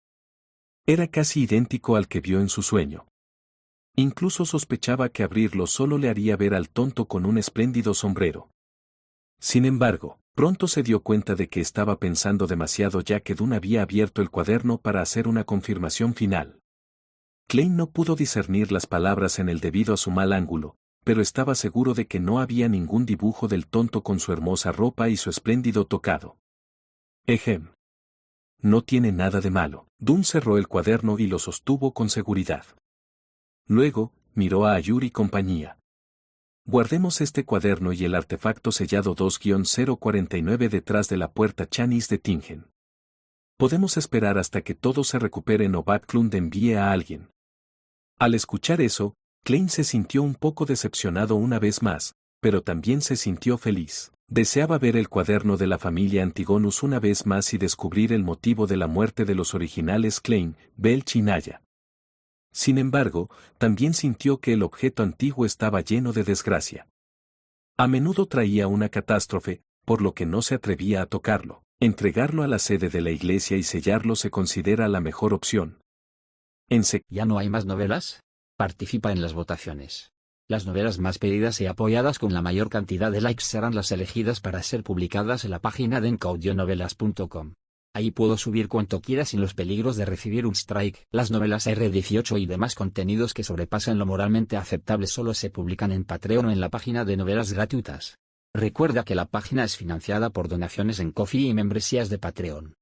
Era casi idéntico al que vio en su sueño. Incluso sospechaba que abrirlo solo le haría ver al tonto con un espléndido sombrero. Sin embargo, pronto se dio cuenta de que estaba pensando demasiado ya que Dun había abierto el cuaderno para hacer una confirmación final. Klein no pudo discernir las palabras en él debido a su mal ángulo, pero estaba seguro de que no había ningún dibujo del tonto con su hermosa ropa y su espléndido tocado. Ejem. No tiene nada de malo. Dun cerró el cuaderno y lo sostuvo con seguridad. Luego, miró a Ayur y compañía. Guardemos este cuaderno y el artefacto sellado 2-049 detrás de la puerta Chanis de Tingen. Podemos esperar hasta que todo se recupere o Backlund envíe a alguien. Al escuchar eso, Klein se sintió un poco decepcionado una vez más, pero también se sintió feliz. Deseaba ver el cuaderno de la familia Antigonus una vez más y descubrir el motivo de la muerte de los originales Klein, Belch y Naya. Sin embargo, también sintió que el objeto antiguo estaba lleno de desgracia. A menudo traía una catástrofe, por lo que no se atrevía a tocarlo. Entregarlo a la sede de la iglesia y sellarlo se considera la mejor opción. ¿Ya no hay más novelas? Participa en las votaciones. Las novelas más pedidas y apoyadas con la mayor cantidad de likes serán las elegidas para ser publicadas en la página de encaudionovelas.com. Ahí puedo subir cuanto quiera sin los peligros de recibir un strike. Las novelas R18 y demás contenidos que sobrepasan lo moralmente aceptable solo se publican en Patreon o en la página de novelas gratuitas. Recuerda que la página es financiada por donaciones en Ko-fi y membresías de Patreon.